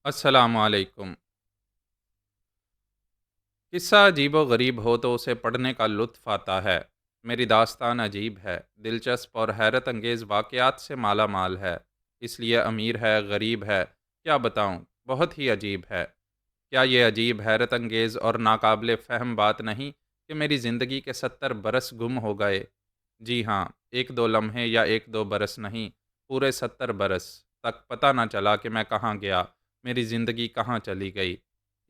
अस्सलामुअलैकुम। किस्सा अजीबो-गरीब हो तो उसे पढ़ने का लुत्फ़ आता है। मेरी दास्तान अजीब है, दिलचस्प और हैरत अंगेज़ वाक़यात से माला माल है। इसलिए अमीर है, गरीब है, क्या बताऊँ, बहुत ही अजीब है। क्या ये अजीब, हैरत अंगेज़ और नाकाबिले फ़हम बात नहीं कि मेरी ज़िंदगी के 70 बरस गुम हो गए। जी हाँ, 1-2 लम्हे या 1-2 बरस नहीं, पूरे 70 बरस तक पता ना चला कि मैं कहाँ गया, मेरी ज़िंदगी कहाँ चली गई।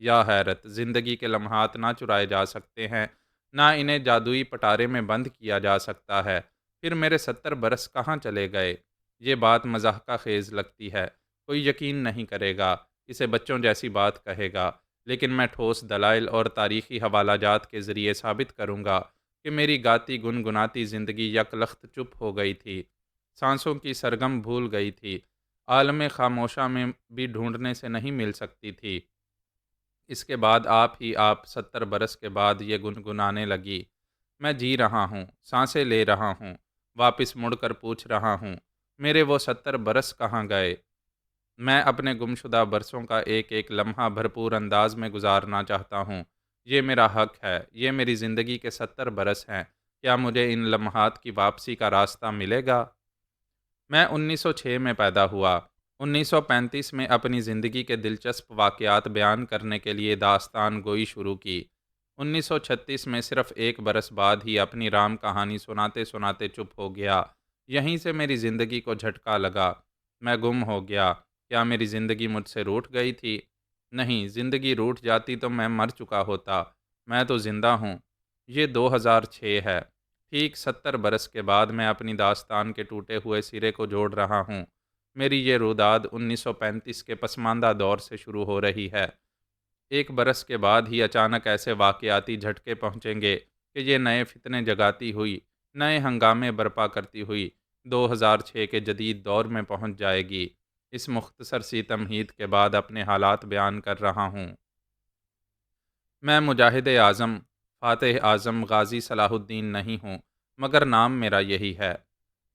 या हैरत! ज़िंदगी के लम्हात ना चुराए जा सकते हैं, ना इन्हें जादुई पटारे में बंद किया जा सकता है। फिर मेरे 70 बरस कहाँ चले गए? ये बात मज़ाहका ख़ेज़ लगती है। कोई यकीन नहीं करेगा, इसे बच्चों जैसी बात कहेगा। लेकिन मैं ठोस दलाइल और तारीख़ी हवालाजात के ज़रिए साबित करूँगा कि मेरी गाती गुनगुनाती ज़िंदगी यकलख्त चुप हो गई थी, सांसों की सरगम भूल गई थी, आलम खामोशा में भी ढूंढने से नहीं मिल सकती थी। इसके बाद आप 70 बरस के बाद ये गुनगुनाने लगी, मैं जी रहा हूँ, सांसें ले रहा हूँ, वापिस मुड़कर पूछ रहा हूँ, मेरे वो 70 बरस कहाँ गए? मैं अपने गुमशुदा बरसों का एक-एक लम्हा भरपूर अंदाज में गुजारना चाहता हूँ। ये मेरा हक है, ये मेरी ज़िंदगी के 70 बरस हैं। क्या मुझे इन लम्हात की वापसी का रास्ता मिलेगा? मैं 1906 में पैदा हुआ। 1935 में अपनी ज़िंदगी के दिलचस्प वाक़यात बयान करने के लिए दास्तान गोई शुरू की। 1936 में सिर्फ़ 1 बरस बाद ही अपनी राम कहानी सुनाते-सुनाते चुप हो गया। यहीं से मेरी ज़िंदगी को झटका लगा। मैं गुम हो गया। क्या मेरी ज़िंदगी मुझसे रूठ गई थी? नहीं, ज़िंदगी रूठ जाती तो मैं मर चुका होता। मैं तो ज़िंदा हूँ। ये 2006 है। ठीक 70 बरस के बाद मैं अपनी दास्तान के टूटे हुए सिरे को जोड़ रहा हूँ। मेरी ये रुदाद 1935 के पसमानदा दौर से शुरू हो रही है। 1 बरस के बाद ही अचानक ऐसे वाक़याती झटके पहुँचेंगे कि ये नए फ़ितने जगाती हुई, नए हंगामे बर्पा करती हुई 2006 के जदीद दौर में पहुँच जाएगी। इस मुख्तसर सी तमहीद के बाद अपने हालात बयान कर रहा हूँ। मैं मुजाहिद-ए-आज़म, फ़ातिह-आज़म गाज़ी सलाहुद्दीन नहीं हूँ, मगर नाम मेरा यही है।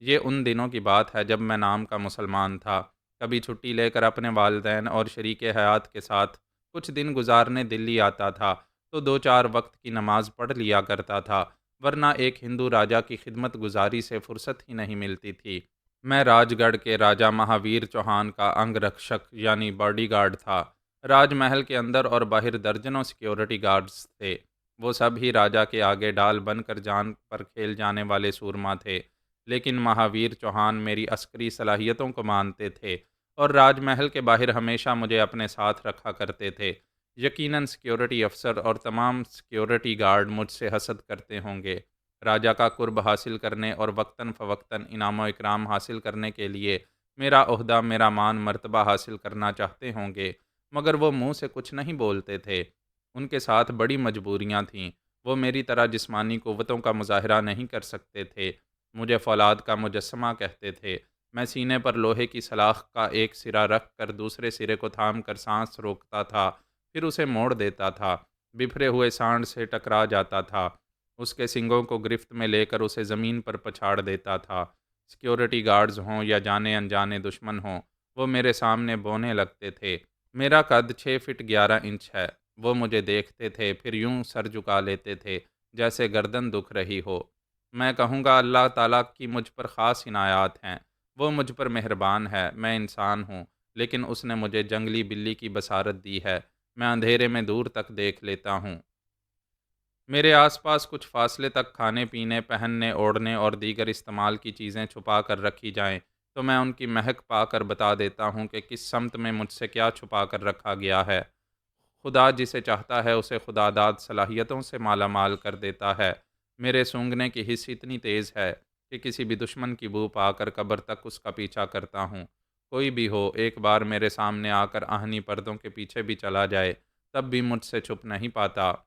ये उन दिनों की बात है जब मैं नाम का मुसलमान था। कभी छुट्टी लेकर अपने वालिदैन और शरीके हयात के साथ कुछ दिन गुज़ारने दिल्ली आता था, तो 2-4 वक़्त की नमाज़ पढ़ लिया करता था, वरना एक हिंदू राजा की खिदमत गुज़ारी से फ़ुर्सत ही नहीं मिलती थी। मैं राजगढ़ के राजा महावीर चौहान का अंगरक्षक यानी बॉडीगार्ड था। राजमहल के अंदर और बाहर दर्जनों सिक्योरिटी गार्ड्स थे। वो सब ही राजा के आगे डाल बनकर जान पर खेल जाने वाले सूरमा थे। लेकिन महावीर चौहान मेरी अस्करी सलाहियतों को मानते थे और राजमहल के बाहर हमेशा मुझे अपने साथ रखा करते थे। यकीनन सिक्योरिटी अफसर और तमाम सिक्योरिटी गार्ड मुझसे हसद करते होंगे। राजा का कुर्ब हासिल करने और वक्तन फ़वक्तन इनाम व इकराम हासिल करने के लिए मेरा ओहदा, मेरा मान मर्तबा हासिल करना चाहते होंगे, मगर वो मुँह से कुछ नहीं बोलते थे। उनके साथ बड़ी मजबूरियाँ थीं। वो मेरी तरह जिस्मानी क़ुव्वतों का मुज़ाहरा नहीं कर सकते थे। मुझे फ़ौलाद का मुजस्समा कहते थे। मैं सीने पर लोहे की सलाख़ का एक सिरा रख कर दूसरे सिरे को थाम कर साँस रोकता था, फिर उसे मोड़ देता था। बिखरे हुए सांड से टकरा जाता था। उसके सींगों को गिरफ्त में लेकर उसे ज़मीन पर पछाड़ देता था। सिक्योरिटी गार्ड्स हों या जाने-अनजाने दुश्मन हों, वो मेरे सामने बौने लगते थे। मेरा कद 6 फ़ीट 11 इंच है। वो मुझे देखते थे, फिर यूँ सर झुका लेते थे, जैसे गर्दन दुख रही हो। मैं कहूँगा अल्लाह ताला की मुझ पर ख़ास इनायात हैं। वो मुझ पर मेहरबान है, मैं इंसान हूँ, लेकिन उसने मुझे जंगली बिल्ली की बसारत दी है। मैं अंधेरे में दूर तक देख लेता हूँ। मेरे आसपास कुछ फासले तक खाने-पीने, पहनने, ओढ़ने और दीगर इस्तेमाल की चीज़ें छुपा कर रखी जाएँ, तो मैं उनकी महक पाकर बता देता हूँ कि किस सम्त में मुझसे क्या छुपा कर रखा गया है। खुदा जिसे चाहता है उसे खुदादाद सलाहियतों से मालामाल कर देता है। मेरे सूंघने की हिस्स इतनी तेज़ है कि किसी भी दुश्मन की बू पाकर कब्र तक उसका पीछा करता हूँ। कोई भी हो, एक बार मेरे सामने आकर आहनी पर्दों के पीछे भी चला जाए, तब भी मुझसे छुप नहीं पाता।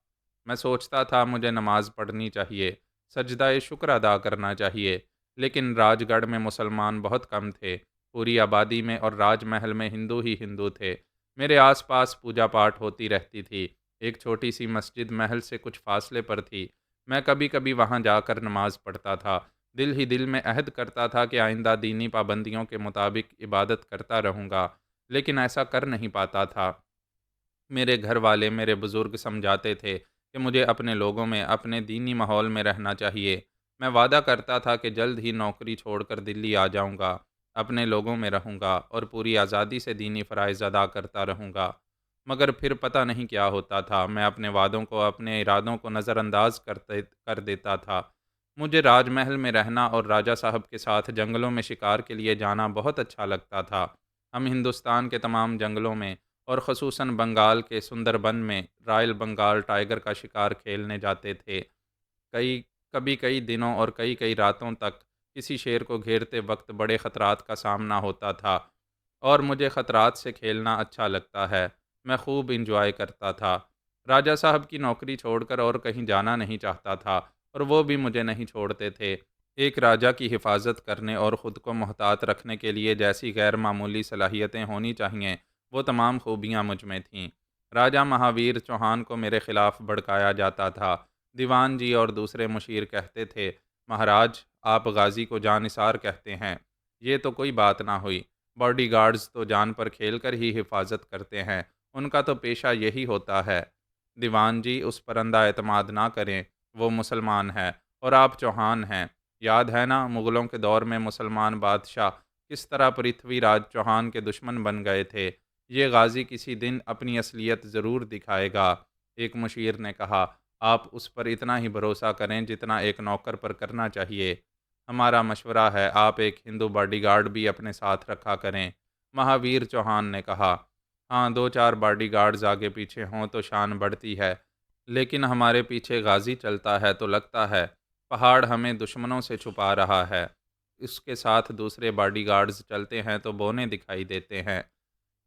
मैं सोचता था मुझे नमाज़ पढ़नी चाहिए, सजदा शुक्र अदा करना चाहिए, लेकिन राजगढ़ में मुसलमान बहुत कम थे। पूरी आबादी में और राजमहल में हिंदू ही हिंदू थे। मेरे आसपास पूजा पाठ होती रहती थी। एक छोटी सी मस्जिद महल से कुछ फासले पर थी। मैं कभी-कभी वहाँ जाकर नमाज पढ़ता था। दिल ही दिल में अहद करता था कि आइंदा दीनी पाबंदियों के मुताबिक इबादत करता रहूँगा। लेकिन ऐसा कर नहीं पाता था। मेरे घर वाले, मेरे बुज़ुर्ग समझाते थे कि मुझे अपने लोगों में, अपने दीनी माहौल में रहना चाहिए। मैं वादा करता था कि जल्द ही नौकरी छोड़कर दिल्ली आ जाऊँगा, अपने लोगों में रहूँगा और पूरी आज़ादी से दीनी फ़राइज़ अदा करता रहूँगा। मगर फिर पता नहीं क्या होता था, मैं अपने वादों को, अपने इरादों को नज़रअंदाज कर देता था। मुझे राजमहल में रहना और राजा साहब के साथ जंगलों में शिकार के लिए जाना बहुत अच्छा लगता था। हम हिंदुस्तान के तमाम जंगलों में और ख़ुसूसन बंगाल के सुंदरबन में रॉयल बंगाल टाइगर का शिकार खेलने जाते थे। कई कभी कई दिनों और कई कई रातों तक किसी शेर को घेरते वक्त बड़े ख़तरात का सामना होता था, और मुझे ख़तरात से खेलना अच्छा लगता है। मैं खूब इंजॉय करता था। राजा साहब की नौकरी छोड़कर और कहीं जाना नहीं चाहता था, और वो भी मुझे नहीं छोड़ते थे। एक राजा की हिफाजत करने और ख़ुद को मोहतात रखने के लिए जैसी गैर मामूली सलाहियतें होनी चाहिए, वो तमाम खूबियाँ मुझ में थीं। राजा महावीर चौहान को मेरे खिलाफ भड़काया जाता था। दीवान जी और दूसरे मुशीर कहते थे, महाराज, आप गाजी को जानिसार कहते हैं। ये तो कोई बात ना हुई। बॉडीगार्ड्स तो जान पर खेलकर ही हिफाजत करते हैं, उनका तो पेशा यही होता है। दीवान जी, उस पर अंधा एतमाद ना करें, वो मुसलमान है और आप चौहान हैं। याद है ना, मुग़लों के दौर में मुसलमान बादशाह किस तरह पृथ्वीराज चौहान के दुश्मन बन गए थे। ये गाज़ी किसी दिन अपनी असलियत ज़रूर दिखाएगा। एक मुशीर ने कहा, आप उस पर इतना ही भरोसा करें जितना एक नौकर पर करना चाहिए। हमारा मशवरा है, आप एक हिंदू बॉडीगार्ड भी अपने साथ रखा करें। महावीर चौहान ने कहा, हाँ, दो चार बॉडीगार्ड्स आगे पीछे हों तो शान बढ़ती है, लेकिन हमारे पीछे गाजी चलता है तो लगता है पहाड़ हमें दुश्मनों से छुपा रहा है। इसके साथ दूसरे बॉडीगार्ड्स चलते हैं तो बौने दिखाई देते हैं।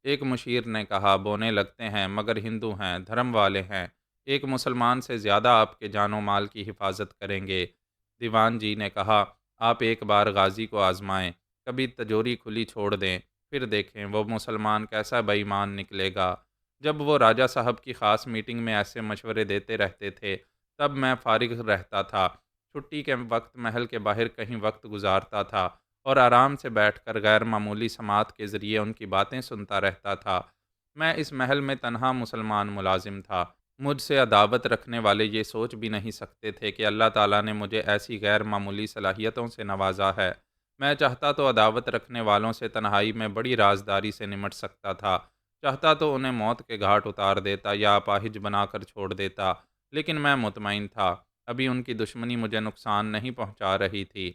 एक मुशीर ने कहा, बौने लगते हैं मगर हिंदू हैं, धर्म वाले हैं। एक मुसलमान से ज़्यादा आपके जानो माल की हिफाजत करेंगे। दीवान जी ने कहा, आप एक बार गाजी को आजमाएं, कभी तजोरी खुली छोड़ दें, फिर देखें वो मुसलमान कैसा बेईमान निकलेगा। जब वो राजा साहब की ख़ास मीटिंग में ऐसे मशवरे देते रहते थे, तब मैं फारिग रहता था। छुट्टी के वक्त महल के बाहर कहीं वक्त गुजारता था और आराम से बैठकर गैर मामूली समात के ज़रिए उनकी बातें सुनता रहता था। मैं इस महल में तन्हा मुसलमान मुलाजिम था। मुझसे अदावत रखने वाले ये सोच भी नहीं सकते थे कि अल्लाह ताला ने मुझे ऐसी गैर मामूली सलाहियतों से नवाजा है। मैं चाहता तो अदावत रखने वालों से तन्हाई में बड़ी राजदारी से निमट सकता था। चाहता तो उन्हें मौत के घाट उतार देता या अपाहिज बनाकर छोड़ देता, लेकिन मैं मुतमईन था, अभी उनकी दुश्मनी मुझे नुकसान नहीं पहुंचा रही थी।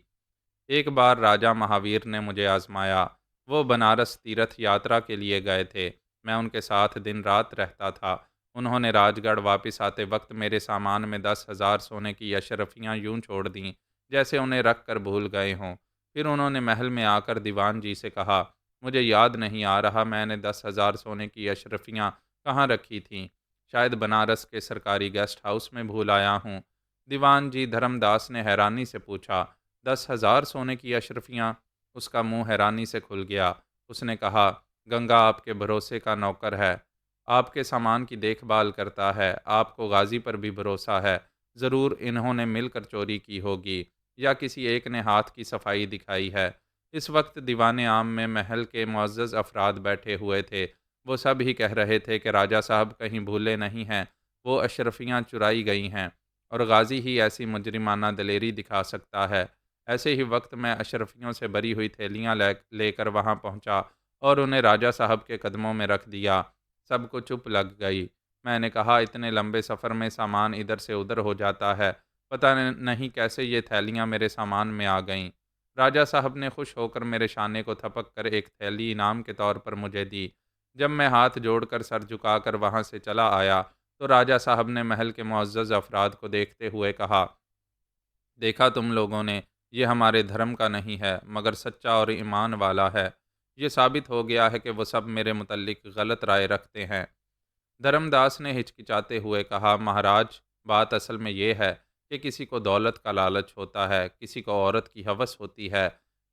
एक बार राजा महावीर ने मुझे आजमाया। वो बनारस तीर्थ यात्रा के लिए गए थे। मैं उनके साथ दिन रात रहता था। उन्होंने राजगढ़ वापस आते वक्त मेरे सामान में 10,000 सोने की अशरफियाँ यूं छोड़ दीं जैसे उन्हें रख कर भूल गए हों। फिर उन्होंने महल में आकर दीवान जी से कहा, मुझे याद नहीं आ रहा मैंने 10,000 सोने की अशरफियाँ कहाँ रखी थीं। शायद बनारस के सरकारी गेस्ट हाउस में भूल आया हूँ। दीवान जी धर्मदास ने हैरानी से पूछा, 10,000 सोने की अशरफियाँ? उसका मुंह हैरानी से खुल गया। उसने कहा, गंगा आपके भरोसे का नौकर है, आपके सामान की देखभाल करता है, आपको गाजी पर भी भरोसा है। ज़रूर इन्होंने मिलकर चोरी की होगी या किसी एक ने हाथ की सफाई दिखाई है। इस वक्त दीवाने आम में महल के मुअज़्ज़ज़ अफराद बैठे हुए थे। वो सब ही कह रहे थे कि राजा साहब कहीं भूले नहीं हैं, वो अशरफियाँ चुराई गई हैं और गाजी ही ऐसी मुजरिमाना दलेरी दिखा सकता है। ऐसे ही वक्त मैं अशरफियों से भरी हुई थैलियाँ लेकर वहाँ पहुँचा और उन्हें राजा साहब के कदमों में रख दिया। सबको चुप लग गई। मैंने कहा, इतने लंबे सफ़र में सामान इधर से उधर हो जाता है, पता नहीं कैसे ये थैलियाँ मेरे सामान में आ गईं। राजा साहब ने खुश होकर मेरे शाने को थपक कर एक थैली इनाम के तौर पर मुझे दी। जब मैं हाथ जोड़कर सर झुकाकर वहाँ से चला आया, तो राजा साहब ने महल के मुअज़्ज़ज़ अफराद को देखते हुए कहा, देखा तुम लोगों ने, ये हमारे धर्म का नहीं है मगर सच्चा और ईमान वाला है। ये साबित हो गया है कि वो सब मेरे मुतल्लिक गलत राय रखते हैं। धर्मदास ने हिचकिचाते हुए कहा, महाराज, बात असल में ये है कि किसी को दौलत का लालच होता है, किसी को औरत की हवस होती है।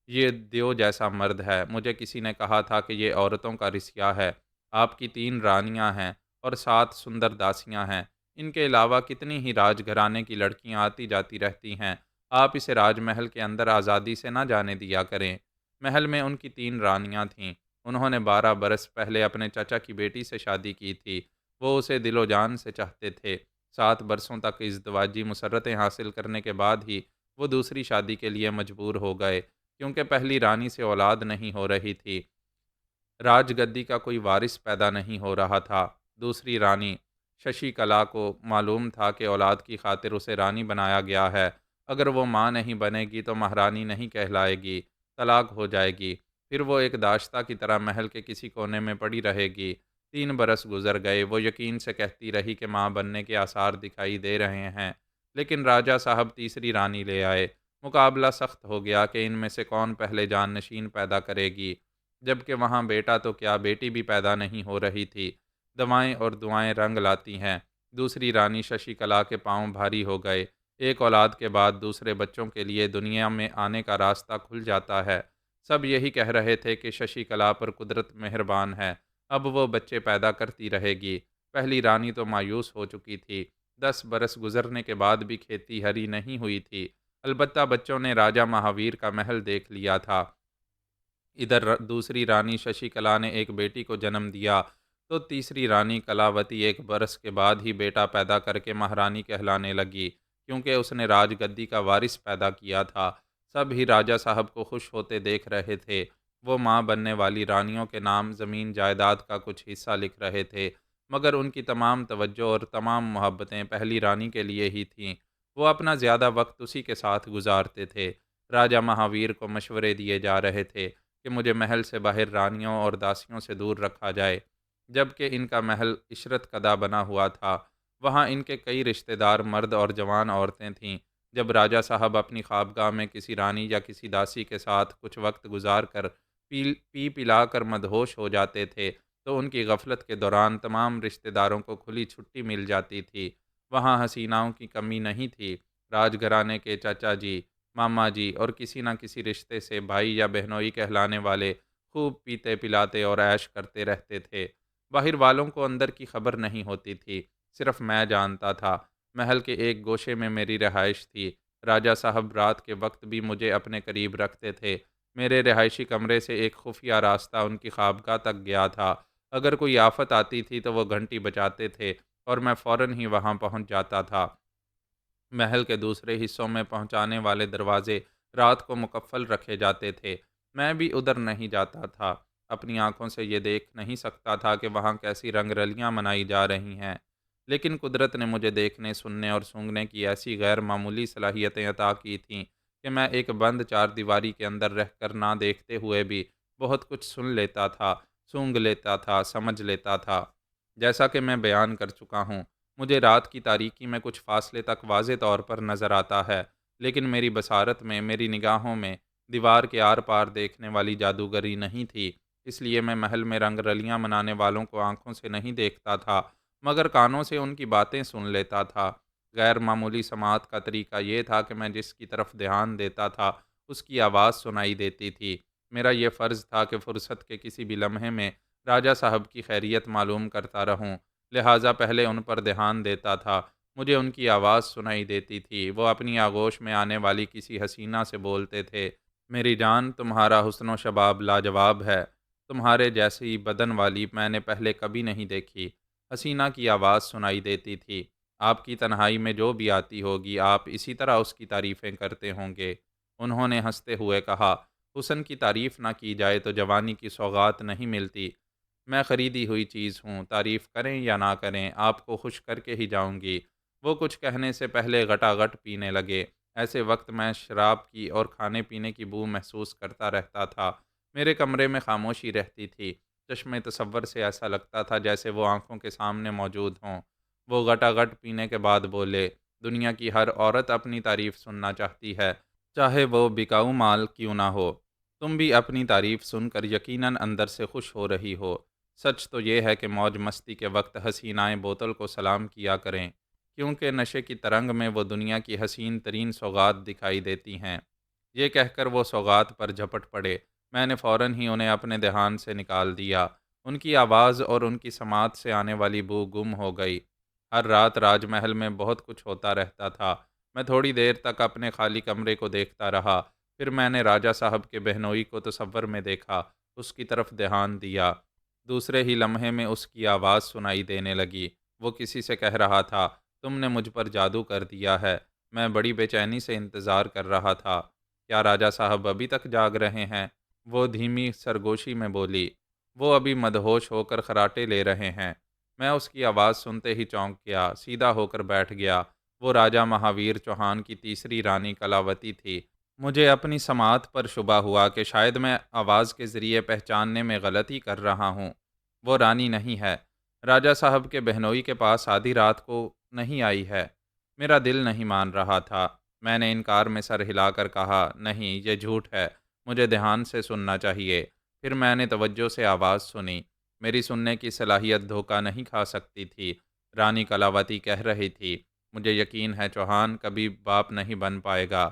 ये देव जैसा मर्द है। मुझे किसी ने कहा था कि ये औरतों का रिश्या है। आपकी 3 रानियां हैं और 7 सुंदर दासियां हैं। इनके अलावा कितनी ही राजघराने की लड़कियां आती जाती रहती हैं। आप इसे राजमहल के अंदर आज़ादी से ना जाने दिया करें। महल में उनकी 3 रानियां थीं। उन्होंने 12 बरस पहले अपने चाचा की बेटी से शादी की थी। वो उसे दिलो जान से चाहते थे। 7 बरसों तक इज़्दवाजी मुसर्रतें हासिल करने के बाद ही वो दूसरी शादी के लिए मजबूर हो गए, क्योंकि पहली रानी से औलाद नहीं हो रही थी। राजगद्दी का कोई वारिस पैदा नहीं हो रहा था। दूसरी रानी शशिकला को मालूम था कि औलाद की खातिर उसे रानी बनाया गया है। अगर वो माँ नहीं बनेगी तो महारानी नहीं कहलाएगी, तलाक हो जाएगी। फिर वो एक दाश्ता की तरह महल के किसी कोने में पड़ी रहेगी। 3 बरस गुजर गए। वो यकीन से कहती रही कि माँ बनने के आसार दिखाई दे रहे हैं। लेकिन राजा साहब तीसरी रानी ले आए। मुकाबला सख्त हो गया कि इनमें से कौन पहले जाननशीन पैदा करेगी। जबकि वहाँ बेटा तो क्या बेटी भी पैदा नहीं हो रही थी। दवाएं और दुआएं रंग लाती हैं। दूसरी रानी शशिकला के पांव भारी हो गए। एक औलाद के बाद दूसरे बच्चों के लिए दुनिया में आने का रास्ता खुल जाता है। सब यही कह रहे थे कि शशिकला पर कुदरत मेहरबान है, अब वो बच्चे पैदा करती रहेगी। पहली रानी तो मायूस हो चुकी थी। 10 बरस गुजरने के बाद भी खेती हरी नहीं हुई थी। अलबत्ता बच्चों ने राजा महावीर का महल देख लिया था। इधर दूसरी रानी शशिकला ने एक बेटी को जन्म दिया, तो तीसरी रानी कलावती 1 बरस के बाद ही बेटा पैदा करके महारानी कहलाने लगी, क्योंकि उसने राजगद्दी का वारिस पैदा किया था। सब ही राजा साहब को खुश होते देख रहे थे। वो माँ बनने वाली रानियों के नाम ज़मीन जायदाद का कुछ हिस्सा लिख रहे थे, मगर उनकी तमाम तवज्जो और तमाम मोहब्बतें पहली रानी के लिए ही थीं। वो अपना ज़्यादा वक्त उसी के साथ गुजारते थे। राजा महावीर को मशवरे दिए जा रहे थे कि मुझे महल से बाहर रानियों और दासियों से दूर रखा जाए। जबकि इनका महल इशरत कदा बना हुआ था, वहाँ इनके कई रिश्तेदार मर्द और जवान औरतें थीं। जब राजा साहब अपनी ख्वाबगाह में किसी रानी या किसी दासी के साथ कुछ वक्त गुजार कर पी पिला कर मदहोश हो जाते थे, तो उनकी गफलत के दौरान तमाम रिश्तेदारों को खुली छुट्टी मिल जाती थी। वहाँ हसीनाओं की कमी नहीं थी। राजघराने के चाचा जी, मामा जी और किसी न किसी रिश्ते से भाई या बहनोई कहलाने वाले खूब पीते पिलाते और ऐश करते रहते थे। बाहर वालों को अंदर की खबर नहीं होती थी, सिर्फ मैं जानता था। महल के एक गोशे में मेरी रिहाइश थी। राजा साहब रात के वक्त भी मुझे अपने करीब रखते थे। मेरे रिहायशी कमरे से एक खुफिया रास्ता उनकी ख्वाबगाह तक गया था। अगर कोई आफत आती थी तो वो घंटी बजाते थे और मैं फ़ौरन ही वहाँ पहुँच जाता था। महल के दूसरे हिस्सों में पहुंचाने वाले दरवाजे रात को मुकफ़्फ़ल रखे जाते थे। मैं भी उधर नहीं जाता था। अपनी आंखों से ये देख नहीं सकता था कि वहाँ कैसी रंगरलियाँ मनाई जा रही हैं। लेकिन कुदरत ने मुझे देखने, सुनने और सूंघने की ऐसी गैर मामूली सलाहियतें अता की थीं कि मैं एक बंद चारदीवारी के अंदर रहकर ना देखते हुए भी बहुत कुछ सुन लेता था, सूंघ लेता था, समझ लेता था। जैसा कि मैं बयान कर चुका हूँ, मुझे रात की तारीकी में कुछ फासले तक वाज़े तौर पर नज़र आता है, लेकिन मेरी बसारत में, मेरी निगाहों में दीवार के आर पार देखने वाली जादूगरी नहीं थी। इसलिए मैं महल में रंगरलियां मनाने वालों को आंखों से नहीं देखता था, मगर कानों से उनकी बातें सुन लेता था। गैर मामूली समात का तरीका ये था कि मैं जिसकी तरफ ध्यान देता था उसकी आवाज़ सुनाई देती थी। मेरा ये फ़र्ज़ था कि फ़ुर्सत के किसी भी लम्हे में राजा साहब की खैरियत मालूम करता रहूं, लिहाजा पहले उन पर ध्यान देता था। मुझे उनकी आवाज़ सुनाई देती थी। वो अपनी आगोश में आने वाली किसी हसीना से बोलते थे, मेरी जान, तुम्हारा हुस्न शबाब लाजवाब है। तुम्हारे जैसी बदन वाली मैंने पहले कभी नहीं देखी। हसीना की आवाज़ सुनाई देती थी, आपकी तन्हाई में जो भी आती होगी आप इसी तरह उसकी तारीफ़ें करते होंगे। उन्होंने हंसते हुए कहा, हुस्न की तारीफ़ ना की जाए तो जवानी की सौगात नहीं मिलती। मैं ख़रीदी हुई चीज़ हूँ, तारीफ़ करें या ना करें, आपको खुश करके ही जाऊँगी। वो कुछ कहने से पहले गटागट पीने लगे। ऐसे वक्त मैं शराब की और खाने-पीने की बू महसूस करता रहता था। मेरे कमरे में खामोशी रहती थी। चश्मे तसव्वुर से ऐसा लगता था जैसे वो आँखों के सामने मौजूद हों। वो गटागट पीने के बाद बोले, दुनिया की हर औरत अपनी तारीफ़ सुनना चाहती है, चाहे वो बिकाऊ माल क्यों ना हो। तुम भी अपनी तारीफ़ सुनकर यकीनन अंदर से खुश हो रही हो। सच तो ये है कि मौज मस्ती के वक्त हसीनाएँ बोतल को सलाम किया करें, क्योंकि नशे की तरंग में वो दुनिया की हसीन तरीन सौगात दिखाई देती हैं। ये कहकर वो सौगात पर झपट पड़े। मैंने फ़ौरन ही उन्हें अपने ध्यान से निकाल दिया। उनकी आवाज़ और उनकी समात से आने वाली बू गुम हो गई। हर रात राजमहल में बहुत कुछ होता रहता था। मैं थोड़ी देर तक अपने खाली कमरे को देखता रहा। फिर मैंने राजा साहब के बहनोई को तसव्वुर में देखा। उसकी तरफ ध्यान दिया। दूसरे ही लम्हे में उसकी आवाज़ सुनाई देने लगी। वो किसी से कह रहा था, तुमने मुझ पर जादू कर दिया है। मैं बड़ी बेचैनी से इंतज़ार कर रहा था। क्या राजा साहब अभी तक जाग रहे हैं? वो धीमी सरगोशी में बोली। वो अभी मदहोश होकर खर्राटे ले रहे हैं। मैं उसकी आवाज़ सुनते ही चौंक गया, सीधा होकर बैठ गया। वो राजा महावीर चौहान की तीसरी रानी कलावती थी। मुझे अपनी समात पर शुबा हुआ कि शायद मैं आवाज़ के ज़रिए पहचानने में गलती कर रहा हूँ। वो रानी नहीं है। राजा साहब के बहनोई के पास आधी रात को नहीं आई है। मेरा दिल नहीं मान रहा था। मैंने इनकार में सर हिलाकर कहा, नहीं, ये झूठ है। मुझे ध्यान से सुनना चाहिए। फिर मैंने तवज्जो से आवाज़ सुनी। मेरी सुनने की सलाहियत धोखा नहीं खा सकती थी। रानी कलावती कह रही थी, मुझे यकीन है चौहान कभी बाप नहीं बन पाएगा।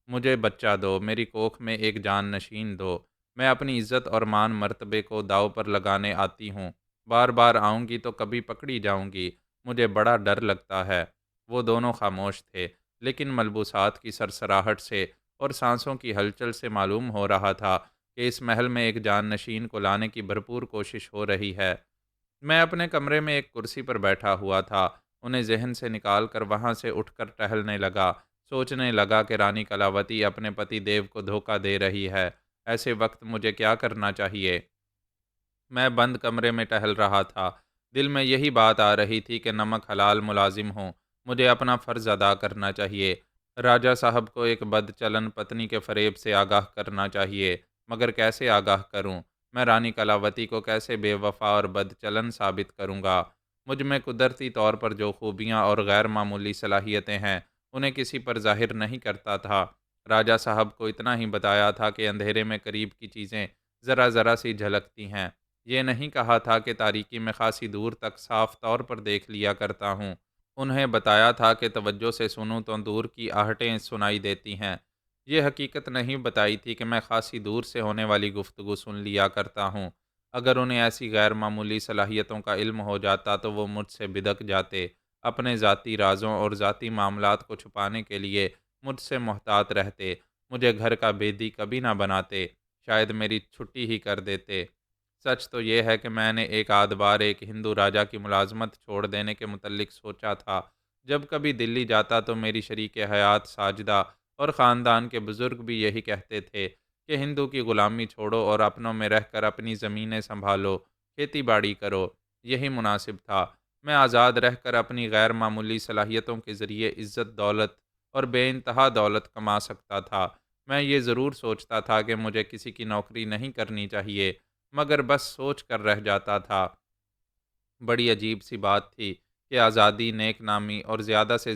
मुझे बच्चा दो, मेरी कोख में एक जान नशीन दो। मैं अपनी इज्जत और मान मर्तबे को दाव पर लगाने आती हूँ। बार बार आऊँगी तो कभी पकड़ी जाऊँगी। मुझे बड़ा डर लगता है। वो दोनों खामोश थे, लेकिन मलबूसात की सरसराहट से और सांसों की हलचल से मालूम हो रहा था कि इस महल में एक जाननशीन को लाने की भरपूर कोशिश हो रही है। मैं अपने कमरे में एक कुर्सी पर बैठा हुआ था। उन्हें ज़हन से निकाल कर वहाँ से उठकर टहलने लगा। सोचने लगा कि रानी कलावती अपने पति देव को धोखा दे रही है। ऐसे वक्त मुझे क्या करना चाहिए? मैं बंद कमरे में टहल रहा था। दिल में यही बात आ रही थी कि नमक हलाल मुलाजिम हूँ। मुझे अपना फ़र्ज़ अदा करना चाहिए। राजा साहब को एक बदचलन पत्नी के फ़रेब से आगाह करना चाहिए। मगर कैसे आगाह करूँ? मैं रानी कलावती को कैसे बेवफ़ा और बदचलन साबित करूँगा? मुझ में कुदरती तौर पर जो खूबियाँ और गैर मामूली सलाहियतें हैं, उन्हें किसी पर ज़ाहिर नहीं करता था। राजा साहब को इतना ही बताया था कि अंधेरे में करीब की चीज़ें ज़रा-ज़रा सी झलकती हैं। ये नहीं कहा था कि तारीकी में खासी दूर तक साफ तौर पर देख लिया करता हूँ। उन्हें बताया था कि तवज्जो से सुनूं तो दूर की आहटें सुनाई देती हैं। ये हकीकत नहीं बताई थी कि मैं खासी दूर से होने वाली गुफ्तगू सुन लिया करता हूँ। अगर उन्हें ऐसी गैर मामूली सलाहियतों का इल्म हो जाता तो वो मुझसे बिदक जाते। अपने ज़ाती राज़ों और ज़ाती मामलात को छुपाने के लिए मुझसे मोहतात रहते। मुझे घर का बेदी कभी ना बनाते। शायद मेरी छुट्टी ही कर देते। सच तो ये है कि मैंने एक आध बार एक हिंदू राजा की मुलाजमत छोड़ देने के मुतल्लिक सोचा था। जब कभी दिल्ली जाता तो मेरी शरीक हयात साजिदा और ख़ानदान के बुज़ुर्ग भी यही कहते थे कि हिंदू की ग़ुलामी छोड़ो और अपनों में रहकर अपनी ज़मीनें संभालो, खेती बाड़ी करो। यही मुनासिब था। मैं आज़ाद रहकर अपनी गैर मामूली सलाहियतों के ज़रिए इज़्ज़त दौलत और बेइंतहा दौलत कमा सकता था। मैं ये ज़रूर सोचता था कि मुझे किसी की नौकरी नहीं करनी चाहिए, मगर बस सोच कर रह जाता था। बड़ी अजीब-सी बात थी कि आज़ादी, नेकनामी और ज़्यादा से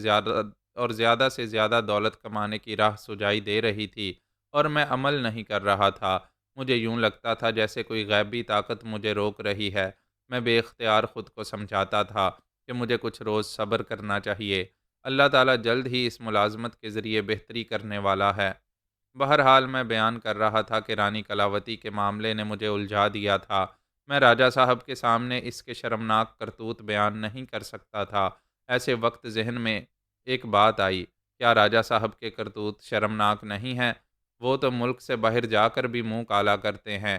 ज़्यादा दौलत कमाने की राह सुझाई दे रही थी और मैं अमल नहीं कर रहा था। मुझे यूँ लगता था जैसे कोई गैबी ताकत मुझे रोक रही है। मैं बेइख्तियार खुद को समझाता था कि मुझे कुछ रोज़ सब्र करना चाहिए। अल्लाह ताला जल्द ही इस मुलाज़मत के ज़रिए बेहतरी करने वाला है। बहरहाल मैं बयान कर रहा था कि रानी कलावती के मामले ने मुझे उलझा दिया था। मैं राजा साहब के सामने इसके शर्मनाक करतूत बयान नहीं कर सकता था। ऐसे वक्त जहन में एक बात आई, क्या राजा साहब के करतूत शर्मनाक नहीं हैं? वो तो मुल्क से बाहर जाकर भी मुंह काला करते हैं।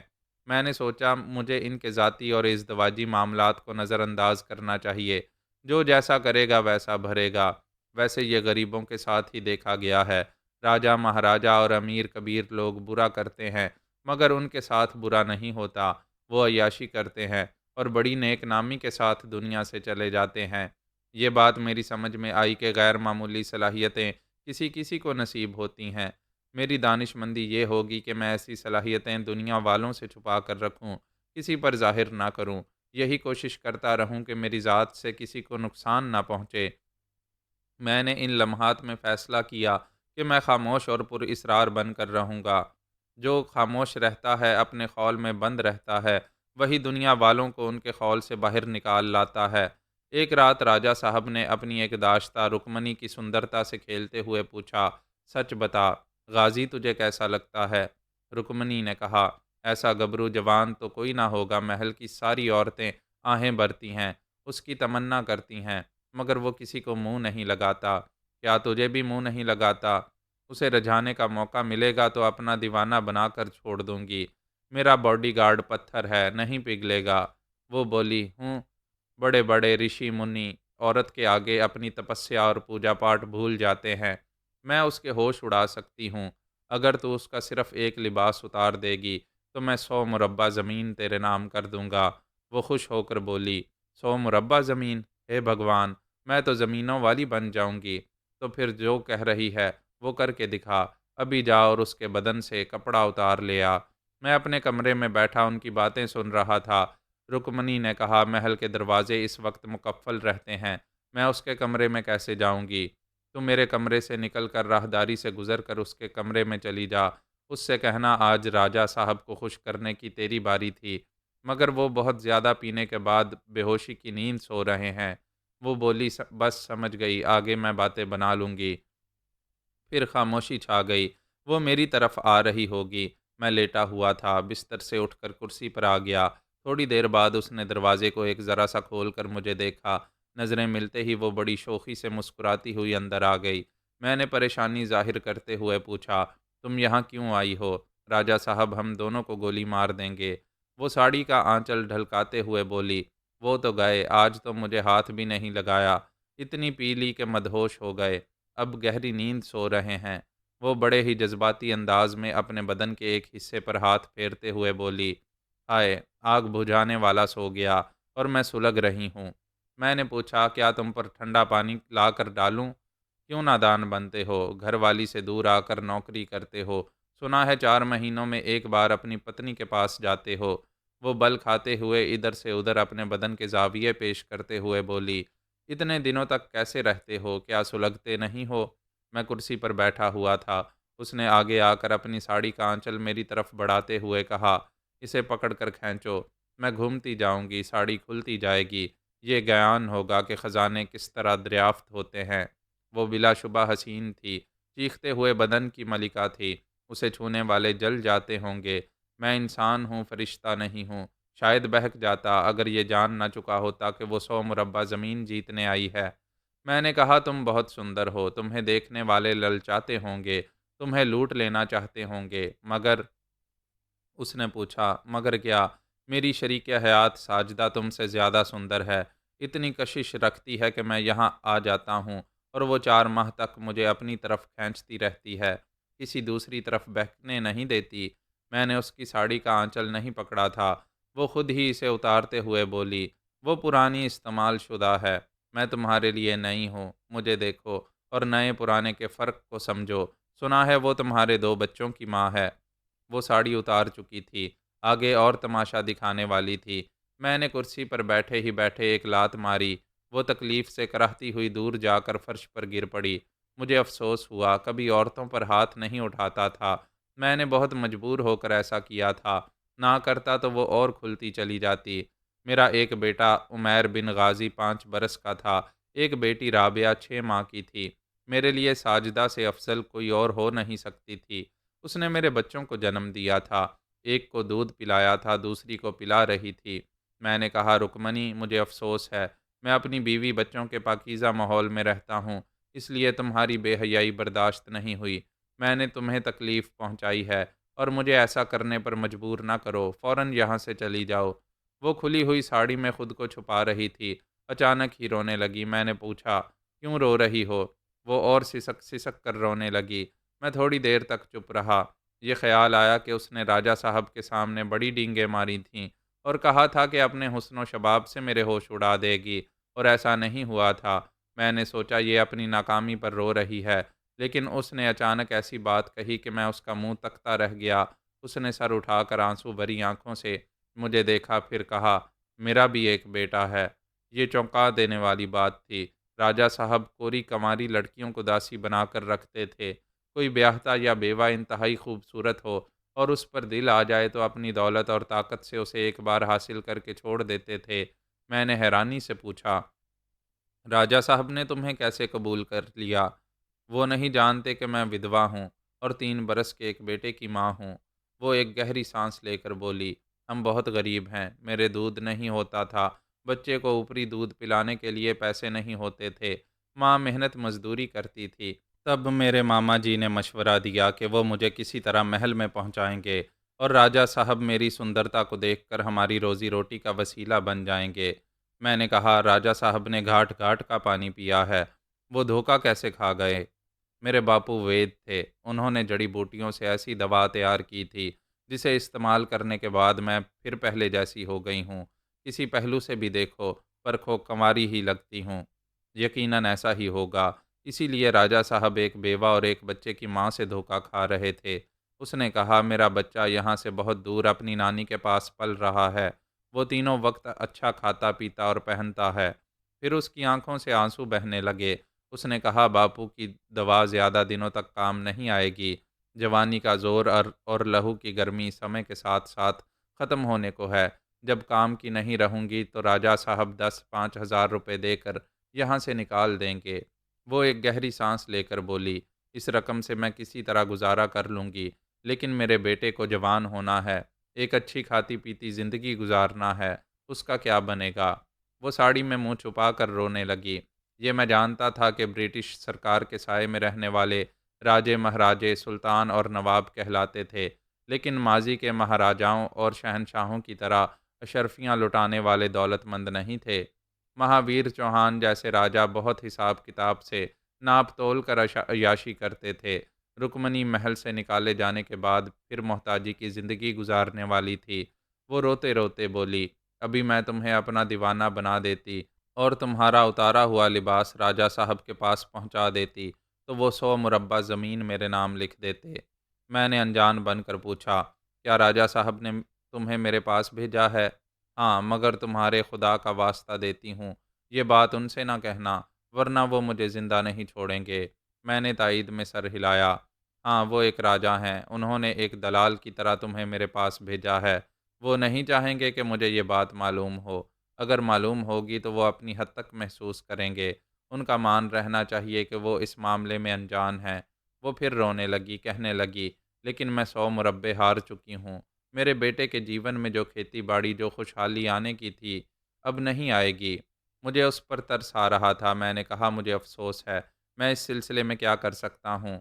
मैंने सोचा मुझे इनके ज़ाती और इज़दवाजी मामलात को नज़रअंदाज करना चाहिए। जो जैसा करेगा वैसा भरेगा। वैसे ये गरीबों के साथ ही देखा गया है। राजा महाराजा और अमीर कबीर लोग बुरा करते हैं, मगर उनके साथ बुरा नहीं होता। वो अय्याशी करते हैं और बड़ी नेकनामी के साथ दुनिया से चले जाते हैं। ये बात मेरी समझ में आई कि गैर मामूली सलाहियतें किसी किसी को नसीब होती हैं। मेरी दानिशमंदी ये होगी कि मैं ऐसी सलाहियतें दुनिया वालों से छुपा कर रखूं, किसी पर जाहिर ना करूं। यही कोशिश करता रहूं कि मेरी ज़ात से किसी को नुकसान ना पहुंचे। मैंने इन लम्हात में फ़ैसला किया कि मैं खामोश और पुरइसरार बनकर रहूँगा। जो खामोश रहता है, अपने खौल में बंद रहता है, वही दुनिया वालों को उनके खौल से बाहर निकाल लाता है। एक रात राजा साहब ने अपनी एक दाश्ता रुक्मनी की सुंदरता से खेलते हुए पूछा, सच बता, गाज़ी तुझे कैसा लगता है? रुक्मनी ने कहा, ऐसा गबरू जवान तो कोई ना होगा। महल की सारी औरतें आहें भरती हैं, उसकी तमन्ना करती हैं, मगर वो किसी को मुँह नहीं लगाता। क्या तुझे भी मुँह नहीं लगाता? उसे रिझाने का मौका मिलेगा तो अपना दीवाना बनाकर छोड़ दूँगी। मेरा बॉडीगार्ड पत्थर है, नहीं पिघलेगा। वो बोली, हूँ, बड़े बड़े ऋषि मुनि औरत के आगे अपनी तपस्या और पूजा पाठ भूल जाते हैं। मैं उसके होश उड़ा सकती हूँ। अगर तू उसका सिर्फ एक लिबास उतार देगी तो मैं 100 मुरब्बा ज़मीन तेरे नाम कर दूंगा। वो खुश होकर बोली, 100 मुरब्बा ज़मीन? हे भगवान, मैं तो ज़मीनों वाली बन जाऊंगी। तो फिर जो कह रही है वो करके दिखा। अभी जा और उसके बदन से कपड़ा उतार ले आ। मैं अपने कमरे में बैठा उनकी बातें सुन रहा था। रुक्मणी ने कहा, महल के दरवाजे इस वक्त मुकफ्फल रहते हैं, मैं उसके कमरे में कैसे जाऊंगी? तुम मेरे कमरे से निकल कर राहदारी से गुजर कर उसके कमरे में चली जा। उससे कहना आज राजा साहब को खुश करने की तेरी बारी थी, मगर वो बहुत ज़्यादा पीने के बाद बेहोशी की नींद सो रहे हैं। वो बोली, बस समझ गई, आगे मैं बातें बना लूँगी। फिर खामोशी छा गई। वो मेरी तरफ आ रही होगी। मैं लेटा हुआ था, बिस्तर से उठकर कुर्सी पर आ गया। थोड़ी देर बाद उसने दरवाजे को एक ज़रा सा खोल कर मुझे देखा। नज़रें मिलते ही वो बड़ी शोखी से मुस्कुराती हुई अंदर आ गई। मैंने परेशानी जाहिर करते हुए पूछा, तुम यहाँ क्यों आई हो? राजा साहब हम दोनों को गोली मार देंगे। वो साड़ी का आंचल ढलकाते हुए बोली, वो तो गए, आज तो मुझे हाथ भी नहीं लगाया। इतनी पी ली कि मदहोश हो गए, अब गहरी नींद सो रहे हैं। वो बड़े ही जज्बाती अंदाज में अपने बदन के एक हिस्से पर हाथ फेरते हुए बोली, हाय, आग बुझाने वाला सो गया और मैं सुलग रही हूँ। मैंने पूछा, क्या तुम पर ठंडा पानी ला कर डालूं? क्यों नादान बनते हो? घरवाली से दूर आकर नौकरी करते हो। सुना है 4 महीनों में एक बार अपनी पत्नी के पास जाते हो। वो बल खाते हुए इधर से उधर अपने बदन के जाविये पेश करते हुए बोली, इतने दिनों तक कैसे रहते हो? क्या सुलगते नहीं हो? मैं कुर्सी पर बैठा हुआ था। उसने आगे आकर अपनी साड़ी का आंचल मेरी तरफ बढ़ाते हुए कहा, इसे पकड़कर खींचो। मैं घूमती जाऊंगी, साड़ी खुलती जाएगी। ये ज्ञान होगा कि ख़जाने किस तरह दरियाफ्त होते हैं। वो बिलाशुबा हसीन थी, चीखते हुए बदन की मलिका थी। उसे छूने वाले जल जाते होंगे। मैं इंसान हूँ, फरिश्ता नहीं हूँ। शायद बहक जाता अगर ये जान ना चुका होता कि वो 100 मुरब्बा ज़मीन जीतने आई है। मैंने कहा, तुम बहुत सुंदर हो, तुम्हें देखने वाले ललचाते होंगे, तुम्हें लूट लेना चाहते होंगे, मगर उसने पूछा, मगर क्या? मेरी शरीक हयात साजदा तुमसे ज़्यादा सुंदर है। इतनी कशिश रखती है कि मैं यहाँ आ जाता हूँ और वो 4 माह तक मुझे अपनी तरफ खींचती रहती है, किसी दूसरी तरफ बहकने नहीं देती। मैंने उसकी साड़ी का आंचल नहीं पकड़ा था। वो खुद ही इसे उतारते हुए बोली, वो पुरानी इस्तेमाल शुदा है। मैं तुम्हारे लिए नई हूँ, मुझे देखो और नए पुराने के फ़र्क को समझो। सुना है वो तुम्हारे 2 बच्चों की माँ है। वो साड़ी उतार चुकी थी, आगे और तमाशा दिखाने वाली थी। मैंने कुर्सी पर बैठे ही बैठे एक लात मारी। वो तकलीफ से कराहती हुई दूर जाकर फर्श पर गिर पड़ी। मुझे अफसोस हुआ, कभी औरतों पर हाथ नहीं उठाता था। मैंने बहुत मजबूर होकर ऐसा किया था, ना करता तो वो और खुलती चली जाती। मेरा एक बेटा उमैर बिन गाजी 5 बरस का था, एक बेटी राबिया 6 माह की थी। मेरे लिए साजदा से अफजल कोई और हो नहीं सकती थी। उसने मेरे बच्चों को जन्म दिया था। एक को दूध पिलाया था, दूसरी को पिला रही थी। मैंने कहा, रुकमनी, मुझे अफसोस है, मैं अपनी बीवी बच्चों के पाकीज़ा माहौल में रहता हूँ, इसलिए तुम्हारी बेहयाई बर्दाश्त नहीं हुई। मैंने तुम्हें तकलीफ़ पहुँचाई है और मुझे ऐसा करने पर मजबूर ना करो, फ़ौरन यहाँ से चली जाओ। वो खुली हुई साड़ी में खुद को छुपा रही थी। अचानक ही रोने लगी। मैंने पूछा, क्यों रो रही हो? वो और सिसक सिसक कर रोने लगी। मैं थोड़ी देर तक चुप रहा। ये ख्याल आया कि उसने राजा साहब के सामने बड़ी डींगें मारी थीं और कहा था कि अपने हुस्न व शबाब से मेरे होश उड़ा देगी, और ऐसा नहीं हुआ था। मैंने सोचा ये अपनी नाकामी पर रो रही है, लेकिन उसने अचानक ऐसी बात कही कि मैं उसका मुंह तकता रह गया। उसने सर उठाकर आंसू भरी आंखों से मुझे देखा, फिर कहा, मेरा भी एक बेटा है। ये चौंका देने वाली बात थी। राजा साहब कोरी कमारी लड़कियों को दासी बनाकर रखते थे। कोई ब्याहता या बेवा इंतहाई खूबसूरत हो और उस पर दिल आ जाए तो अपनी दौलत और ताकत से उसे एक बार हासिल करके छोड़ देते थे। मैंने हैरानी से पूछा, राजा साहब ने तुम्हें कैसे कबूल कर लिया? वो नहीं जानते कि मैं विधवा हूँ और 3 बरस के एक बेटे की माँ हूँ। वो एक गहरी सांस लेकर बोली, हम बहुत गरीब हैं, मेरे दूध नहीं होता था, बच्चे को ऊपरी दूध पिलाने के लिए पैसे नहीं होते थे, माँ मेहनत मजदूरी करती थी। तब मेरे मामा जी ने मशवरा दिया कि वो मुझे किसी तरह महल में पहुंचाएंगे। और राजा साहब मेरी सुंदरता को देखकर हमारी रोजी रोटी का वसीला बन जाएंगे। मैंने कहा, राजा साहब ने घाट घाट का पानी पिया है, वो धोखा कैसे खा गए? मेरे बापू वैद्य थे, उन्होंने जड़ी बूटियों से ऐसी दवा तैयार की थी जिसे इस्तेमाल करने के बाद मैं फिर पहले जैसी हो गई हूँ। किसी पहलू से भी देखो, परखो, कंवारी ही लगती हूँ। यकीनन ऐसा ही होगा। इसीलिए राजा साहब एक बेवा और एक बच्चे की माँ से धोखा खा रहे थे। उसने कहा, मेरा बच्चा यहाँ से बहुत दूर अपनी नानी के पास पल रहा है। वो तीनों वक्त अच्छा खाता पीता और पहनता है। फिर उसकी आंखों से आंसू बहने लगे। उसने कहा, बापू की दवा ज़्यादा दिनों तक काम नहीं आएगी। जवानी का जोर और लहू की गर्मी समय के साथ साथ ख़त्म होने को है। जब काम की नहीं रहूंगी तो राजा साहब 10-5 हज़ार रुपये देकर यहाँ से निकाल देंगे। वो एक गहरी सांस लेकर बोली, इस रकम से मैं किसी तरह गुजारा कर लूँगी, लेकिन मेरे बेटे को जवान होना है, एक अच्छी खाती पीती ज़िंदगी गुजारना है, उसका क्या बनेगा? वो साड़ी में मुँह छुपा कर रोने लगी। ये मैं जानता था कि ब्रिटिश सरकार के साए में रहने वाले राजे महाराजे सुल्तान और नवाब कहलाते थे, लेकिन माजी के महाराजाओं और शहनशाहों की तरह अशरफियाँ लुटाने वाले दौलतमंद नहीं थे। महावीर चौहान जैसे राजा बहुत हिसाब किताब से नाप तोल कर अयाशी करते थे। रुक्मणी महल से निकाले जाने के बाद फिर मोहताजी की ज़िंदगी गुजारने वाली थी। वो रोते रोते बोली, अभी मैं तुम्हें अपना दीवाना बना देती और तुम्हारा उतारा हुआ लिबास राजा साहब के पास पहुंचा देती, तो वो 100 मुरब्बा ज़मीन मेरे नाम लिख देते। मैंने अनजान बनकर पूछा, क्या राजा साहब ने तुम्हें मेरे पास भेजा है? हाँ, मगर तुम्हारे खुदा का वास्ता देती हूँ, ये बात उनसे ना कहना, वरना वो मुझे ज़िंदा नहीं छोड़ेंगे। मैंने तायीद में सर हिलाया। हाँ, वो एक राजा हैं, उन्होंने एक दलाल की तरह तुम्हें मेरे पास भेजा है। वो नहीं चाहेंगे कि मुझे ये बात मालूम हो। अगर मालूम होगी तो वो अपनी हद तक महसूस करेंगे। उनका मान रहना चाहिए कि वो इस मामले में अनजान हैं। वो फिर रोने लगी, कहने लगी, लेकिन मैं 100 मुरब्बे हार चुकी हूँ। मेरे बेटे के जीवन में जो खेती बाड़ी, जो खुशहाली आने की थी, अब नहीं आएगी। मुझे उस पर तरस आ रहा था। मैंने कहा, मुझे अफ़सोस है, मैं इस सिलसिले में क्या कर सकता हूँ?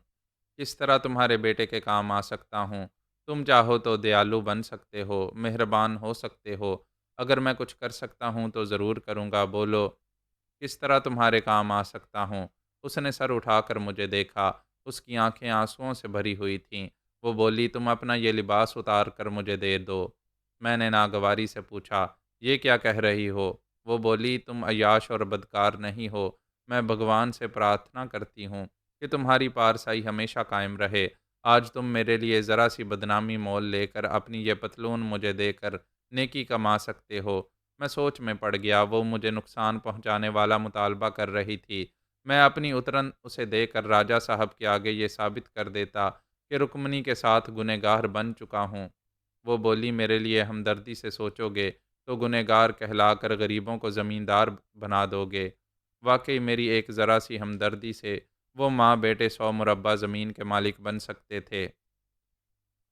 किस तरह तुम्हारे बेटे के काम आ सकता हूँ? तुम चाहो तो दयालु बन सकते हो, मेहरबान हो सकते हो। अगर मैं कुछ कर सकता हूँ तो ज़रूर करूँगा, बोलो, किस तरह तुम्हारे काम आ सकता हूँ? उसने सर उठाकर मुझे देखा। उसकी आंखें आंसुओं से भरी हुई थीं। वो बोली, तुम अपना ये लिबास उतार कर मुझे दे दो। मैंने नागवारी से पूछा, ये क्या कह रही हो? वो बोली, तुम अय्याश और बदकार नहीं हो। मैं भगवान से प्रार्थना करती हूँ कि तुम्हारी पारसाई हमेशा कायम रहे। आज तुम मेरे लिए ज़रा सी बदनामी मोल लेकर अपनी ये पतलून मुझे देकर नेकी कमा सकते हो। मैं सोच में पड़ गया। वो मुझे नुकसान पहुंचाने वाला मुतालबा कर रही थी। मैं अपनी उतरन उसे देकर राजा साहब के आगे ये साबित कर देता कि रुक्मणी के साथ गुनहगार बन चुका हूँ। वो बोली, मेरे लिए हमदर्दी से सोचोगे तो गुनहगार कहलाकर गरीबों को ज़मींदार बना दोगे। वाकई मेरी एक ज़रा सी हमदर्दी से वो माँ बेटे 100 मुरब्बा ज़मीन के मालिक बन सकते थे।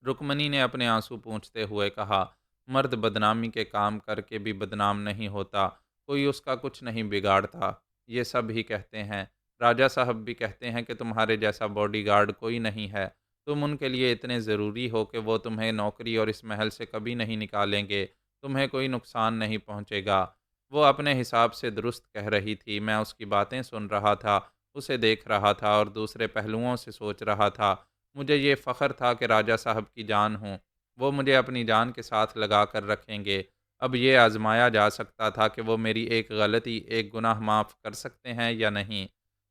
रुक्मणी ने अपने आंसू पोंछते हुए कहा, मर्द बदनामी के काम करके भी बदनाम नहीं होता, कोई उसका कुछ नहीं बिगाड़ता। ये सब ही कहते हैं। राजा साहब भी कहते हैं कि तुम्हारे जैसा बॉडीगार्ड कोई नहीं है। तुम उनके लिए इतने ज़रूरी हो कि वो तुम्हें नौकरी और इस महल से कभी नहीं निकालेंगे। तुम्हें कोई नुकसान नहीं पहुंचेगा। वो अपने हिसाब से दुरुस्त कह रही थी। मैं उसकी बातें सुन रहा था, उसे देख रहा था और दूसरे पहलुओं से सोच रहा था। मुझे ये फ़ख्र था कि राजा साहब की जान हूँ, वो मुझे अपनी जान के साथ लगा कर रखेंगे। अब ये आज़माया जा सकता था कि वो मेरी एक गलती, एक गुनाह माफ़ कर सकते हैं या नहीं।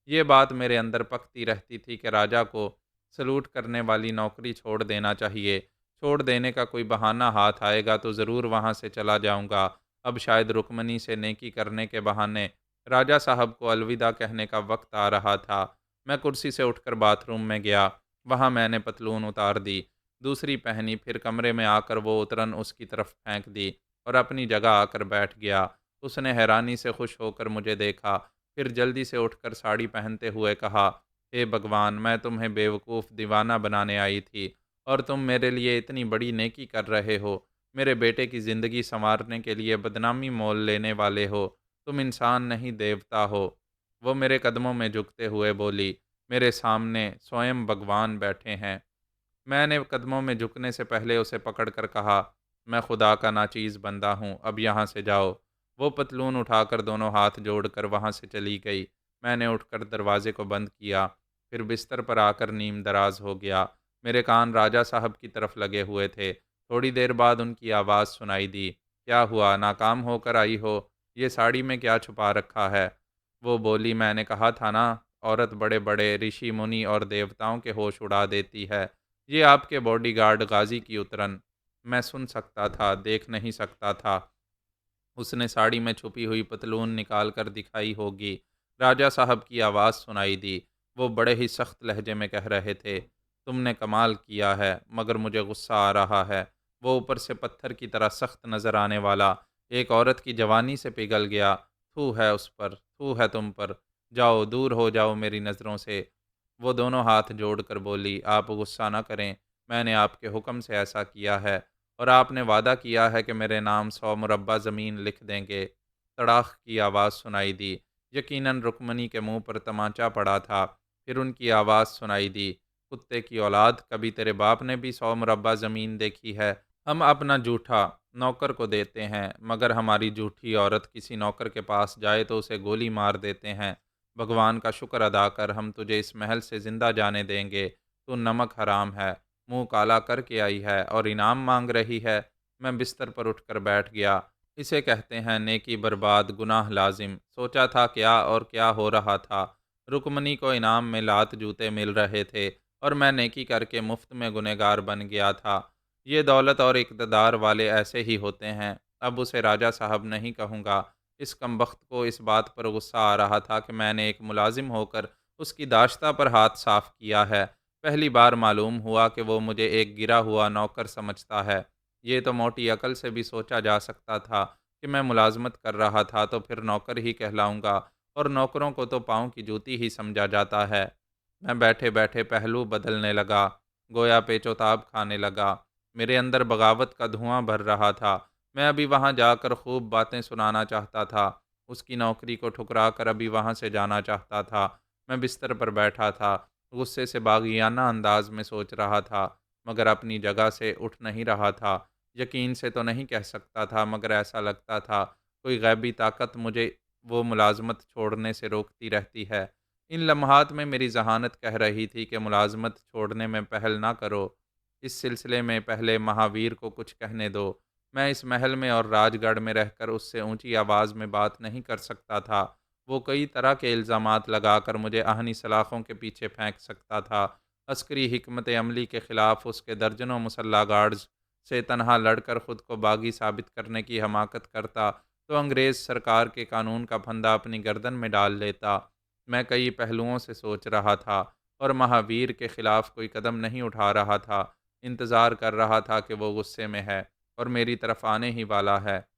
ये बात मेरे अंदर पकती रहती थी कि राजा को सलूट करने वाली नौकरी छोड़ देना चाहिए। छोड़ देने का कोई बहाना हाथ आएगा तो ज़रूर वहाँ से चला जाऊँगा। अब शायद रुक्मणी से नेकी करने के बहाने राजा साहब को अलविदा कहने का वक्त आ रहा था। मैं कुर्सी से उठकर बाथरूम में गया। वहाँ मैंने पतलून उतार दी, दूसरी पहनी, फिर कमरे में आकर वो उतरन उसकी तरफ फेंक दी और अपनी जगह आकर बैठ गया। उसने हैरानी से खुश होकर मुझे देखा, फिर जल्दी से उठकर साड़ी पहनते हुए कहा, हे भगवान, मैं तुम्हें बेवकूफ़ दीवाना बनाने आई थी और तुम मेरे लिए इतनी बड़ी नेकी कर रहे हो। मेरे बेटे की ज़िंदगी संवारने के लिए बदनामी मोल लेने वाले हो। तुम इंसान नहीं, देवता हो। वो मेरे कदमों में झुकते हुए बोली, मेरे सामने स्वयं भगवान बैठे हैं। मैंने कदमों में झुकने से पहले उसे पकड़कर कहा, मैं खुदा का नाचीज़ बंदा हूँ, अब यहाँ से जाओ। वो पतलून उठाकर दोनों हाथ जोड़कर वहाँ से चली गई। मैंने उठकर दरवाजे को बंद किया, फिर बिस्तर पर आकर नीम दराज हो गया। मेरे कान राजा साहब की तरफ लगे हुए थे। थोड़ी देर बाद उनकी आवाज़ सुनाई दी, क्या हुआ, नाकाम होकर आई हो? ये साड़ी में क्या छुपा रखा है? वो बोली, मैंने कहा था ना, औरत बड़े बड़े ऋषि मुनि और देवताओं के होश उड़ा देती है। ये आपके बॉडीगार्ड गाजी की उतरन। मैं सुन सकता था, देख नहीं सकता था। उसने साड़ी में छुपी हुई पतलून निकाल कर दिखाई होगी। राजा साहब की आवाज़ सुनाई दी। वो बड़े ही सख्त लहजे में कह रहे थे, तुमने कमाल किया है, मगर मुझे गुस्सा आ रहा है। वो ऊपर से पत्थर की तरह सख्त नज़र आने वाला एक औरत की जवानी से पिघल गया। थू है उस पर, थू है तुम पर। जाओ, दूर हो जाओ मेरी नज़रों से। वो दोनों हाथ जोड़कर बोली, आप गुस्सा न करें, मैंने आपके हुक्म से ऐसा किया है, और आपने वादा किया है कि मेरे नाम 100 मुरब्बा ज़मीन लिख देंगे। तड़ाख की आवाज़ सुनाई दी। यकीनन रुक्मणी के मुंह पर तमाचा पड़ा था। फिर उनकी आवाज़ सुनाई दी, कुत्ते की औलाद, कभी तेरे बाप ने भी 100 मुरब्बा ज़मीन देखी है? हम अपना जूठा नौकर को देते हैं, मगर हमारी जूठी औरत किसी नौकर के पास जाए तो उसे गोली मार देते हैं। भगवान का शुक्र अदा कर, हम तुझे इस महल से ज़िंदा जाने देंगे। तू नमक हराम है, मुंह काला करके आई है और इनाम मांग रही है। मैं बिस्तर पर उठकर बैठ गया। इसे कहते हैं नेकी बर्बाद, गुनाह लाजिम। सोचा था क्या और क्या हो रहा था। रुकमनी को इनाम में लात जूते मिल रहे थे, और मैं नेकी करके मुफ्त में गुनहगार बन गया था। ये दौलत और इक़्तिदार वाले ऐसे ही होते हैं। अब उसे राजा साहब नहीं कहूँगा। इस कमबख्त को इस बात पर गुस्सा आ रहा था कि मैंने एक मुलाजिम होकर उसकी दाश्ता पर हाथ साफ़ किया है। पहली बार मालूम हुआ कि वो मुझे एक गिरा हुआ नौकर समझता है। ये तो मोटी अकल से भी सोचा जा सकता था कि मैं मुलाजमत कर रहा था तो फिर नौकर ही कहलाऊँगा, और नौकरों को तो पाँव की जूती ही समझा जाता है। मैं बैठे-बैठे पहलू बदलने लगा, गोया पेचोताब खाने लगा। मेरे अंदर बगावत का धुआं भर रहा था। मैं अभी वहाँ जाकर खूब बातें सुनाना चाहता था। उसकी नौकरी को ठुकरा कर अभी वहाँ से जाना चाहता था। मैं बिस्तर पर बैठा था, गुस्से से बागियाना अंदाज में सोच रहा था, मगर अपनी जगह से उठ नहीं रहा था। यकीन से तो नहीं कह सकता था, मगर ऐसा लगता था कोई गैबी ताकत मुझे वो मुलाजमत छोड़ने से रोकती रहती है। इन लम्हात में मेरी ज़हानत कह रही थी कि मुलाजमत छोड़ने में पहल ना करो। इस सिलसिले में पहले महावीर को कुछ कहने दो। मैं इस महल में और राजगढ़ में रहकर उससे ऊंची आवाज़ में बात नहीं कर सकता था। वो कई तरह के इल्ज़ामात लगाकर मुझे आहनी सलाखों के पीछे फेंक सकता था। अस्करी हिकमत अमली के ख़िलाफ़ उसके दर्जनों मुसल्ला गार्ड्स से तनहा लड़कर ख़ुद को बागी साबित करने की हमाकत करता, तो अंग्रेज़ सरकार के कानून का फंदा अपनी गर्दन में डाल लेता। मैं कई पहलुओं से सोच रहा था, और महावीर के ख़िलाफ़ कोई कदम नहीं उठा रहा था। इंतज़ार कर रहा था कि वो गुस्से में है और मेरी तरफ आने ही वाला है।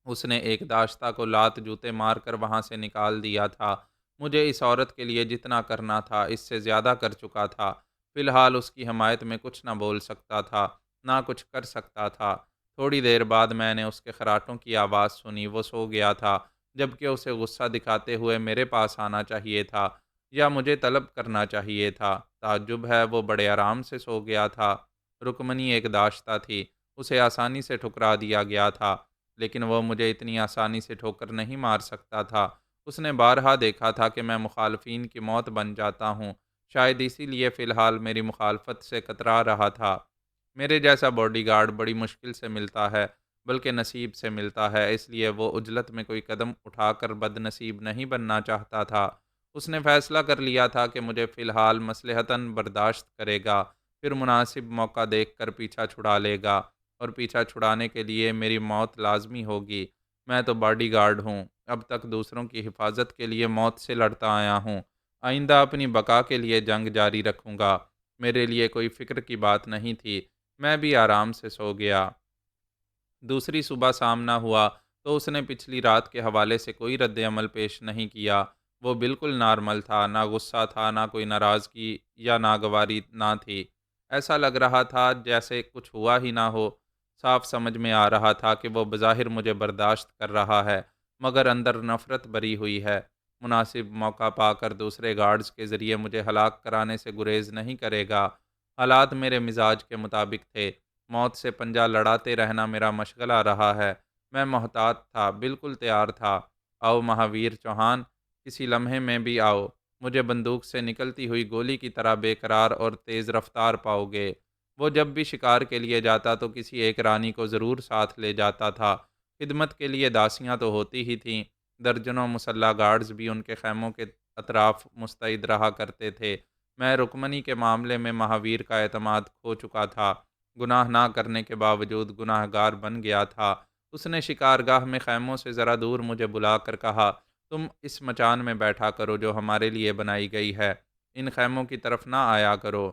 उसने एक दाश्ता को लात जूते मारकर वहाँ से निकाल दिया था। मुझे इस औरत के लिए जितना करना था, इससे ज़्यादा कर चुका था। फ़िलहाल उसकी हमायत में कुछ ना बोल सकता था, ना कुछ कर सकता था। थोड़ी देर बाद मैंने उसके खर्राटों की आवाज़ सुनी। वो सो गया था, जबकि उसे गुस्सा दिखाते हुए मेरे पास आना चाहिए था, या मुझे तलब करना चाहिए था। ताज्जुब है, वो बड़े आराम से सो गया था। रुक्मनी एक दाश्ता थी, उसे आसानी से ठुकरा दिया गया था, लेकिन वह मुझे इतनी आसानी से ठोकर नहीं मार सकता था। उसने बारहा देखा था कि मैं मुखालफिन की मौत बन जाता हूँ। शायद इसीलिए फ़िलहाल मेरी मुखालफत से कतरा रहा था। मेरे जैसा बॉडीगार्ड बड़ी मुश्किल से मिलता है, बल्कि नसीब से मिलता है, इसलिए वो उजलत में कोई कदम उठाकर बदनसीब नहीं बनना चाहता था। उसने फैसला कर लिया था कि मुझे फ़िलहाल मसलहतन बर्दाश्त करेगा, फिर मुनासिब मौका देखकर पीछा छुड़ा लेगा, और पीछा छुड़ाने के लिए मेरी मौत लाज़मी होगी। मैं तो बॉडीगार्ड हूँ, अब तक दूसरों की हिफाजत के लिए मौत से लड़ता आया हूँ। आइंदा अपनी बका के लिए जंग जारी रखूँगा। मेरे लिए कोई फ़िक्र की बात नहीं थी। मैं भी आराम से सो गया। दूसरी सुबह सामना हुआ तो उसने पिछली रात के हवाले से कोई रद्द-ए-अमल पेश नहीं किया। वो बिल्कुल नॉर्मल था, ना गुस्सा था, ना कोई नाराज़गी या नागवारी ना थी। ऐसा लग रहा था जैसे कुछ हुआ ही ना हो। साफ समझ में आ रहा था कि वो बज़ाहिर मुझे बर्दाश्त कर रहा है, मगर अंदर नफ़रत भरी हुई है। मुनासिब मौका पाकर दूसरे गार्ड्स के ज़रिए मुझे हलाक कराने से गुरेज़ नहीं करेगा। हालात मेरे मिजाज के मुताबिक थे। मौत से पंजा लड़ाते रहना मेरा मशगला रहा है। मैं मोहतात था, बिल्कुल तैयार था। आओ महावीर चौहान, किसी लम्हे में भी आओ। मुझे बंदूक से निकलती हुई गोली की तरह बेकरार और तेज़ रफ्तार पाओगे। वो जब भी शिकार के लिए जाता तो किसी एक रानी को ज़रूर साथ ले जाता था। खिदमत के लिए दासियाँ तो होती ही थीं, दर्जनों मुसल्ला गार्ड्स भी उनके खैमों के अतराफ मुस्तैद रहा करते थे। मैं रुक्मनी के मामले में महावीर का एतमाद खो चुका था। गुनाह ना करने के बावजूद गुनाहगार बन गया था। उसने शिकारगाह में खैमों से ज़रा दूर मुझे बुलाकर कहा, तुम इस मचान में बैठा करो जो हमारे लिए बनाई गई है। इन खैमों की तरफ ना आया करो।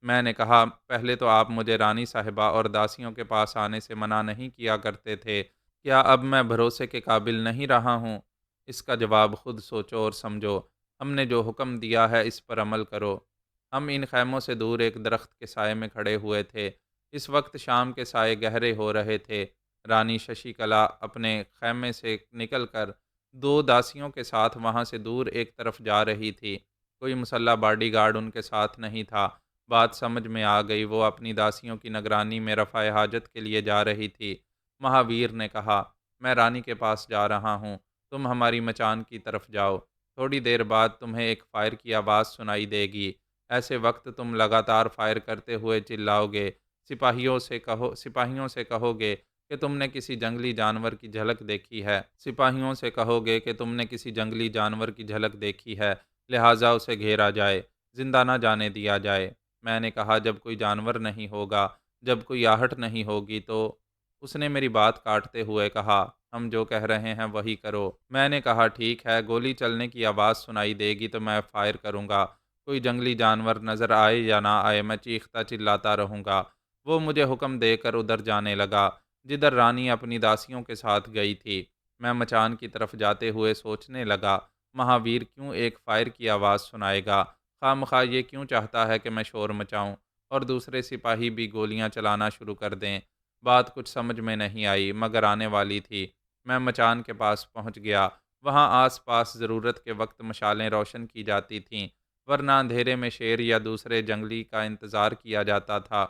मैंने कहा, पहले तो आप मुझे रानी साहिबा और दासियों के पास आने से मना नहीं किया करते थे। क्या अब मैं भरोसे के काबिल नहीं रहा हूँ? इसका जवाब खुद सोचो और समझो। हमने जो हुक्म दिया है इस पर अमल करो। हम इन खैमों से दूर एक दरख्त के साए में खड़े हुए थे। इस वक्त शाम के साए गहरे हो रहे थे। रानी शशिकला अपने खैमे से निकलकर दो दासियों के साथ वहां से दूर एक तरफ जा रही थी। कोई मुसल्ला बॉडीगार्ड उनके साथ नहीं था। बात समझ में आ गई, वो अपनी दासियों की निगरानी में रफ़ाए हाजत के लिए जा रही थी। महावीर ने कहा, मैं रानी के पास जा रहा हूँ, तुम हमारी मचान की तरफ जाओ। थोड़ी देर बाद तुम्हें एक फायर की आवाज़ सुनाई देगी। ऐसे वक्त तुम लगातार फायर करते हुए चिल्लाओगे। सिपाहियों से कहोगे कि तुमने किसी जंगली जानवर की झलक देखी है। सिपाहियों से कहोगे कि तुमने किसी जंगली जानवर की झलक देखी है, लिहाजा उसे घेरा जाए, जिंदा ना जाने दिया जाए। मैंने कहा, जब कोई जानवर नहीं होगा, जब कोई आहट नहीं होगी तो। उसने मेरी बात काटते हुए कहा, हम जो कह रहे हैं वही करो। मैंने कहा, ठीक है, गोली चलने की आवाज़ सुनाई देगी तो मैं फायर करूंगा। कोई जंगली जानवर नज़र आए या ना आए, मैं चीखता चिल्लाता रहूंगा। वो मुझे हुक्म देकर उधर जाने लगा जिधर रानी अपनी दासियों के साथ गई थी। मैं मचान की तरफ जाते हुए सोचने लगा, महावीर क्यों एक फायर की आवाज़ सुनाएगा? खामखा ये क्यों चाहता है कि मैं शोर मचाऊं और दूसरे सिपाही भी गोलियां चलाना शुरू कर दें? बात कुछ समझ में नहीं आई, मगर आने वाली थी। मैं मचान के पास पहुंच गया। वहां आस-पास ज़रूरत के वक्त मशालें रोशन की जाती थीं, वरना अंधेरे में शेर या दूसरे जंगली का इंतज़ार किया जाता था।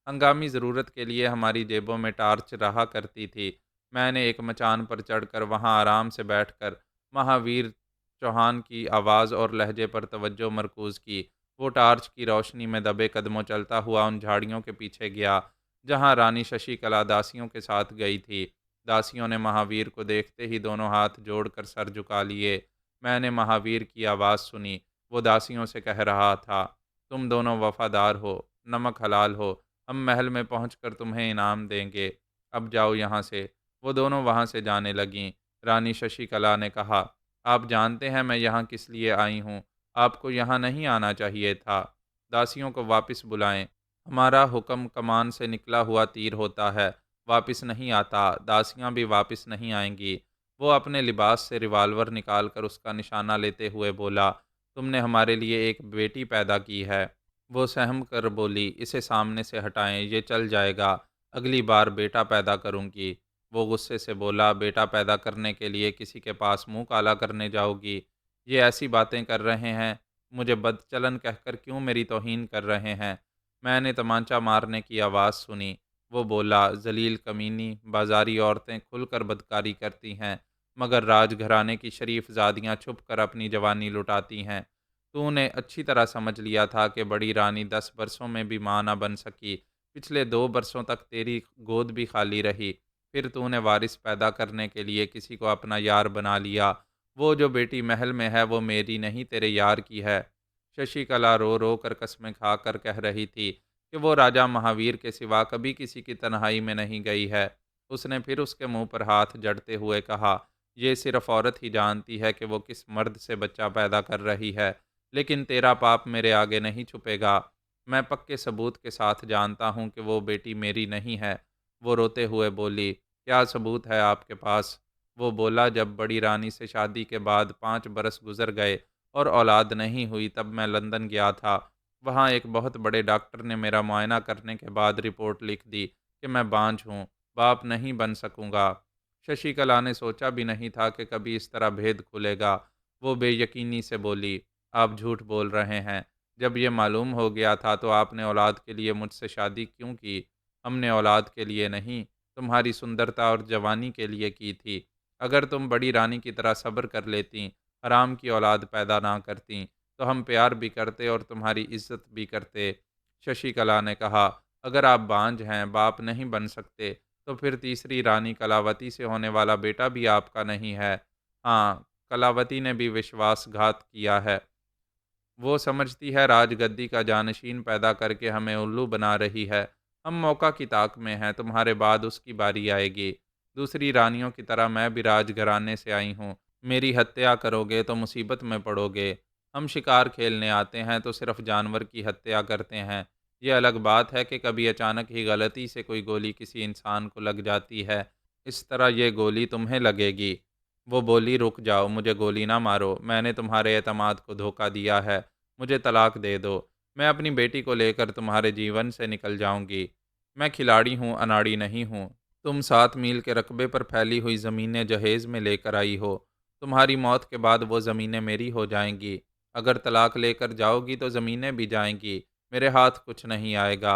हंगामी ज़रूरत के लिए हमारी जेबों में टार्च रहा करती थी। मैंने एक मचान पर चढ़कर वहां आराम से बैठकर महावीर चौहान की आवाज़ और लहजे पर तवज्जो मरकूज़ की। वो टार्च की रोशनी में दबे कदमों चलता हुआ उन झाड़ियों के पीछे गया जहाँ रानी शशिकला दासियों के साथ गई थी। दासियों ने महावीर को देखते ही दोनों हाथ जोड़कर सर झुका लिए। मैंने महावीर की आवाज़ सुनी। वो दासियों से कह रहा था, तुम दोनों वफादार हो, नमक हलाल हो, हम महल में पहुंचकर तुम्हें इनाम देंगे। अब जाओ यहाँ से। वो दोनों वहाँ से जाने लगीं। रानी शशिकला ने कहा, आप जानते हैं मैं यहाँ किस लिए आई हूँ। आपको यहाँ नहीं आना चाहिए था। दासियों को वापस बुलाएं। हमारा हुक्म कमान से निकला हुआ तीर होता है, वापस नहीं आता। दासियां भी वापस नहीं आएंगी। वो अपने लिबास से रिवाल्वर निकालकर उसका निशाना लेते हुए बोला, तुमने हमारे लिए एक बेटी पैदा की है। वो सहम कर बोली, इसे सामने से हटाएं, ये चल जाएगा। अगली बार बेटा पैदा करूंगी। वो गुस्से से बोला, बेटा पैदा करने के लिए किसी के पास मुंह काला करने जाओगी? ये ऐसी बातें कर रहे हैं, मुझे बदचलन कहकर क्यों मेरी तौहीन कर रहे हैं? मैंने तमांचा मारने की आवाज़ सुनी। वो बोला, जलील कमीनी, बाजारी औरतें खुलकर बदकारी करती हैं, मगर राजघराने की शरीफ ज़ादियाँ छुप कर अपनी जवानी लुटाती हैं। तूने अच्छी तरह समझ लिया था कि बड़ी रानी 10 बरसों में भी माँ न बन सकी। पिछले 2 बरसों तक तेरी गोद भी खाली रही। फिर तूने वारिस पैदा करने के लिए किसी को अपना यार बना लिया। वो जो बेटी महल में है वो मेरी नहीं, तेरे यार की है। शशिकला रो रो कर कस्में खाकर कह रही थी कि वो राजा महावीर के सिवा कभी किसी की तन्हाई में नहीं गई है। उसने फिर उसके मुंह पर हाथ जड़ते हुए कहा, ये सिर्फ औरत ही जानती है कि वो किस मर्द से बच्चा पैदा कर रही है, लेकिन तेरा पाप मेरे आगे नहीं छुपेगा। मैं पक्के सबूत के साथ जानता हूँ कि वो बेटी मेरी नहीं है। वो रोते हुए बोली, क्या सबूत है आपके पास? वो बोला, जब बड़ी रानी से शादी के बाद 5 बरस गुजर गए और औलाद नहीं हुई, तब मैं लंदन गया था। वहाँ एक बहुत बड़े डॉक्टर ने मेरा मुआयना करने के बाद रिपोर्ट लिख दी कि मैं बांझ हूँ, बाप नहीं बन सकूँगा। शशिकला ने सोचा भी नहीं था कि कभी इस तरह भेद खुलेगा। वो बेयकीनी से बोली, आप झूठ बोल रहे हैं। जब ये मालूम हो गया था तो आपने औलाद के लिए मुझसे शादी क्यों की? हमने औलाद के लिए नहीं, तुम्हारी सुंदरता और जवानी के लिए की थी। अगर तुम बड़ी रानी की तरह सब्र कर लेतीं, हराम की औलाद पैदा ना करतीं, तो हम प्यार भी करते और तुम्हारी इज़्ज़त भी करते। शशिकला ने कहा, अगर आप बांझ हैं, बाप नहीं बन सकते, तो फिर तीसरी रानी कलावती से होने वाला बेटा भी आपका नहीं है। हाँ, कलावती ने भी विश्वासघात किया है। वो समझती है राजगद्दी का जानशीन पैदा करके हमें उल्लू बना रही है। हम मौका की ताक में हैं, तुम्हारे बाद उसकी बारी आएगी। दूसरी रानियों की तरह मैं भी राजघराने से आई हूँ। मेरी हत्या करोगे तो मुसीबत में पड़ोगे। हम शिकार खेलने आते हैं तो सिर्फ जानवर की हत्या करते हैं। ये अलग बात है कि कभी अचानक ही गलती से कोई गोली किसी इंसान को लग जाती है। इस तरह ये गोली तुम्हें लगेगी। वो बोली, रुक जाओ, मुझे गोली ना मारो, मैंने तुम्हारे एतमाद को धोखा दिया है, मुझे तलाक दे दो। मैं अपनी बेटी को लेकर तुम्हारे जीवन से निकल जाऊंगी। मैं खिलाड़ी हूँ, अनाड़ी नहीं हूँ। तुम 7 मील के रकबे पर फैली हुई ज़मीनें जहेज में लेकर आई हो। तुम्हारी मौत के बाद वो ज़मीनें मेरी हो जाएंगी। अगर तलाक लेकर जाओगी तो ज़मीनें भी जाएंगी, मेरे हाथ कुछ नहीं आएगा।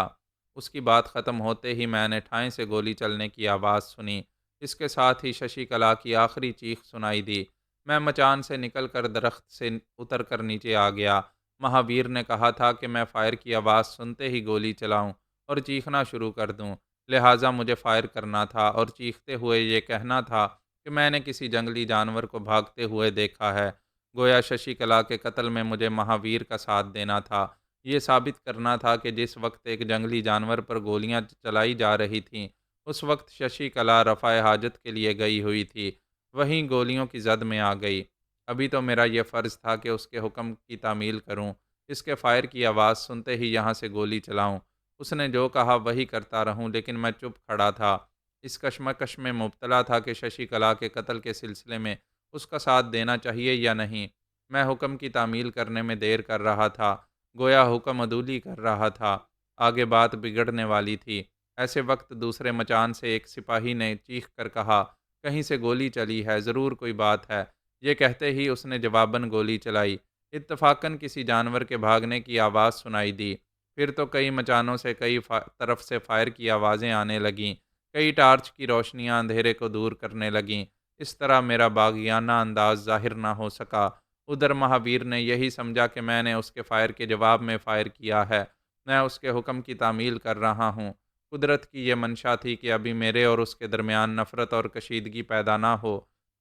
उसकी बात ख़त्म होते ही मैंने ठाएं से गोली चलने की आवाज़ सुनी। इसके साथ ही शशिकला की आखिरी चीख सुनाई दी। मैं मचान से निकलकर दरख्त से उतर कर नीचे आ गया। महावीर ने कहा था कि मैं फायर की आवाज़ सुनते ही गोली चलाऊं और चीखना शुरू कर दूं। लिहाजा मुझे फायर करना था और चीखते हुए ये कहना था कि मैंने किसी जंगली जानवर को भागते हुए देखा है। गोया शशिकला के कत्ल में मुझे महावीर का साथ देना था। ये साबित करना था कि जिस वक्त एक जंगली जानवर पर गोलियां चलाई जा रही थीं, उस वक्त शशिकला रफ़ाए हाजत के लिए गई हुई थी, वहीं गोलियों की जद में आ गई। अभी तो मेरा यह फ़र्ज़ था कि उसके हुक्म की तामील करूं, इसके फायर की आवाज़ सुनते ही यहाँ से गोली चलाऊं। उसने जो कहा वही करता रहूं, लेकिन मैं चुप खड़ा था। इस कश्मकश में मुब्तला था कि शशिकला के कत्ल के सिलसिले में उसका साथ देना चाहिए या नहीं। मैं हुक्म की तामील करने में देर कर रहा था, गोया हुक्म अदूली कर रहा था। आगे बात बिगड़ने वाली थी। ऐसे वक्त दूसरे मचान से एक सिपाही ने चीख कर कहा, कहीं से गोली चली है, ज़रूर कोई बात है। ये कहते ही उसने जवाबन गोली चलाई। इत्तफाकन किसी जानवर के भागने की आवाज़ सुनाई दी। फिर तो कई मचानों से कई तरफ से फायर की आवाज़ें आने लगीं। कई टार्च की रोशनियां अंधेरे को दूर करने लगीं। इस तरह मेरा बागियाना अंदाज जाहिर ना हो सका। उधर महावीर ने यही समझा कि मैंने उसके फायर के जवाब में फायर किया है। मैं उसके हुक्म की तामील कर रहा हूँ। कुदरत की ये मंशा थी कि अभी मेरे और उसके दरमियान नफ़रत और कशीदगी पैदा ना हो,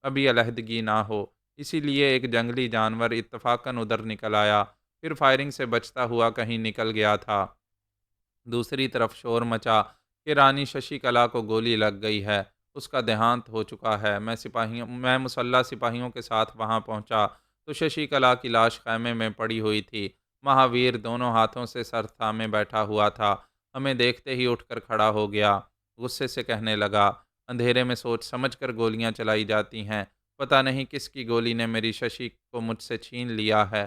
अभी अलहदगी ना हो। इसीलिए एक जंगली जानवर इत्तफाकन उधर निकल आया, फिर फायरिंग से बचता हुआ कहीं निकल गया था। दूसरी तरफ शोर मचा कि रानी शशिकला को गोली लग गई है, उसका देहांत हो चुका है। मैं मुसल्ला सिपाहियों के साथ वहां पहुंचा तो शशिकला की लाश खैमे में पड़ी हुई थी। महावीर दोनों हाथों से सर थामे बैठा हुआ था। हमें देखते ही उठकर खड़ा हो गया। गुस्से से कहने लगा, अंधेरे में सोच समझ कर गोलियां चलाई जाती हैं। पता नहीं किसकी गोली ने मेरी शशि को मुझसे छीन लिया है।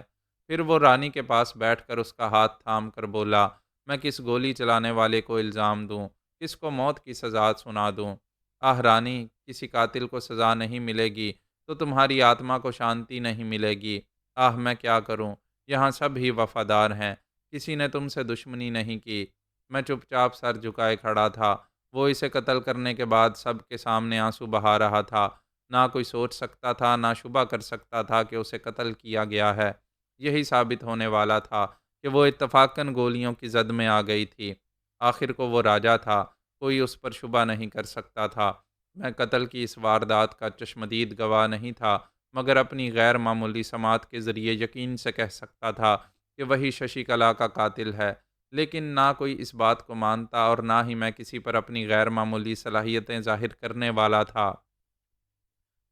फिर वो रानी के पास बैठकर उसका हाथ थाम कर बोला, मैं किस गोली चलाने वाले को इल्ज़ाम दूं, किसको मौत की सज़ा सुना दूं? आह रानी, किसी कातिल को सज़ा नहीं मिलेगी तो तुम्हारी आत्मा को शांति नहीं मिलेगी। आह मैं क्या करूं? यहाँ सब ही वफादार हैं, किसी ने तुमसे दुश्मनी नहीं की। मैं चुपचाप सर झुकाए खड़ा था। वो इसे कत्ल करने के बाद सबके सामने आंसू बहा रहा था। ना कोई सोच सकता था, ना शुबा कर सकता था कि उसे कत्ल किया गया है। यही साबित होने वाला था कि वो इत्तफाकन गोलियों की जद में आ गई थी। आखिर को वो राजा था, कोई उस पर शुबा नहीं कर सकता था। मैं कत्ल की इस वारदात का चश्मदीद गवाह नहीं था, मगर अपनी गैर मामूली समात के ज़रिए यकीन से कह सकता था कि वही शशिकला का कातिल है। लेकिन ना कोई इस बात को मानता और ना ही मैं किसी पर अपनी गैर मामूली सलाहियतें ज़ाहिर करने वाला था।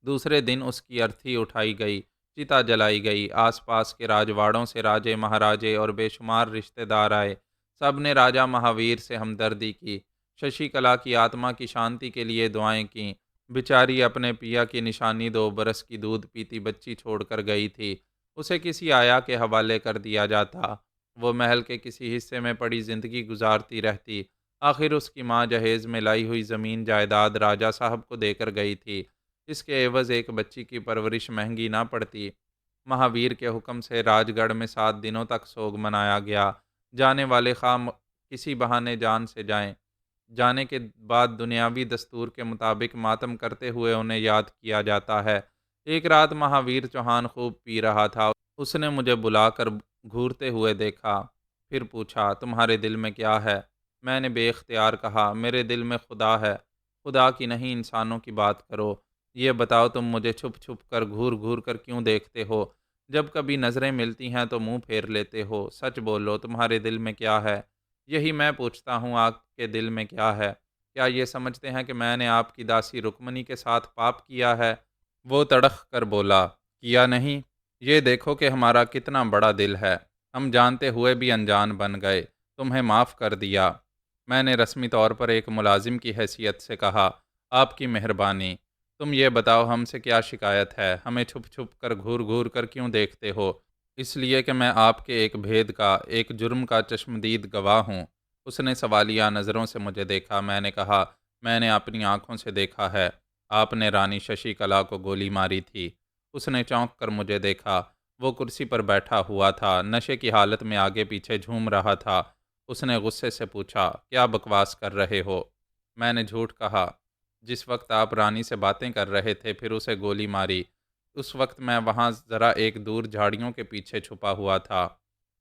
दूसरे दिन उसकी अर्थी उठाई गई, चिता जलाई गई। आसपास के राजवाड़ों से राजे महाराजे और बेशुमार रिश्तेदार आए। सब ने राजा महावीर से हमदर्दी की। शशिकला की आत्मा की शांति के लिए दुआएं की। बेचारी अपने पिया की निशानी 2 बरस की दूध पीती बच्ची छोड़कर गई थी। उसे किसी आया के हवाले कर दिया जाता। वो महल के किसी हिस्से में पड़ी जिंदगी गुजारती रहती। आखिर उसकी माँ जहेज में लाई हुई ज़मीन जायदाद राजा साहब को देकर गई थी। इसके एवज़ एक बच्ची की परवरिश महंगी ना पड़ती। महावीर के हुक्म से राजगढ़ में 7 दिनों तक सोग मनाया गया। जाने वाले खाम किसी बहाने जान से जाएं। जाने के बाद दुनियावी दस्तूर के मुताबिक मातम करते हुए उन्हें याद किया जाता है। एक रात महावीर चौहान खूब पी रहा था। उसने मुझे बुलाकर घूरते हुए देखा, फिर पूछा, तुम्हारे दिल में क्या है? मैंने बेख्तियार कहा, मेरे दिल में खुदा है। खुदा की नहीं, इंसानों की बात करो। ये बताओ, तुम मुझे छुप छुप कर घूर घूर कर क्यों देखते हो? जब कभी नज़रें मिलती हैं तो मुंह फेर लेते हो। सच बोलो, तुम्हारे दिल में क्या है? यही मैं पूछता हूँ, आपके दिल में क्या है? क्या ये समझते हैं कि मैंने आपकी दासी रुक्मणी के साथ पाप किया है? वो तड़ख कर बोला, किया नहीं। ये देखो कि हमारा कितना बड़ा दिल है। हम जानते हुए भी अनजान बन गए। तुम्हें माफ़ कर दिया। मैंने रस्मी तौर पर एक मुलाजिम की हैसियत से कहा, आपकी मेहरबानी। तुम ये बताओ, हमसे क्या शिकायत है? हमें छुप छुप कर घूर घूर कर क्यों देखते हो? इसलिए कि मैं आपके एक भेद का, एक जुर्म का चश्मदीद गवाह हूँ। उसने सवालिया नज़रों से मुझे देखा। मैंने कहा, मैंने अपनी आंखों से देखा है। आपने रानी शशिकला को गोली मारी थी। उसने चौंक कर मुझे देखा। वो कुर्सी पर बैठा हुआ था, नशे की हालत में आगे पीछे झूम रहा था। उसने गुस्से से पूछा, क्या बकवास कर रहे हो? मैंने झूठ कहा। जिस वक्त आप रानी से बातें कर रहे थे, फिर उसे गोली मारी, उस वक्त मैं वहाँ ज़रा एक दूर झाड़ियों के पीछे छुपा हुआ था।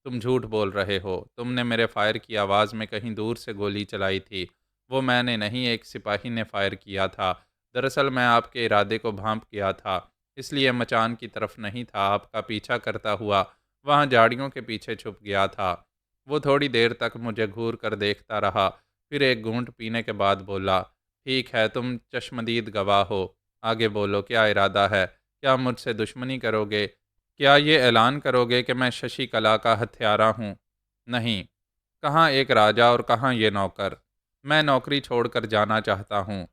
तुम झूठ बोल रहे हो। तुमने मेरे फायर की आवाज़ में कहीं दूर से गोली चलाई थी। वो मैंने नहीं, एक सिपाही ने फायर किया था। दरअसल मैं आपके इरादे को भांप गया था, इसलिए मचान की तरफ नहीं था, आपका पीछा करता हुआ वहाँ झाड़ियों के पीछे छुप गया था। वो थोड़ी देर तक मुझे घूर कर देखता रहा, फिर एक घूंट पीने के बाद बोला, ठीक है, तुम चश्मदीद गवाह हो। आगे बोलो, क्या इरादा है? क्या मुझसे दुश्मनी करोगे? क्या ये ऐलान करोगे कि मैं शशिकला का हत्यारा हूँ? नहीं। कहाँ एक राजा और कहाँ ये नौकर? मैं नौकरी छोड़कर जाना चाहता हूँ।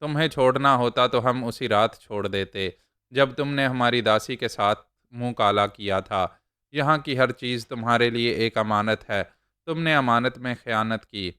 तुम्हें छोड़ना होता तो हम उसी रात छोड़ देते, जब तुमने हमारी दासी के साथ मुंह काला किया था। यहाँ की हर चीज़ तुम्हारे लिए एक अमानत है। तुमने अमानत में खयानत की।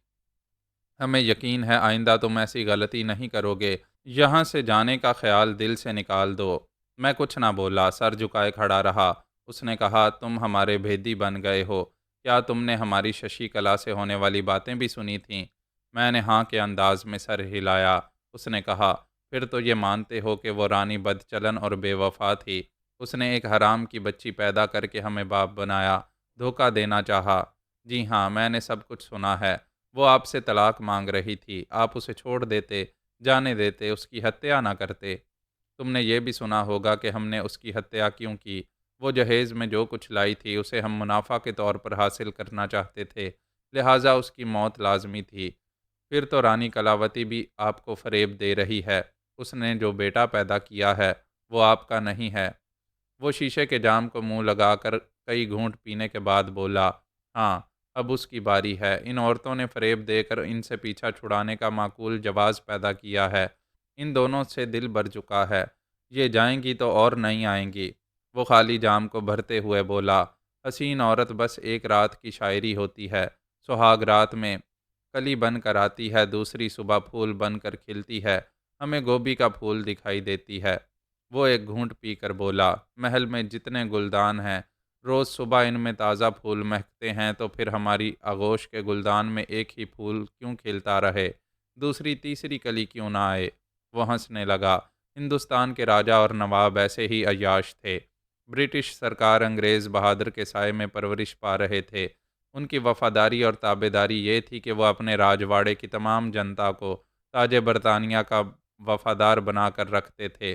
हमें यकीन है आइंदा तुम ऐसी गलती नहीं करोगे। यहाँ से जाने का ख्याल दिल से निकाल दो। मैं कुछ ना बोला, सर झुकाए खड़ा रहा। उसने कहा, तुम हमारे भेदी बन गए हो। क्या तुमने हमारी शशिकला से होने वाली बातें भी सुनी थीं? मैंने हाँ के अंदाज में सर हिलाया। उसने कहा, फिर तो ये मानते हो कि वो रानी बदचलन और बेवफा थी। उसने एक हराम की बच्ची पैदा करके हमें बाप बनाया, धोखा देना चाहा। जी हाँ, मैंने सब कुछ सुना है। वो आपसे तलाक मांग रही थी, आप उसे छोड़ देते, जाने देते, उसकी हत्या ना करते। तुमने ये भी सुना होगा कि हमने उसकी हत्या क्यों की। वो जहेज़ में जो कुछ लाई थी, उसे हम मुनाफा के तौर पर हासिल करना चाहते थे, लिहाजा उसकी मौत लाजमी थी। फिर तो रानी कलावती भी आपको फ़रेब दे रही है। उसने जो बेटा पैदा किया है, वो आपका नहीं है। वो शीशे के जाम को मुंह लगाकर कई घूंट पीने के बाद बोला, हाँ, अब उसकी बारी है। इन औरतों ने फ़रेब देकर इनसे पीछा छुड़ाने का माकूल जवाज़ पैदा किया है। इन दोनों से दिल भर चुका है। ये जाएंगी तो और नहीं आएंगी। वो खाली जाम को भरते हुए बोला, हसीन औरत बस एक रात की शायरी होती है। सुहाग रात में कली बन कर आती है, दूसरी सुबह फूल बन कर खिलती है। हमें गोभी का फूल दिखाई देती है। वो एक घूंट पीकर बोला, महल में जितने गुलदान हैं, रोज़ सुबह इनमें ताज़ा फूल महकते हैं, तो फिर हमारी आगोश के गुलदान में एक ही फूल क्यों खिलता रहे? दूसरी तीसरी कली क्यों ना आए? वो हंसने लगा। हिंदुस्तान के राजा और नवाब ऐसे ही अय्याश थे। ब्रिटिश सरकार अंग्रेज़ बहादुर के साए में परवरिश पा रहे थे। उनकी वफादारी और ताबेदारी ये थी कि वह अपने राजवाड़े की तमाम जनता को ताज बरतानिया का वफादार बनाकर रखते थे।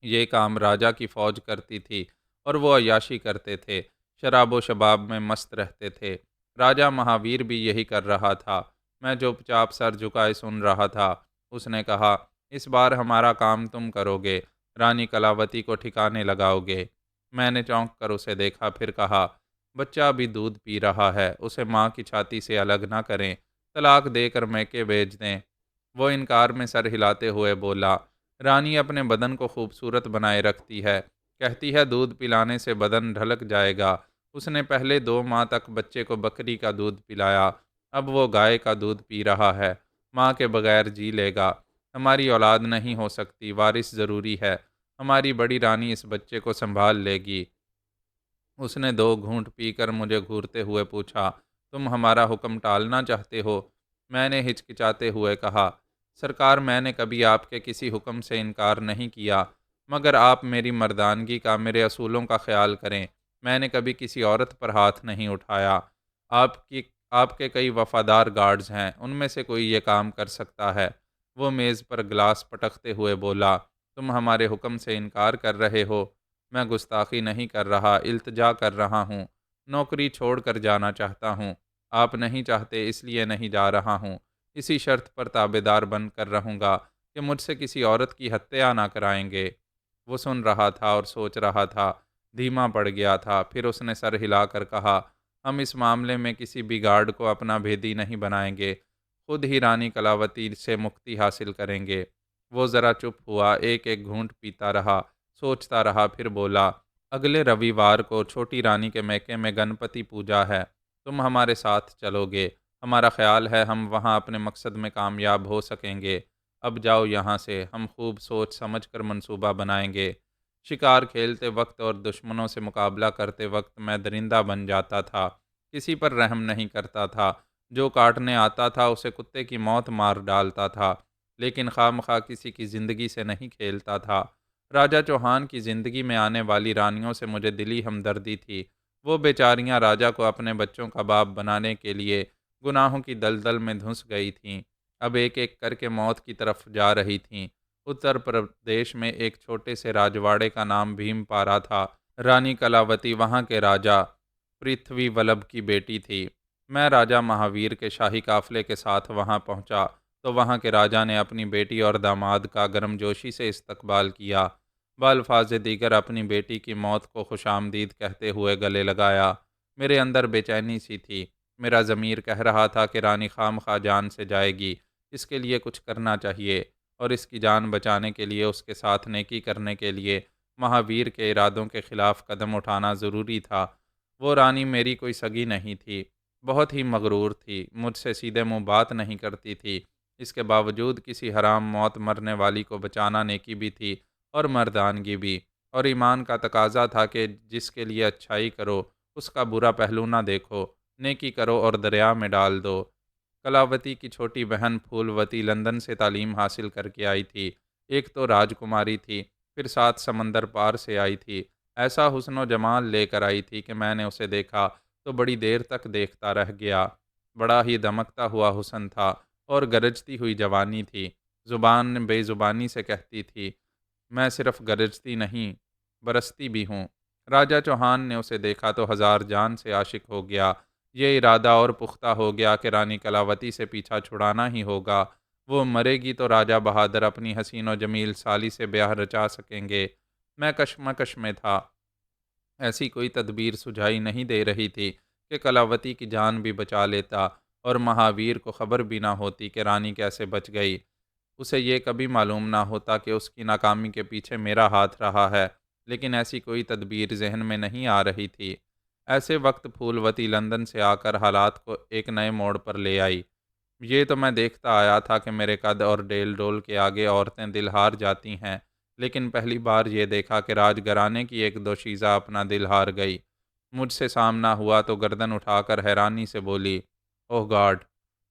ये काम राजा की फौज करती थी और वो अय्याशी करते थे, शराबो शबाब में मस्त रहते थे। राजा महावीर भी यही कर रहा था। मैं चुपचाप सर झुकाए सुन रहा था। उसने कहा, इस बार हमारा काम तुम करोगे, रानी कलावती को ठिकाने लगाओगे। मैंने चौंक कर उसे देखा, फिर कहा, बच्चा अभी दूध पी रहा है, उसे माँ की छाती से अलग ना करें, तलाक देकर मैके भेज दें। वो इनकार में सर हिलाते हुए बोला, रानी अपने बदन को खूबसूरत बनाए रखती है, कहती है दूध पिलाने से बदन ढलक जाएगा। उसने पहले 2 माह तक बच्चे को बकरी का दूध पिलाया, अब वो गाय का दूध पी रहा है। माँ के बगैर जी लेगा। हमारी औलाद नहीं हो सकती, वारिस ज़रूरी है। हमारी बड़ी रानी इस बच्चे को संभाल लेगी। उसने 2 घूंट पीकर मुझे घूरते हुए पूछा, तुम हमारा हुक्म टालना चाहते हो? मैंने हिचकिचाते हुए कहा, सरकार, मैंने कभी आपके किसी हुक्म से इनकार नहीं किया, मगर आप मेरी मर्दानगी का, मेरे असूलों का ख्याल करें। मैंने कभी किसी औरत पर हाथ नहीं उठाया। आपकी आपके कई वफादार गार्ड्स हैं, उनमें से कोई ये काम कर सकता है। वो मेज़ पर गिलास पटकते हुए बोला, तुम हमारे हुक्म से इनकार कर रहे हो? मैं गुस्ताखी नहीं कर रहा, इल्तिजा कर रहा हूँ। नौकरी छोड़कर जाना चाहता हूँ। आप नहीं चाहते इसलिए नहीं जा रहा हूँ। इसी शर्त पर ताबेदार बनकर रहूँगा कि मुझसे किसी औरत की हत्या ना कराएंगे। वो सुन रहा था और सोच रहा था। धीमा पड़ गया था। फिर उसने सर हिलाकर कहा, हम इस मामले में किसी भी गार्ड को अपना भेदी नहीं बनाएंगे। खुद ही रानी कलावती से मुक्ति हासिल करेंगे। वो ज़रा चुप हुआ, एक एक घूंट पीता रहा, सोचता रहा, फिर बोला, अगले रविवार को छोटी रानी के मैके में गणपति पूजा है। तुम हमारे साथ चलोगे? हमारा ख्याल है हम वहाँ अपने मकसद में कामयाब हो सकेंगे। अब जाओ यहाँ से, हम खूब सोच समझ कर मंसूबा बनाएंगे। शिकार खेलते वक्त और दुश्मनों से मुकाबला करते वक्त मैं दरिंदा बन जाता था, किसी पर रहम नहीं करता था। जो काटने आता था उसे कुत्ते की मौत मार डालता था, लेकिन खामखा किसी की ज़िंदगी से नहीं खेलता था। राजा चौहान की ज़िंदगी में आने वाली रानियों से मुझे दिली हमदर्दी थी। वो बेचारियां राजा को अपने बच्चों का बाप बनाने के लिए गुनाहों की दलदल में धंस गई थीं। अब एक एक करके मौत की तरफ जा रही थीं। उत्तर प्रदेश में एक छोटे से राजवाड़े का नाम भीमपारा था। रानी कलावती वहाँ के राजा पृथ्वी वल्लभ की बेटी थी। मैं राजा महावीर के शाही काफिले के साथ वहाँ पहुँचा तो वहाँ के राजा ने अपनी बेटी और दामाद का गर्मजोशी से इस्तकबाल किया। बाल्फाज दीगर अपनी बेटी की मौत को खुशामदीद कहते हुए गले लगाया। मेरे अंदर बेचैनी सी थी। मेरा ज़मीर कह रहा था कि रानी खामखा जान से जाएगी, इसके लिए कुछ करना चाहिए, और इसकी जान बचाने के लिए, उसके साथ नेकी करने के लिए महावीर के इरादों के खिलाफ कदम उठाना ज़रूरी था। वो रानी मेरी कोई सगी नहीं थी, बहुत ही मगरूर थी, मुझसे सीधे मुंह बात नहीं करती थी। इसके बावजूद किसी हराम मौत मरने वाली को बचाना नेकी भी थी और मर्दानगी भी, और ईमान का तकाजा था कि जिसके लिए अच्छाई करो उसका बुरा पहलू ना देखो, नेकी करो और दरिया में डाल दो। कलावती की छोटी बहन फूलवती लंदन से तालीम हासिल करके आई थी। एक तो राजकुमारी थी, फिर 7 समंदर पार से आई थी। ऐसा हुस्न जमाल लेकर आई थी कि मैंने उसे देखा तो बड़ी देर तक देखता रह गया। बड़ा ही दमकता हुआ हुस्न था और गरजती हुई जवानी थी। ज़ुबान बेज़ुबानी से कहती थी, मैं सिर्फ गरजती नहीं, बरसती भी हूँ। राजा चौहान ने उसे देखा तो हज़ार जान से आशिक हो गया। ये इरादा और पुख्ता हो गया कि रानी कलावती से पीछा छुड़ाना ही होगा। वो मरेगी तो राजा बहादुर अपनी हसीन और जमील साली से ब्याह रचा सकेंगे। मैं कशमकश में था। ऐसी कोई तदबीर सुझाई नहीं दे रही थी कि कलावती की जान भी बचा लेता और महावीर को खबर भी ना होती कि रानी कैसे बच गई। उसे ये कभी मालूम ना होता कि उसकी नाकामी के पीछे मेरा हाथ रहा है, लेकिन ऐसी कोई तदबीर जहन में नहीं आ रही थी। ऐसे वक्त फूलवती लंदन से आकर हालात को एक नए मोड़ पर ले आई। ये तो मैं देखता आया था कि मेरे कद और डेल डोल के आगे औरतें दिल हार जाती हैं, लेकिन पहली बार ये देखा कि राजघराने की एक दोशीज़ा अपना दिल हार गई। मुझसे सामना हुआ तो गर्दन उठाकर हैरानी से बोली, ओह गॉड,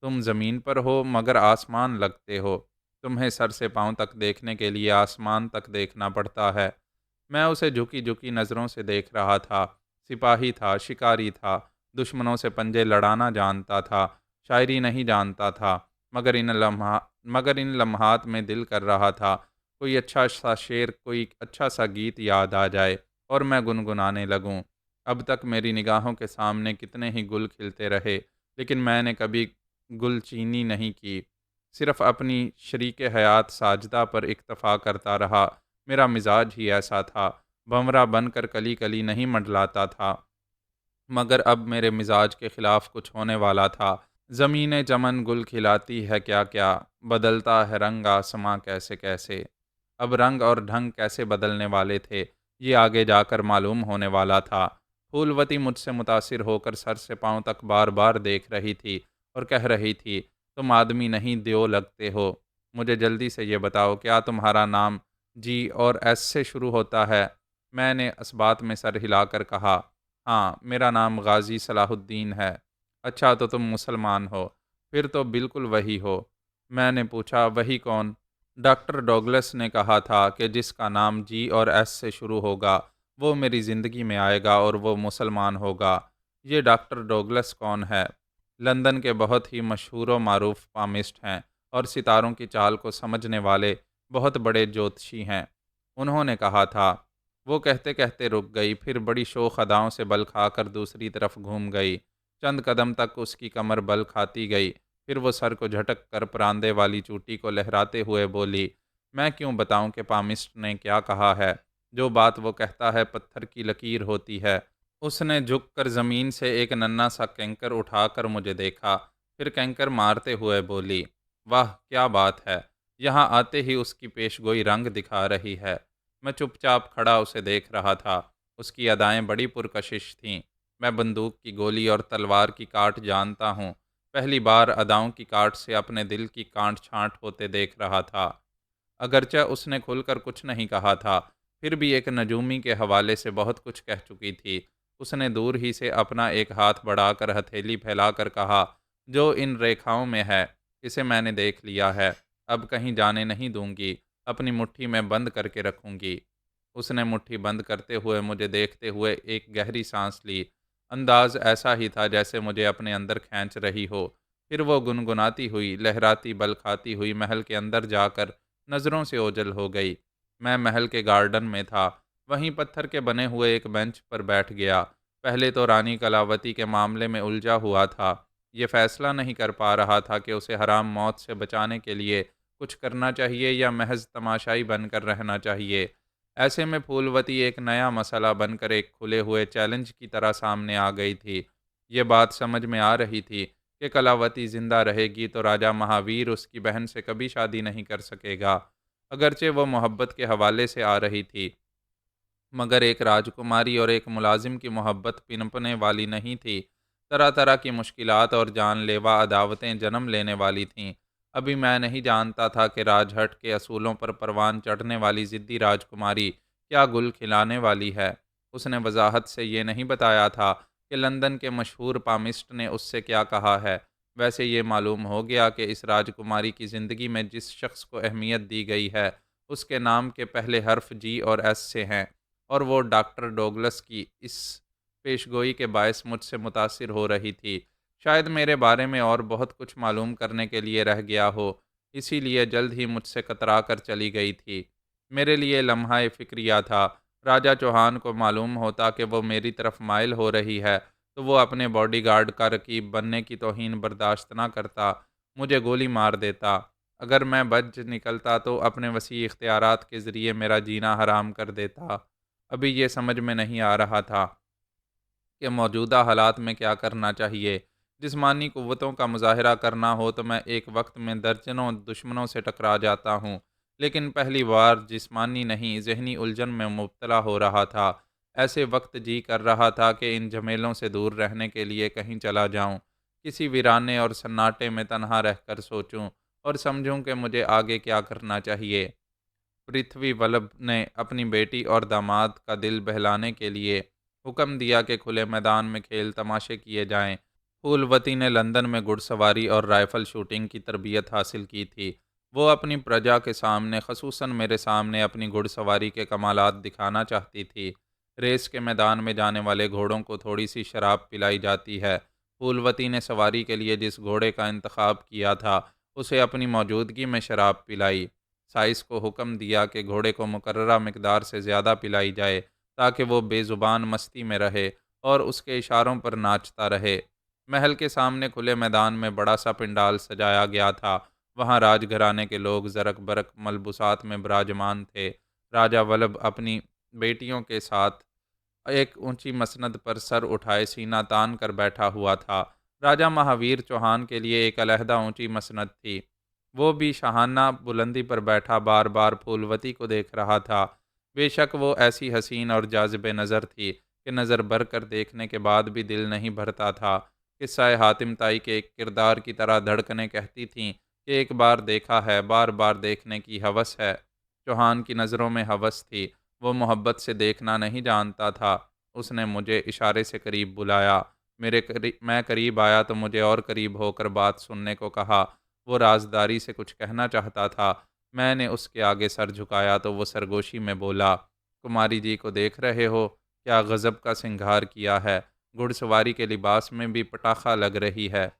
तुम ज़मीन पर हो मगर आसमान लगते हो। तुम्हें सर से पाँव तक देखने के लिए आसमान तक देखना पड़ता है। मैं उसे झुकी झुकी नज़रों से देख रहा था। सिपाही था, शिकारी था, दुश्मनों से पंजे लड़ाना जानता था, शायरी नहीं जानता था, मगर इन लम्हात में दिल कर रहा था कोई अच्छा सा शेर, कोई अच्छा सा गीत याद आ जाए और मैं गुनगुनाने लगूं। अब तक मेरी निगाहों के सामने कितने ही गुल खिलते रहे, लेकिन मैंने कभी गुलचीनी नहीं की, सिर्फ अपनी शरीक हयात साजदा पर इक्तफ़ा करता रहा। मेरा मिजाज ही ऐसा था, भंवरा बनकर कली कली नहीं मंडलाता था, मगर अब मेरे मिजाज के खिलाफ कुछ होने वाला था। ज़मीने चमन गुल खिलाती है क्या क्या, बदलता है रंग आसमां कैसे कैसे। अब रंग और ढंग कैसे बदलने वाले थे, ये आगे जाकर मालूम होने वाला था। फूलवती मुझसे मुतासिर होकर सर से पाँव तक बार बार देख रही थी और कह रही थी, तुम आदमी नहीं, द्यो लगते हो। मुझे जल्दी से ये बताओ, क्या तुम्हारा नाम जी और एस से शुरू होता है। मैंने इस्बात में सर हिलाकर कहा, हाँ, मेरा नाम गाज़ी सलाहुद्दीन है। अच्छा, तो तुम मुसलमान हो? फिर तो बिल्कुल वही हो। मैंने पूछा, वही कौन? डॉक्टर डॉगलस ने कहा था कि जिसका नाम जी और एस से शुरू होगा, वो मेरी ज़िंदगी में आएगा और वो मुसलमान होगा। ये डॉक्टर डॉगलस कौन है? लंदन के बहुत ही मशहूर व मारूफ पामिस्ट हैं और सितारों की चाल को समझने वाले बहुत बड़े ज्योतिषी हैं। उन्होंने कहा था। वो कहते कहते रुक गई, फिर बड़ी शोख अदाओं से बल खाकर दूसरी तरफ घूम गई। चंद कदम तक उसकी कमर बल खाती गई, फिर वो सर को झटक कर परांदे वाली चूटी को लहराते हुए बोली, मैं क्यों बताऊं कि पामिस्ट ने क्या कहा है। जो बात वो कहता है पत्थर की लकीर होती है। उसने झुककर ज़मीन से एक नन्हा सा कैंकर उठाकर मुझे देखा, फिर कैंकर मारते हुए बोली, वाह क्या बात है। यहाँ आते ही उसकी पेशगोई रंग दिखा रही है। मैं चुपचाप खड़ा उसे देख रहा था। उसकी अदाएं बड़ी पुरकशिश थीं। मैं बंदूक की गोली और तलवार की काट जानता हूँ। पहली बार अदाओं की काट से अपने दिल की काट छाँट होते देख रहा था। अगरचे उसने खुलकर कुछ नहीं कहा था, फिर भी एक नजूमी के हवाले से बहुत कुछ कह चुकी थी। उसने दूर ही से अपना एक हाथ बढ़ाकर हथेली फैलाकर कहा, जो इन रेखाओं में है, इसे मैंने देख लिया है। अब कहीं जाने नहीं दूंगी, अपनी मुट्ठी में बंद करके रखूंगी। उसने मुट्ठी बंद करते हुए मुझे देखते हुए एक गहरी सांस ली। अंदाज ऐसा ही था जैसे मुझे अपने अंदर खींच रही हो। फिर वो गुनगुनाती हुई, लहराती, बल खाती हुई महल के अंदर जाकर नज़रों से ओझल हो गई। मैं महल के गार्डन में था। वहीं पत्थर के बने हुए एक बेंच पर बैठ गया। पहले तो रानी कलावती के मामले में उलझा हुआ था। ये फैसला नहीं कर पा रहा था कि उसे हराम मौत से बचाने के लिए कुछ करना चाहिए या महज तमाशाई बनकर रहना चाहिए। ऐसे में फूलवती एक नया मसला बनकर एक खुले हुए चैलेंज की तरह सामने आ गई थी। ये बात समझ में आ रही थी कि कलावती जिंदा रहेगी तो राजा महावीर उसकी बहन से कभी शादी नहीं कर सकेगा। अगरचे वो मोहब्बत के हवाले से आ रही थी, मगर एक राजकुमारी और एक मुलाजिम की मोहब्बत पिनपने वाली नहीं थी। तरह तरह की मुश्किलात और जानलेवा अदावतें जन्म लेने वाली थीं। अभी मैं नहीं जानता था कि राजहट के असूलों पर परवान चढ़ने वाली ज़िद्दी राजकुमारी क्या गुल खिलाने वाली है। उसने वजाहत से ये नहीं बताया था कि लंदन के मशहूर पामिस्ट ने उससे क्या कहा है। वैसे ये मालूम हो गया कि इस राजकुमारी की ज़िंदगी में जिस शख्स को अहमियत दी गई है, उसके नाम के पहले हर्फ जी और एस से हैं, और वो डॉक्टर डोगलस की इस पेशगोई के बायस मुझसे मुतासिर हो रही थी। शायद मेरे बारे में और बहुत कुछ मालूम करने के लिए रह गया हो, इसीलिए जल्द ही मुझसे कतरा कर चली गई थी। मेरे लिए लम्हा फ़िक्रिया था। राजा चौहान को मालूम होता कि वो मेरी तरफ माइल हो रही है, तो वो अपने बॉडीगार्ड का रकीब बनने की तौहीन बर्दाश्त ना करता, मुझे गोली मार देता। अगर मैं बच निकलता तो अपने वसी इख्तियारात के ज़रिए मेरा जीना हराम कर देता। अभी ये समझ में नहीं आ रहा था कि मौजूदा हालात में क्या करना चाहिए। जिस्मानी क़ुव्वतों का मुज़ाहिरा करना हो तो मैं एक वक्त में दर्जनों दुश्मनों से टकरा जाता हूँ, लेकिन पहली बार जिस्मानी नहीं ज़हनी उलझन में मुब्तला हो रहा था। ऐसे वक्त जी कर रहा था कि इन झमेलों से दूर रहने के लिए कहीं चला जाऊँ, किसी वीराने और सन्नाटे में तन्हा रहकर सोचूँ और समझूँ कि मुझे आगे क्या करना चाहिए। पृथ्वी वल्लभ ने अपनी बेटी और दामाद का दिल बहलाने के लिए हुक्म दिया कि खुले मैदान में खेल तमाशे किए जाएं। फूलवती ने लंदन में घुड़सवारी और राइफल शूटिंग की तरबियत हासिल की थी। वो अपनी प्रजा के सामने, खसूसन मेरे सामने, अपनी घुड़सवारी के कमालात दिखाना चाहती थी। रेस के मैदान में जाने वाले घोड़ों को थोड़ी सी शराब पिलाई जाती है। फूलवती ने सवारी के लिए जिस घोड़े का इंतखाब किया था, उसे अपनी मौजूदगी में शराब पिलाई। साइस को हुक्म दिया कि घोड़े को मुकर्ररा मिकदार से ज़्यादा पिलाई जाए, ताकि वो बेज़ुबान मस्ती में रहे और उसके इशारों पर नाचता रहे। महल के सामने खुले मैदान में बड़ा सा पिंडाल सजाया गया था। वहाँ राजघराने के लोग ज़रक बरक मलबूसात में विराजमान थे। राजा वल्लभ अपनी बेटियों के साथ एक ऊंची मसनद पर सर उठाए सीना तान कर बैठा हुआ था। राजा महावीर चौहान के लिए एक अलहदा ऊंची मसनद थी। वो भी शाहाना बुलंदी पर बैठा बार बार फूलवती को देख रहा था। बेशक वो ऐसी हसीन और जाज़िब नज़र थी कि नज़र भर कर देखने के बाद भी दिल नहीं भरता था। किस्सा हातिम ताई के एक किरदार की तरह धड़कनें कहती थीं कि एक बार देखा है, बार बार देखने की हवस है। चौहान की नज़रों में हवस थी, वो मोहब्बत से देखना नहीं जानता था। उसने मुझे इशारे से करीब बुलाया। मैं करीब आया तो मुझे और करीब होकर बात सुनने को कहा। वो राज़दारी से कुछ कहना चाहता था। मैंने उसके आगे सर झुकाया तो वो सरगोशी में बोला, कुमारी जी को देख रहे हो? क्या गज़ब का सिंगार किया है। घुड़सवारी के लिबास में भी पटाखा लग रही है।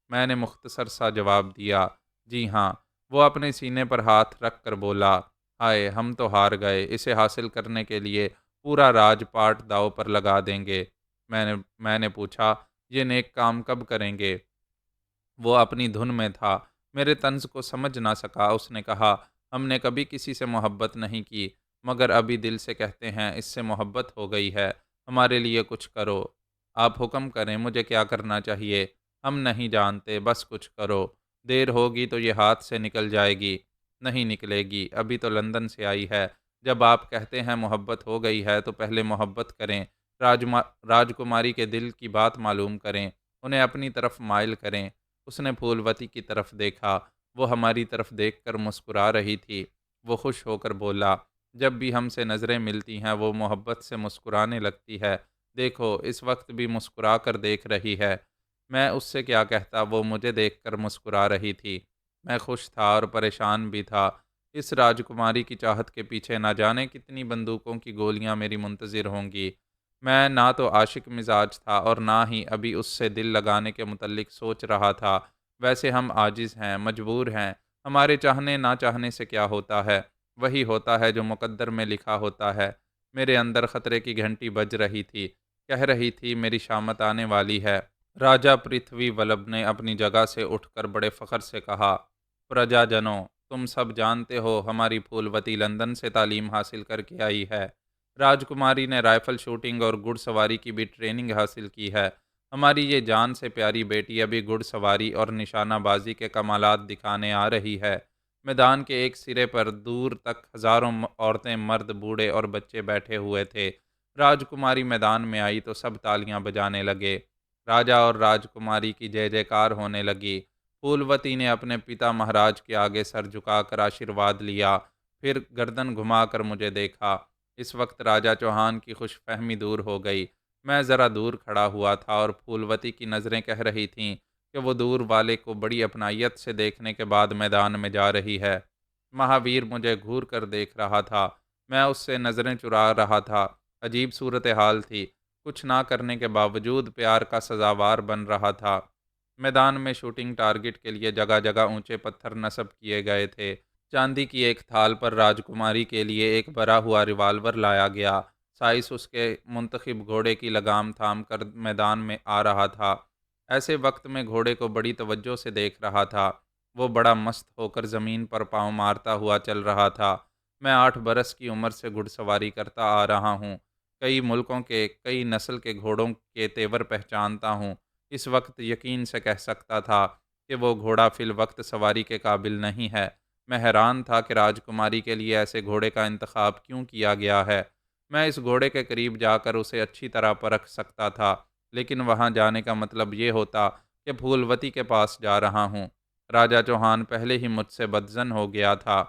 मैंने मुख्तसर सा जवाब दिया, जी हाँ। वो अपने सीने पर हाथ रख कर बोला, हाय हम तो हार गए, इसे हासिल करने के लिए पूरा राजपाट दांव पर लगा देंगे। मैंने पूछा, ये नेक काम कब करेंगे? वो अपनी धुन में था, मेरे तंज को समझ ना सका। उसने कहा, हमने कभी किसी से मोहब्बत नहीं की, मगर अभी दिल से कहते हैं इससे मोहब्बत हो गई है। हमारे लिए कुछ करो। आप हुक्म करें, मुझे क्या करना चाहिए? हम नहीं जानते, बस कुछ करो। देर होगी तो ये हाथ से निकल जाएगी। नहीं निकलेगी, अभी तो लंदन से आई है। जब आप कहते हैं मोहब्बत हो गई है तो पहले मोहब्बत करें। राजकुमारी के दिल की बात मालूम करें, उन्हें अपनी तरफ माइल करें। उसने फूलवती की तरफ देखा। वो हमारी तरफ देखकर मुस्कुरा रही थी। वो खुश होकर बोला, जब भी हमसे नज़रें मिलती हैं वो मोहब्बत से मुस्कुराने लगती है। देखो इस वक्त भी मुस्कुरा कर देख रही है। मैं उससे क्या कहता, वो मुझे देखकर मुस्कुरा रही थी। मैं खुश था और परेशान भी था। इस राजकुमारी की चाहत के पीछे ना जाने कितनी बंदूकों की गोलियां मेरी मुंतज़िर होंगी। मैं ना तो आशिक मिजाज था और ना ही अभी उससे दिल लगाने के मुतल्लिक सोच रहा था। वैसे हम आजिज़ हैं, मजबूर हैं। हमारे चाहने ना चाहने से क्या होता है? वही होता है जो मुकद्दर में लिखा होता है। मेरे अंदर खतरे की घंटी बज रही थी, कह रही थी मेरी शामत आने वाली है। राजा पृथ्वी वल्लभ ने अपनी जगह से उठकर बड़े फ़ख्र से कहा, प्रजाजनों, तुम सब जानते हो हमारी फूलवती लंदन से तालीम हासिल करके आई है। राजकुमारी ने राइफ़ल शूटिंग और घुड़सवारी की भी ट्रेनिंग हासिल की है। हमारी ये जान से प्यारी बेटी अभी घुड़सवारी और निशानाबाजी के कमालात दिखाने आ रही है। मैदान के एक सिरे पर दूर तक हज़ारों औरतें, मर्द, बूढ़े और बच्चे बैठे हुए थे। राजकुमारी मैदान में आई तो सब तालियां बजाने लगे। राजा और राजकुमारी की जय जयकार होने लगी। फूलवती ने अपने पिता महाराज के आगे सर झुकाकर आशीर्वाद लिया, फिर गर्दन घुमाकर मुझे देखा। इस वक्त राजा चौहान की खुशफहमी दूर हो गई। मैं ज़रा दूर खड़ा हुआ था और फूलवती की नज़रें कह रही थीं कि वो दूर वाले को बड़ी अपनायत से देखने के बाद मैदान में जा रही है। महावीर मुझे घूर कर देख रहा था। मैं उससे नज़रें चुरा रहा था। अजीब सूरत हाल थी। कुछ ना करने के बावजूद प्यार का सजावार बन रहा था। मैदान में शूटिंग टारगेट के लिए जगह जगह ऊंचे पत्थर नस्ब किए गए थे। चांदी की एक थाल पर राजकुमारी के लिए एक भरा हुआ रिवाल्वर लाया गया। साइस उसके मुंतखब घोड़े की लगाम थाम कर मैदान में आ रहा था। ऐसे वक्त में घोड़े को बड़ी तवज्जो से देख रहा था। वो बड़ा मस्त होकर ज़मीन पर पाँव मारता हुआ चल रहा था। मैं 8 बरस की उम्र से घुड़सवारी करता आ रहा हूँ। कई मुल्कों के, कई नस्ल के घोड़ों के तेवर पहचानता हूँ। इस वक्त यकीन से कह सकता था कि वो घोड़ा फिल वक्त सवारी के काबिल नहीं है। मैं हैरान था कि राजकुमारी के लिए ऐसे घोड़े का इंतखाब क्यों किया गया है। मैं इस घोड़े के करीब जाकर उसे अच्छी तरह परख सकता था, लेकिन वहां जाने का मतलब ये होता कि फूलवती के पास जा रहा हूँ। राजा चौहान पहले ही मुझसे बदजन हो गया था।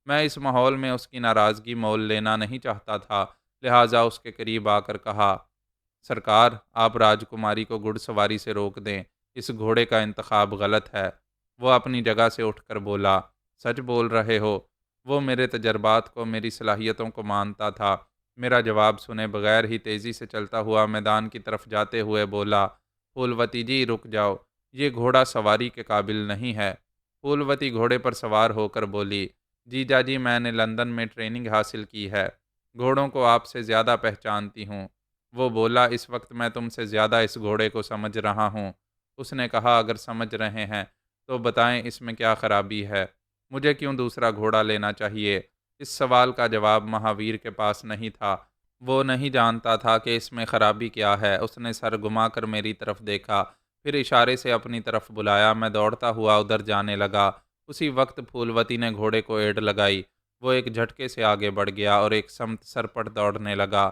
मैं इस माहौल में उसकी नाराज़गी मोल लेना नहीं चाहता था, लिहाजा उसके करीब आकर कहा, सरकार, आप राजकुमारी को घुड़सवारी से रोक दें। इस घोड़े का इंतखाब गलत है। वो अपनी जगह से उठकर बोला, सच बोल रहे हो? वो मेरे तजर्बात को, मेरी सलाहियतों को मानता था। मेरा जवाब सुने बगैर ही तेज़ी से चलता हुआ मैदान की तरफ जाते हुए बोला, फूलवती जी रुक जाओ, ये घोड़ा सवारी के काबिल नहीं है। फूलवती घोड़े पर सवार होकर बोली, जीजा जी मैंने लंदन में ट्रेनिंग हासिल की है। घोड़ों को आपसे ज़्यादा पहचानती हूँ। वो बोला, इस वक्त मैं तुमसे ज़्यादा इस घोड़े को समझ रहा हूँ। उसने कहा, अगर समझ रहे हैं तो बताएं इसमें क्या खराबी है? मुझे क्यों दूसरा घोड़ा लेना चाहिए? इस सवाल का जवाब महावीर के पास नहीं था। वो नहीं जानता था कि इसमें खराबी क्या है। उसने सर घुमाकर मेरी तरफ देखा, फिर इशारे से अपनी तरफ बुलाया। मैं दौड़ता हुआ उधर जाने लगा। उसी वक्त फूलवती ने घोड़े को एड़ लगाई। वो एक झटके से आगे बढ़ गया और एक समत सरपट दौड़ने लगा।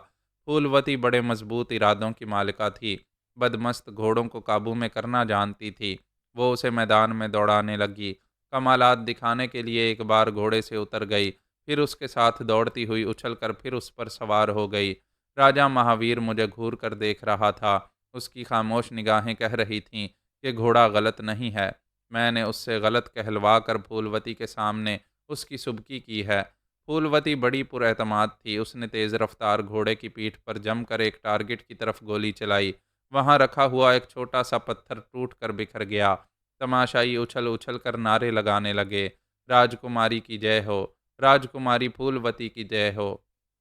फूलवती बड़े मजबूत इरादों की मालिका थी। बदमस्त घोड़ों को काबू में करना जानती थी। वो उसे मैदान में दौड़ाने लगी। कमालात दिखाने के लिए एक बार घोड़े से उतर गई। फिर उसके साथ दौड़ती हुई उछलकर फिर उस पर सवार हो गई। राजा महावीर मुझे घूर कर देख रहा था। उसकी खामोश निगाहें कह रही थीं कि घोड़ा गलत नहीं है। मैंने उससे गलत कहलवा कर फूलवती के सामने उसकी सुबकी की है। फूलवती बड़ी पुरएतमाद थी। उसने तेज़ रफ्तार घोड़े की पीठ पर जमकर एक टारगेट की तरफ गोली चलाई। वहां रखा हुआ एक छोटा सा पत्थर टूट कर बिखर गया। तमाशाई उछल उछल कर नारे लगाने लगे, राजकुमारी की जय हो, राजकुमारी फूलवती की जय हो।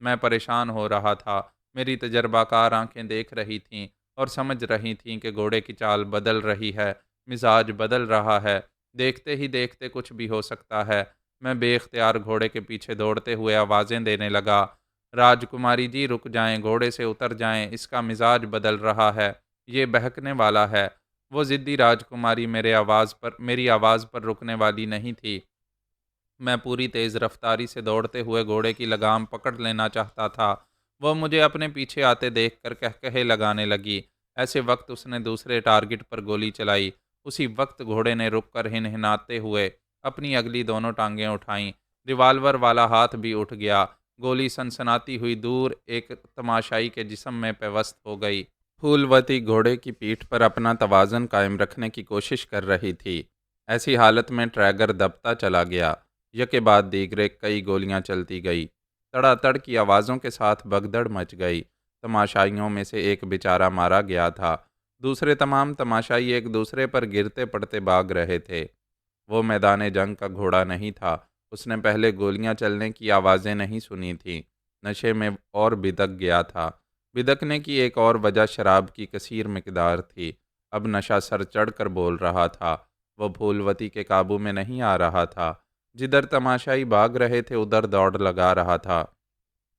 मैं परेशान हो रहा था। मेरी तजर्बाकार आंखें देख रही थीं और समझ रही थीं कि घोड़े की चाल बदल रही है, मिजाज बदल रहा है। देखते ही देखते कुछ भी हो सकता है। मैं बेख्तियार घोड़े के पीछे दौड़ते हुए आवाज़ें देने लगा, राजकुमारी जी रुक जाएं, घोड़े से उतर जाएं, इसका मिजाज बदल रहा है, ये बहकने वाला है। वो ज़िद्दी राजकुमारी मेरी आवाज़ पर रुकने वाली नहीं थी। मैं पूरी तेज़ रफ्तारी से दौड़ते हुए घोड़े की लगाम पकड़ लेना चाहता था। वह मुझे अपने पीछे आते देखकर कहकहे लगाने लगी। ऐसे वक्त उसने दूसरे टारगेट पर गोली चलाई। उसी वक्त घोड़े ने रुककर हिनहिनाते हुए अपनी अगली दोनों टांगें उठाईं। रिवाल्वर वाला हाथ भी उठ गया। गोली सनसनाती हुई दूर एक तमाशाई के जिस्म में पेवस्त हो गई। फूलवती घोड़े की पीठ पर अपना तवाज़ुन कायम रखने की कोशिश कर रही थी। ऐसी हालत में ट्रैगर दबता चला गया। यके बाद दीगरे कई गोलियां चलती गई। तड़ातड़ की आवाज़ों के साथ भगदड़ मच गई। तमाशाइयों में से एक बेचारा मारा गया था। दूसरे तमाम तमाशाई एक दूसरे पर गिरते पड़ते भाग रहे थे। वो मैदान जंग का घोड़ा नहीं था। उसने पहले गोलियां चलने की आवाज़ें नहीं सुनी थीं। नशे में और बिदक गया था। बिदकने की एक और वजह शराब की कसीर मिकदार थी। अब नशा सर चढ़ कर बोल रहा था। वह फूलवती के काबू में नहीं आ रहा था। जिधर तमाशाई भाग रहे थे उधर दौड़ लगा रहा था।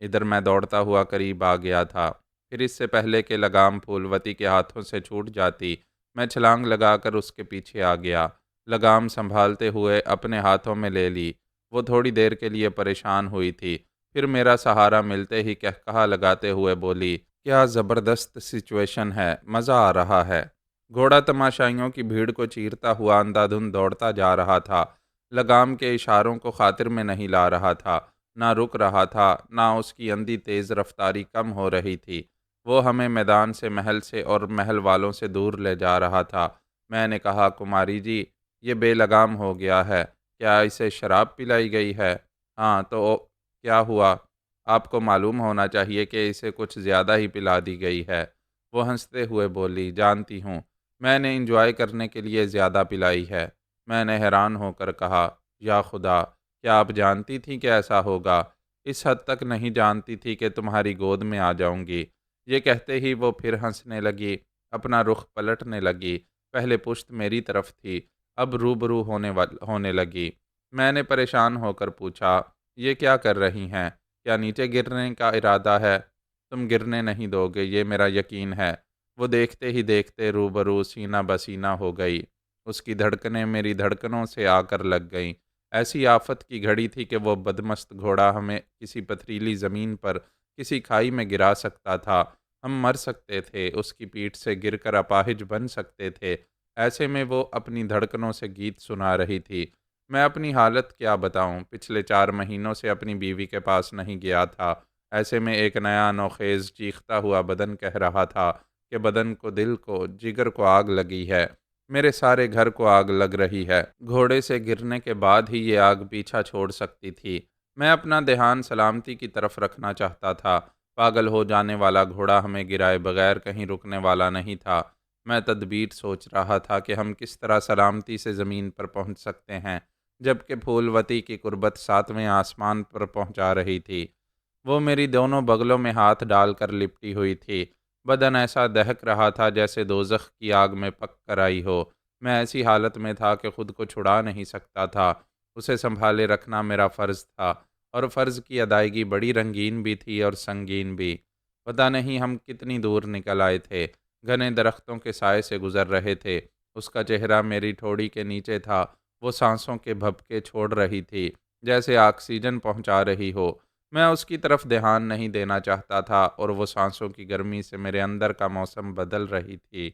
इधर मैं दौड़ता हुआ करीब आ गया था। फिर इससे पहले कि लगाम फूलवती के हाथों से छूट जाती, मैं छलांग लगाकर उसके पीछे आ गया। लगाम संभालते हुए अपने हाथों में ले ली। वो थोड़ी देर के लिए परेशान हुई थी। फिर मेरा सहारा मिलते ही कहकहा लगाते हुए बोली, क्या ज़बरदस्त सिचुएशन है, मज़ा आ रहा है। घोड़ा तमाशाइयों की भीड़ को चीरता हुआ अंधाधुंध दौड़ता जा रहा था। लगाम के इशारों को खातिर में नहीं ला रहा था। ना रुक रहा था, ना उसकी अंधी तेज़ रफ्तारी कम हो रही थी। वो हमें मैदान से, महल से और महल वालों से दूर ले जा रहा था। मैंने कहा, कुमारी जी, ये बेलगाम हो गया है। क्या इसे शराब पिलाई गई है? हाँ, तो क्या हुआ? आपको मालूम होना चाहिए कि इसे कुछ ज़्यादा ही पिला दी गई है। वो हंसते हुए बोली, जानती हूँ, मैंने इंजॉय करने के लिए ज़्यादा पिलाई है। मैंने हैरान होकर कहा, या खुदा, क्या आप जानती थीं कि ऐसा होगा? इस हद तक नहीं जानती थी कि तुम्हारी गोद में आ जाऊंगी। ये कहते ही वो फिर हंसने लगी, अपना रुख पलटने लगी। पहले पुश्त मेरी तरफ थी, अब रूबरू होने लगी। मैंने परेशान होकर पूछा, ये क्या कर रही हैं? क्या नीचे गिरने का इरादा है? तुम गिरने नहीं दोगे, ये मेरा यकीन है। वो देखते ही देखते रूबरू सीना बसीना हो गई। उसकी धड़कनें मेरी धड़कनों से आकर लग गईं। ऐसी आफत की घड़ी थी कि वो बदमस्त घोड़ा हमें किसी पथरीली ज़मीन पर, किसी खाई में गिरा सकता था। हम मर सकते थे, उसकी पीठ से गिरकर अपाहिज बन सकते थे। ऐसे में वो अपनी धड़कनों से गीत सुना रही थी। मैं अपनी हालत क्या बताऊं? पिछले 4 महीनों से अपनी बीवी के पास नहीं गया था। ऐसे में एक नया नौखेज़ चीखता हुआ बदन कह रहा था कि बदन को, दिल को, जिगर को आग लगी है। मेरे सारे घर को आग लग रही है। घोड़े से गिरने के बाद ही ये आग पीछा छोड़ सकती थी। मैं अपना ध्यान सलामती की तरफ रखना चाहता था। पागल हो जाने वाला घोड़ा हमें गिराए बगैर कहीं रुकने वाला नहीं था। मैं तदबीर सोच रहा था कि हम किस तरह सलामती से ज़मीन पर पहुंच सकते हैं, जबकि फूलवती की कुर्बत सातवें आसमान पर पहुंचा रही थी। वो मेरी दोनों बगलों में हाथ डालकर लिपटी हुई थी। बदन ऐसा दहक रहा था जैसे दोज़ख की आग में पक कर आई हो। मैं ऐसी हालत में था कि खुद को छुड़ा नहीं सकता था। उसे संभाले रखना मेरा फ़र्ज़ था, और फ़र्ज़ की अदायगी बड़ी रंगीन भी थी और संगीन भी। पता नहीं हम कितनी दूर निकल आए थे। घने दरख्तों के साए से गुज़र रहे थे। उसका चेहरा मेरी ठोड़ी के नीचे था। वो सांसों के भपके छोड़ रही थी, जैसे ऑक्सीजन पहुंचा रही हो। मैं उसकी तरफ ध्यान नहीं देना चाहता था, और वो सांसों की गर्मी से मेरे अंदर का मौसम बदल रही थी।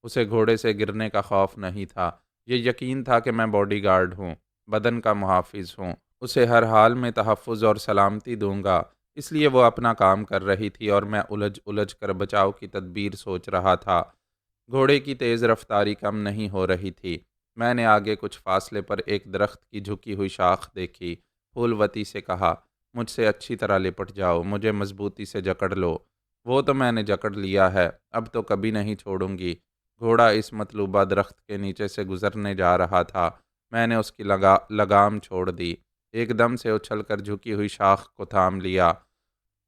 उसे घोड़े से गिरने का खौफ नहीं था। ये यकीन था कि मैं बॉडीगार्ड हूँ, बदन का मुहाफ़िज़ हूँ, उसे हर हाल में तहफ़्फ़ुज़ और सलामती दूँगा। इसलिए वो अपना काम कर रही थी और मैं उलझ-उलझ कर बचाव की तदबीर सोच रहा था। घोड़े की तेज़ रफ़्तारी कम नहीं हो रही थी। मैंने आगे कुछ फ़ासले पर एक दरख़्त की झुकी हुई शाख़ देखी। फूलवती से कहा, मुझसे अच्छी तरह लिपट जाओ, मुझे मज़बूती से जकड़ लो। वो तो मैंने जकड़ लिया है, अब तो कभी नहीं छोड़ूँगी। घोड़ा इस मतलूबा दरख़्त के नीचे से गुज़रने जा रहा था। मैंने उसकी लगाम छोड़ दी। एकदम से उछलकर झुकी हुई शाख़ को थाम लिया।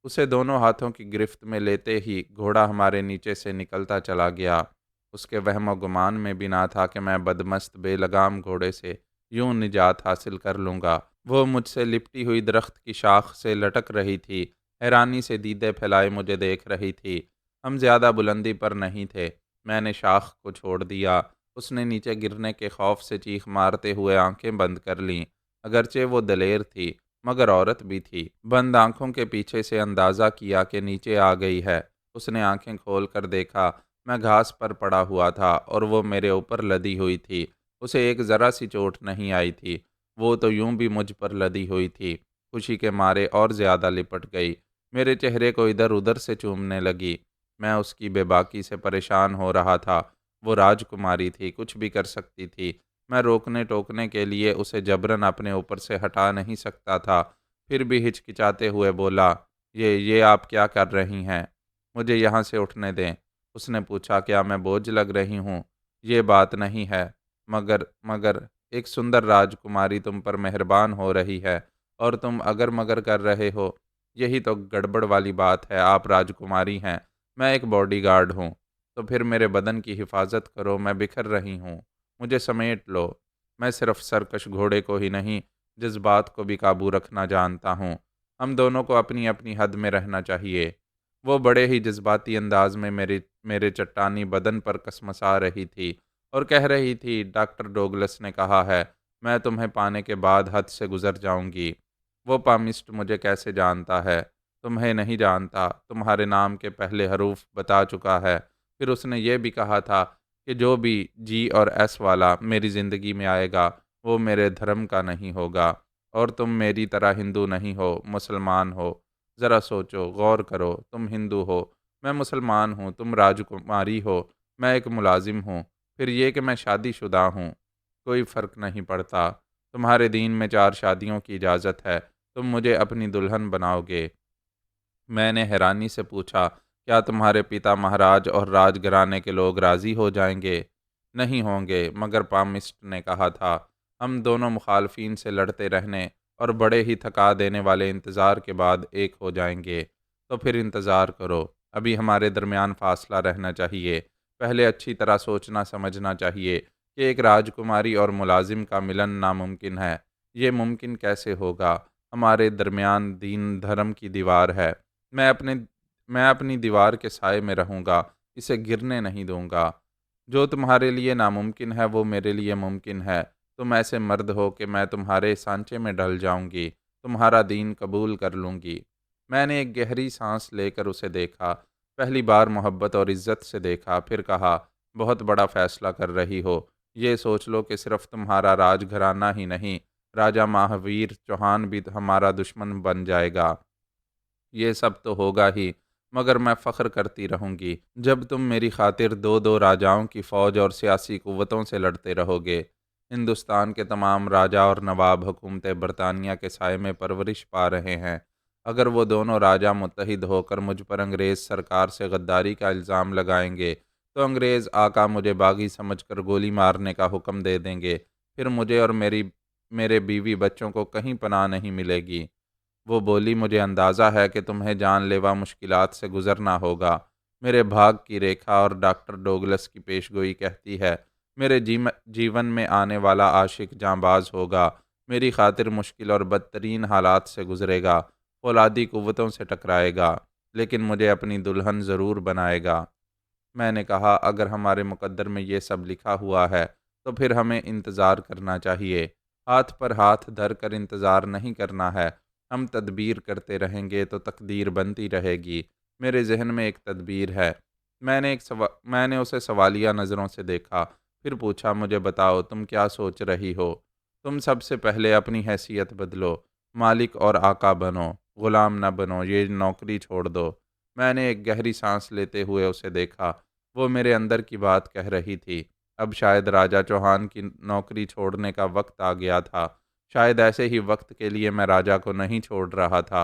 उसे दोनों हाथों की गिरफ्त में लेते ही घोड़ा हमारे नीचे से निकलता चला गया। उसके वहम गुमान में भी ना था कि मैं बदमस्त बेलगाम घोड़े से यूं निजात हासिल कर लूँगा। वो मुझसे लिपटी हुई दरख्त की शाख से लटक रही थी, हैरानी से दीदे फैलाए मुझे देख रही थी। हम ज़्यादा बुलंदी पर नहीं थे। मैंने शाख को छोड़ दिया। उसने नीचे गिरने के खौफ से चीख मारते हुए आंखें बंद कर लीं। अगरचे वो दलेर थी, मगर औरत भी थी। बंद आंखों के पीछे से अंदाज़ा किया कि नीचे आ गई है। उसने आंखें खोल कर देखा। मैं घास पर पड़ा हुआ था और वो मेरे ऊपर लदी हुई थी। उसे एक ज़रा सी चोट नहीं आई थी। वो तो यूं भी मुझ पर लदी हुई थी। खुशी के मारे और ज़्यादा लिपट गई। मेरे चेहरे को इधर उधर से चूमने लगी। मैं उसकी बेबाकी से परेशान हो रहा था। वो राजकुमारी थी, कुछ भी कर सकती थी। मैं रोकने टोकने के लिए उसे जबरन अपने ऊपर से हटा नहीं सकता था। फिर भी हिचकिचाते हुए बोला, ये आप क्या कर रही हैं? मुझे यहाँ से उठने दें। उसने पूछा, क्या मैं बोझ लग रही हूँ? ये बात नहीं है। मगर मगर एक सुंदर राजकुमारी तुम पर मेहरबान हो रही है और तुम अगर मगर कर रहे हो। यही तो गड़बड़ वाली बात है। आप राजकुमारी हैं, मैं एक बॉडीगार्ड हूँ। तो फिर मेरे बदन की हिफाजत करो, मैं बिखर रही हूँ। मुझे समेट लो। मैं सिर्फ सरकश घोड़े को ही नहीं, जज्बात को भी काबू रखना जानता हूँ। हम दोनों को अपनी अपनी हद में रहना चाहिए। वो बड़े ही जज्बाती अंदाज में मेरे मेरे चट्टानी बदन पर कसमसा रही थी और कह रही थी, डॉक्टर डोगलस ने कहा है, मैं तुम्हें पाने के बाद हद से गुजर जाऊंगी। वो पामिस्ट मुझे कैसे जानता है? तुम्हें नहीं जानता। तुम्हारे नाम के पहले हरूफ बता चुका है। फिर उसने ये भी कहा था कि जो भी जी और एस वाला मेरी ज़िंदगी में आएगा, वो मेरे धर्म का नहीं होगा। और तुम मेरी तरह हिंदू नहीं हो, मुसलमान हो। ज़रा सोचो, गौर करो। तुम हिंदू हो, मैं मुसलमान हूँ। तुम राजकुमारी हो, मैं एक मुलाजिम हूँ। फिर ये कि मैं शादीशुदा हूँ, कोई फ़र्क नहीं पड़ता। तुम्हारे दीन में 4 शादियों की इजाज़त है। तुम मुझे अपनी दुल्हन बनाओगे? मैंने हैरानी से पूछा, क्या तुम्हारे पिता महाराज और राजघराने के लोग राज़ी हो जाएंगे? नहीं होंगे, मगर पामिस्ट ने कहा था, हम दोनों मुखालफिन से लड़ते रहने और बड़े ही थका देने वाले इंतज़ार के बाद एक हो जाएंगे। तो फिर इंतज़ार करो। अभी हमारे दरमियान फासला रहना चाहिए। पहले अच्छी तरह सोचना समझना चाहिए कि एक राजकुमारी और मुलाजिम का मिलन नामुमकिन है। ये मुमकिन कैसे होगा? हमारे दरमियान दीन धर्म की दीवार है। मैं अपने मैं अपनी दीवार के साए में रहूँगा, इसे गिरने नहीं दूँगा। जो तुम्हारे लिए नामुमकिन है, वो मेरे लिए मुमकिन है। तुम ऐसे मर्द हो कि मैं तुम्हारे सांचे में ढल जाऊँगी, तुम्हारा दीन कबूल कर लूँगी। मैंने एक गहरी सांस लेकर उसे देखा, पहली बार मोहब्बत और इज़्ज़त से देखा, फिर कहा, बहुत बड़ा फ़ैसला कर रही हो। ये सोच लो कि सिर्फ़ तुम्हारा राजघराना ही नहीं, राजा महावीर चौहान भी हमारा दुश्मन बन जाएगा। ये सब तो होगा ही, मगर मैं फ़ख्र करती रहूँगी जब तुम मेरी खातिर दो दो राजाओं की फ़ौज और सियासी क़ुव्वतों से लड़ते रहोगे। हिंदुस्तान के तमाम राजा और नवाब हुकूमत बरतानिया के साए में परवरिश पा रहे हैं। अगर वो दोनों राजा मुत्तहिद होकर मुझ पर अंग्रेज़ सरकार से गद्दारी का इल्ज़ाम लगाएंगे, तो अंग्रेज़ आका मुझे बागी समझकर गोली मारने का हुक्म दे देंगे। फिर मुझे और मेरे बीवी बच्चों को कहीं पनाह नहीं मिलेगी। वो बोली, मुझे अंदाज़ा है कि तुम्हें जानलेवा मुश्किलात से गुज़रना होगा। मेरे भाग की रेखा और डॉक्टर डोगलस की पेशगोई कहती है, मेरे जीवन में आने वाला आशिक जांबाज होगा। मेरी खातिर मुश्किल और बदतरीन हालात से गुज़रेगा, फौलादी क़ुव्वतों से टकराएगा, लेकिन मुझे अपनी दुल्हन ज़रूर बनाएगा। मैंने कहा, अगर हमारे मुकद्दर में ये सब लिखा हुआ है, तो फिर हमें इंतज़ार करना चाहिए। हाथ पर हाथ धर कर इंतज़ार नहीं करना है। हम तदबीर करते रहेंगे तो तकदीर बनती रहेगी। मेरे जहन में एक तदबीर है। मैंने उसे सवालिया नज़रों से देखा, फिर पूछा, मुझे बताओ तुम क्या सोच रही हो? तुम सबसे पहले अपनी हैसियत बदलो, मालिक और आका बनो, गुलाम न बनो, ये नौकरी छोड़ दो। मैंने एक गहरी सांस लेते हुए उसे देखा। वो मेरे अंदर की बात कह रही थी। अब शायद राजा चौहान की नौकरी छोड़ने का वक्त आ गया था। शायद ऐसे ही वक्त के लिए मैं राजा को नहीं छोड़ रहा था।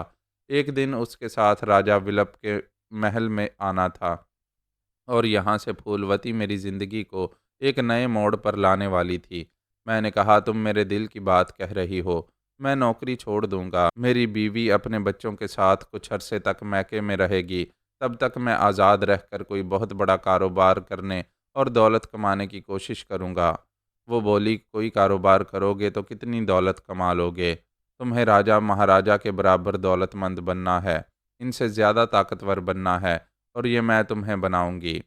एक दिन उसके साथ राजा विलप के महल में आना था, और यहाँ से फूलवती मेरी ज़िंदगी को एक नए मोड़ पर लाने वाली थी। मैंने कहा, तुम मेरे दिल की बात कह रही हो। मैं नौकरी छोड़ दूंगा। मेरी बीवी अपने बच्चों के साथ कुछ अरसे तक मैके में रहेगी। तब तक मैं आज़ाद रहकर कोई बहुत बड़ा कारोबार करने और दौलत कमाने की कोशिश करूंगा। वो बोली, कोई कारोबार करोगे तो कितनी दौलत कमा लोगे? तुम्हें राजा महाराजा के बराबर दौलतमंद बनना है, इनसे ज़्यादा ताकतवर बनना है, और ये मैं तुम्हें बनाऊंगी।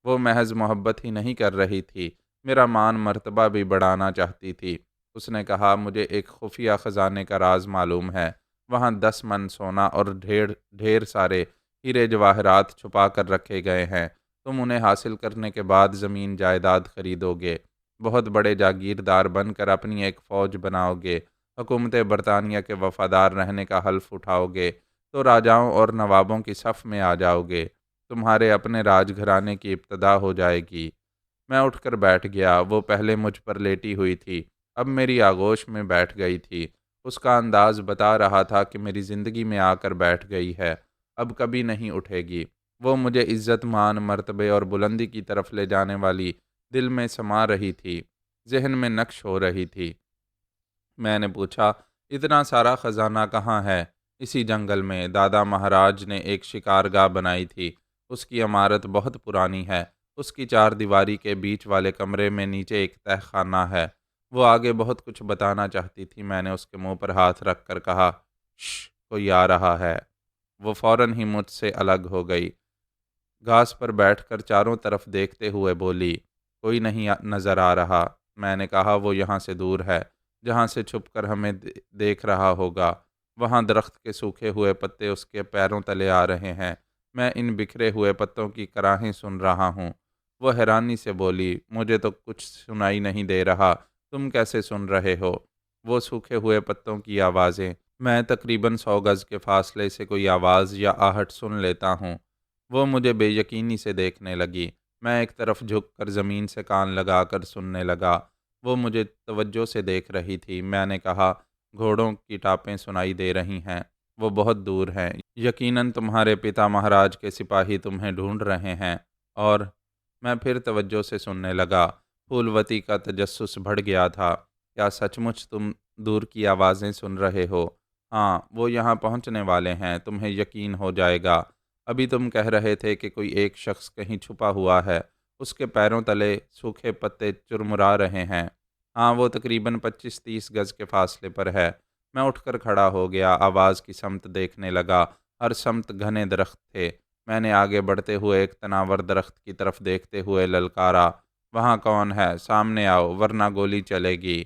वो महज मोहब्बत ही नहीं कर रही थी, मेरा मान मर्तबा भी बढ़ाना चाहती थी। उसने कहा, मुझे एक खुफिया ख़जाने का राज मालूम है। वहाँ 10 मन सोना और ढेर ढेर सारे हीरे जवाहरात छुपा कर रखे गए हैं। तुम उन्हें हासिल करने के बाद ज़मीन जायदाद खरीदोगे, बहुत बड़े जागीरदार बनकर अपनी एक फ़ौज बनाओगे, हुकूमत बरतानिया के वफ़ादार रहने का हल्फ उठाओगे, तो राजाओं और नवाबों की सफ़ में आ जाओगे। तुम्हारे अपने राजघराने की इब्तदा हो जाएगी। मैं उठकर बैठ गया। वो पहले मुझ पर लेटी हुई थी, अब मेरी आगोश में बैठ गई थी। उसका अंदाज बता रहा था कि मेरी ज़िंदगी में आकर बैठ गई है, अब कभी नहीं उठेगी। वो मुझे इज़्ज़त, मान, मर्तबे और बुलंदी की तरफ ले जाने वाली दिल में समा रही थी, ज़हन में नक्श हो रही थी। मैंने पूछा, इतना सारा खजाना कहाँ है? इसी जंगल में दादा महाराज ने एक शिकारगाह बनाई थी। उसकी इमारत बहुत पुरानी है। उसकी चार दीवारी के बीच वाले कमरे में नीचे एक तहखाना है। वो आगे बहुत कुछ बताना चाहती थी। मैंने उसके मुंह पर हाथ रख कर कहा, श्श, कोई आ रहा है। वो फौरन ही मुझसे अलग हो गई। घास पर बैठकर चारों तरफ देखते हुए बोली, कोई नहीं नज़र आ रहा। मैंने कहा, वो यहाँ से दूर है, जहाँ से छुपकर हमें देख रहा होगा। वहाँ दरख्त के सूखे हुए पत्ते उसके पैरों तले आ रहे हैं। मैं इन बिखरे हुए पत्तों की कराहें सुन रहा हूँ। वो हैरानी से बोली, मुझे तो कुछ सुनाई नहीं दे रहा, तुम कैसे सुन रहे हो? वो सूखे हुए पत्तों की आवाज़ें। मैं तकरीबन 100 गज के फासले से कोई आवाज़ या आहट सुन लेता हूँ। वो मुझे बेयकीनी से देखने लगी। मैं एक तरफ झुककर ज़मीन से कान लगाकर सुनने लगा। वो मुझे तवज्जो से देख रही थी। मैंने कहा, घोड़ों की टापें सुनाई दे रही हैं। वो बहुत दूर हैं। यकीनन तुम्हारे पिता महाराज के सिपाही तुम्हें ढूंढ रहे हैं। और मैं फिर तवज्जो से सुनने लगा। फूलवती का तजस्सुस बढ़ गया था। क्या सचमुच तुम दूर की आवाज़ें सुन रहे हो? हाँ, वो यहाँ पहुँचने वाले हैं, तुम्हें यकीन हो जाएगा। अभी तुम कह रहे थे कि कोई एक शख्स कहीं छुपा हुआ है, उसके पैरों तले सूखे पत्ते चुरमुरा रहे हैं। हाँ, वो तकरीबन 25-30 गज के फासले पर है। मैं उठकर खड़ा हो गया, आवाज़ की समत देखने लगा। हर समत घने दरख्त थे। मैंने आगे बढ़ते हुए एक तनावर दरख्त की तरफ देखते हुए ललकारा, वहाँ कौन है? सामने आओ, वरना गोली चलेगी।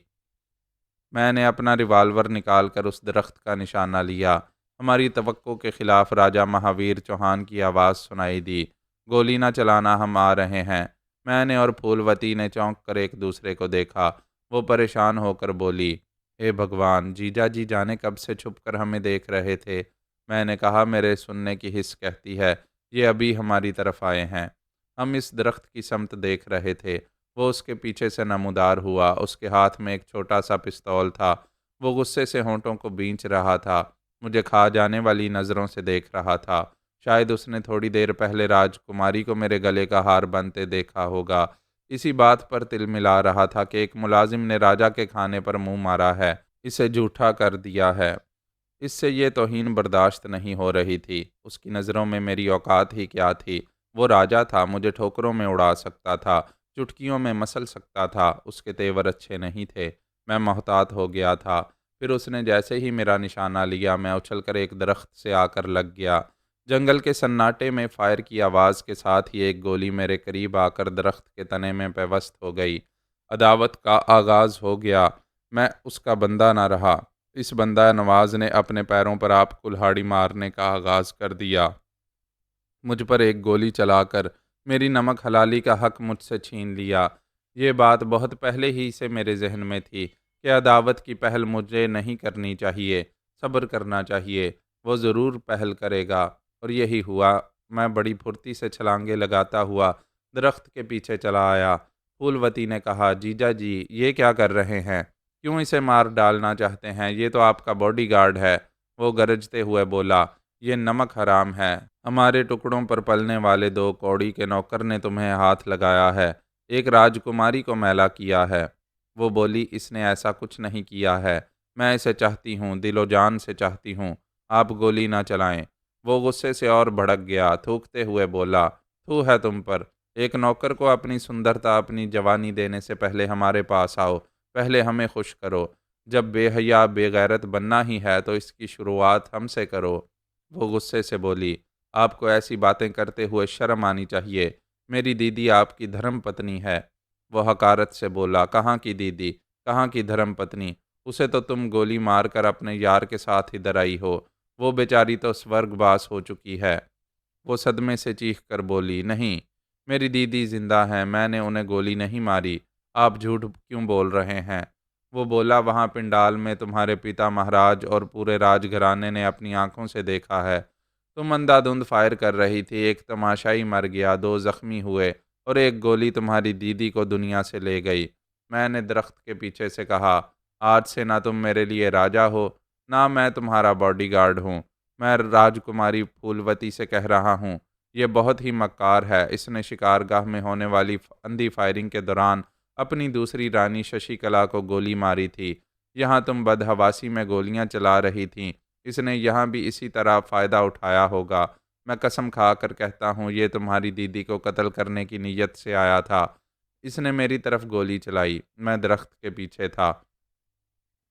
मैंने अपना रिवाल्वर निकालकर उस दरख्त का निशाना लिया। हमारी तवक्को के खिलाफ राजा महावीर चौहान की आवाज़ सुनाई दी, गोली न चलाना, हम आ रहे हैं। मैंने और फूलवती ने चौंक कर एक दूसरे को देखा। वो परेशान होकर बोली, हे भगवान, जीजा जी जाने कब से छुप कर हमें देख रहे थे। मैंने कहा, मेरे सुनने की हिस्स कहती है ये अभी हमारी तरफ आए हैं। हम इस दरख्त की समत देख रहे थे। वो उसके पीछे से नमूदार हुआ। उसके हाथ में एक छोटा सा पिस्तौल था। वो गुस्से से होंठों को बींच रहा था, मुझे खा जाने वाली नज़रों से देख रहा था। शायद उसने थोड़ी देर पहले राजकुमारी को मेरे गले का हार बनते देखा होगा। इसी बात पर तिल मिला रहा था कि एक मुलाजिम ने राजा के खाने पर मुंह मारा है, इसे झूठा कर दिया है। इससे ये तौहीन बर्दाश्त नहीं हो रही थी। उसकी नज़रों में मेरी औकात ही क्या थी। वो राजा था, मुझे ठोकरों में उड़ा सकता था, चुटकियों में मसल सकता था। उसके तेवर अच्छे नहीं थे। मैं मोहतात हो गया था। फिर उसने जैसे ही मेरा निशाना लिया, मैं उछलकर एक दरख्त से आकर लग गया। जंगल के सन्नाटे में फायर की आवाज़ के साथ ही एक गोली मेरे करीब आकर दरख्त के तने में पेवस्त हो गई। अदावत का आगाज़ हो गया। मैं उसका बंदा न रहा। इस बंदा नवाज ने अपने पैरों पर आप कुल्हाड़ी मारने का आगाज़ कर दिया। मुझ पर एक गोली चलाकर मेरी नमक हलाली का हक मुझसे छीन लिया। ये बात बहुत पहले ही से मेरे जहन में थी। कि अदावत की पहल मुझे नहीं करनी चाहिए, सब्र करना चाहिए, वो ज़रूर पहल करेगा। और यही हुआ। मैं बड़ी फुर्ती से छलांगे लगाता हुआ दरख्त के पीछे चला आया। फूलवती ने कहा, जीजा जी ये क्या कर रहे हैं? क्यों इसे मार डालना चाहते हैं? ये तो आपका बॉडीगार्ड है। वो गरजते हुए बोला, ये नमक हराम है। हमारे टुकड़ों पर पलने वाले दो कौड़ी के नौकर ने तुम्हें हाथ लगाया है, एक राजकुमारी को मैला किया है। वो बोली, इसने ऐसा कुछ नहीं किया है। मैं इसे चाहती हूँ, दिलो जान से चाहती हूँ। आप गोली ना चलाएं। वो गुस्से से और भड़क गया, थूकते हुए बोला, थू है तुम पर। एक नौकर को अपनी सुंदरता, अपनी जवानी देने से पहले हमारे पास आओ, पहले हमें खुश करो। जब बेहया बेगैरत बनना ही है तो इसकी शुरुआत हमसे करो। वो गुस्से से बोली, आपको ऐसी बातें करते हुए शर्म आनी चाहिए। मेरी दीदी आपकी धर्म पत्नी है। वो हकारत से बोला, कहाँ की दीदी, कहाँ की धर्म पत्नी? उसे तो तुम गोली मारकर अपने यार के साथ इधर आई हो। वो बेचारी तो स्वर्गवास हो चुकी है। वो सदमे से चीख कर बोली, नहीं, मेरी दीदी जिंदा हैं, मैंने उन्हें गोली नहीं मारी। आप झूठ क्यों बोल रहे हैं? वो बोला, वहाँ पिंडाल में तुम्हारे पिता महाराज और पूरे राजघराने ने अपनी आंखों से देखा है। तुम अंधाधुंध फायर कर रही थी, एक तमाशाई मर गया, दो जख्मी हुए और एक गोली तुम्हारी दीदी को दुनिया से ले गई। मैंने दरख्त के पीछे से कहा, आज से ना तुम मेरे लिए राजा हो, ना मैं तुम्हारा बॉडीगार्ड हूँ। मैं राजकुमारी फूलवती से कह रहा हूँ, ये बहुत ही मक्कार है। इसने शिकारगाह में होने वाली अंधी फायरिंग के दौरान अपनी दूसरी रानी शशिकला को गोली मारी थी। यहाँ तुम बदहवासी में गोलियां चला रही थीं, इसने यहाँ भी इसी तरह फ़ायदा उठाया होगा। मैं कसम खा कर कहता हूँ, ये तुम्हारी दीदी को कत्ल करने की नीयत से आया था। इसने मेरी तरफ गोली चलाई। मैं दरख्त के पीछे था,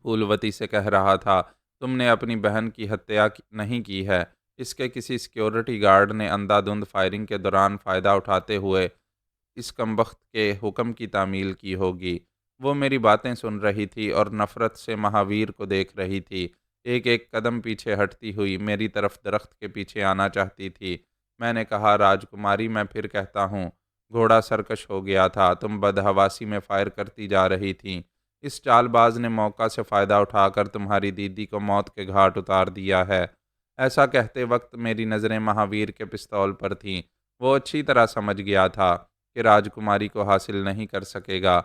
फूलवती से कह रहा था, तुमने अपनी बहन की हत्या नहीं की है। इसके किसी सिक्योरिटी गार्ड ने अंधाधुंध फायरिंग के दौरान फ़ायदा उठाते हुए इस कमबख्त के हुक्म की तामील की होगी। वो मेरी बातें सुन रही थी और नफ़रत से महावीर को देख रही थी। एक एक कदम पीछे हटती हुई मेरी तरफ दरख्त के पीछे आना चाहती थी। मैंने कहा, राजकुमारी मैं फिर कहता हूँ, घोड़ा सरकश हो गया था, तुम बदहवासी में फायर करती जा रही थीं। इस चालबाज ने मौका से फ़ायदा उठाकर तुम्हारी दीदी को मौत के घाट उतार दिया है। ऐसा कहते वक्त मेरी नज़रें महावीर के पिस्तौल पर थीं। वो अच्छी तरह समझ गया था कि राजकुमारी को हासिल नहीं कर सकेगा।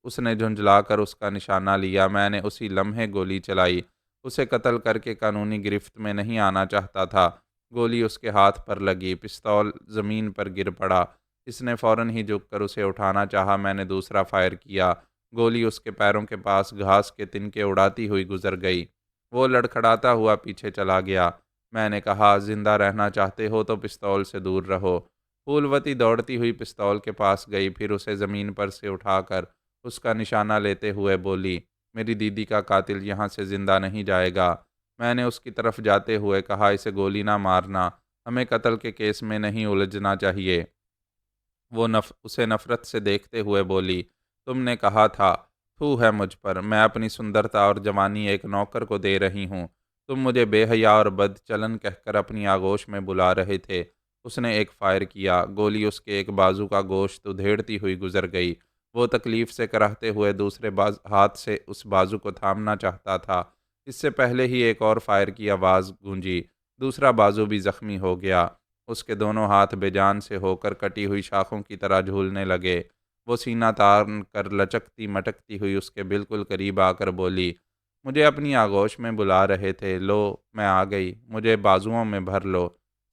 उसने झुंझलाकर उसका निशाना लिया। मैंने उसी लम्हे गोली चलाई। उसे कत्ल करके कानूनी गिरफ्त में नहीं आना चाहता था। गोली उसके हाथ पर लगी, पिस्तौल ज़मीन पर गिर पड़ा। इसने फ़ौरन ही झुककर उसे उठाना चाहा। मैंने दूसरा फायर किया। गोली उसके पैरों के पास घास के तिनके उड़ाती हुई गुजर गई। वो लड़खड़ाता हुआ पीछे चला गया। मैंने कहा, जिंदा रहना चाहते हो तो पिस्तौल से दूर रहो। फूलवती दौड़ती हुई पिस्तौल के पास गई, फिर उसे ज़मीन पर से उठाकर उसका निशाना लेते हुए बोली, मेरी दीदी का कातिल यहाँ से ज़िंदा नहीं जाएगा। मैंने उसकी तरफ जाते हुए कहा, इसे गोली ना मारना, हमें कत्ल के केस में नहीं उलझना चाहिए। वो उसे नफ़रत से देखते हुए बोली, तुमने कहा था, थू है मुझ पर, मैं अपनी सुंदरता और जवानी एक नौकर को दे रही हूँ। तुम मुझे बेहया और बदचलन कहकर अपनी आगोश में बुला रहे थे। उसने एक फायर किया। गोली उसके एक बाजू का गोश्त उधेड़ती हुई गुजर गई। वो तकलीफ से कराहते हुए दूसरे हाथ से उस बाजू को थामना चाहता था। इससे पहले ही एक और फायर की आवाज़ गूंजी। दूसरा बाजू भी जख्मी हो गया। उसके दोनों हाथ बेजान से होकर कटी हुई शाखों की तरह झूलने लगे। वो सीना तान कर लचकती मटकती हुई उसके बिल्कुल करीब आकर बोली, मुझे अपनी आगोश में बुला रहे थे, लो मैं आ गई, मुझे बाजुओं में भर लो।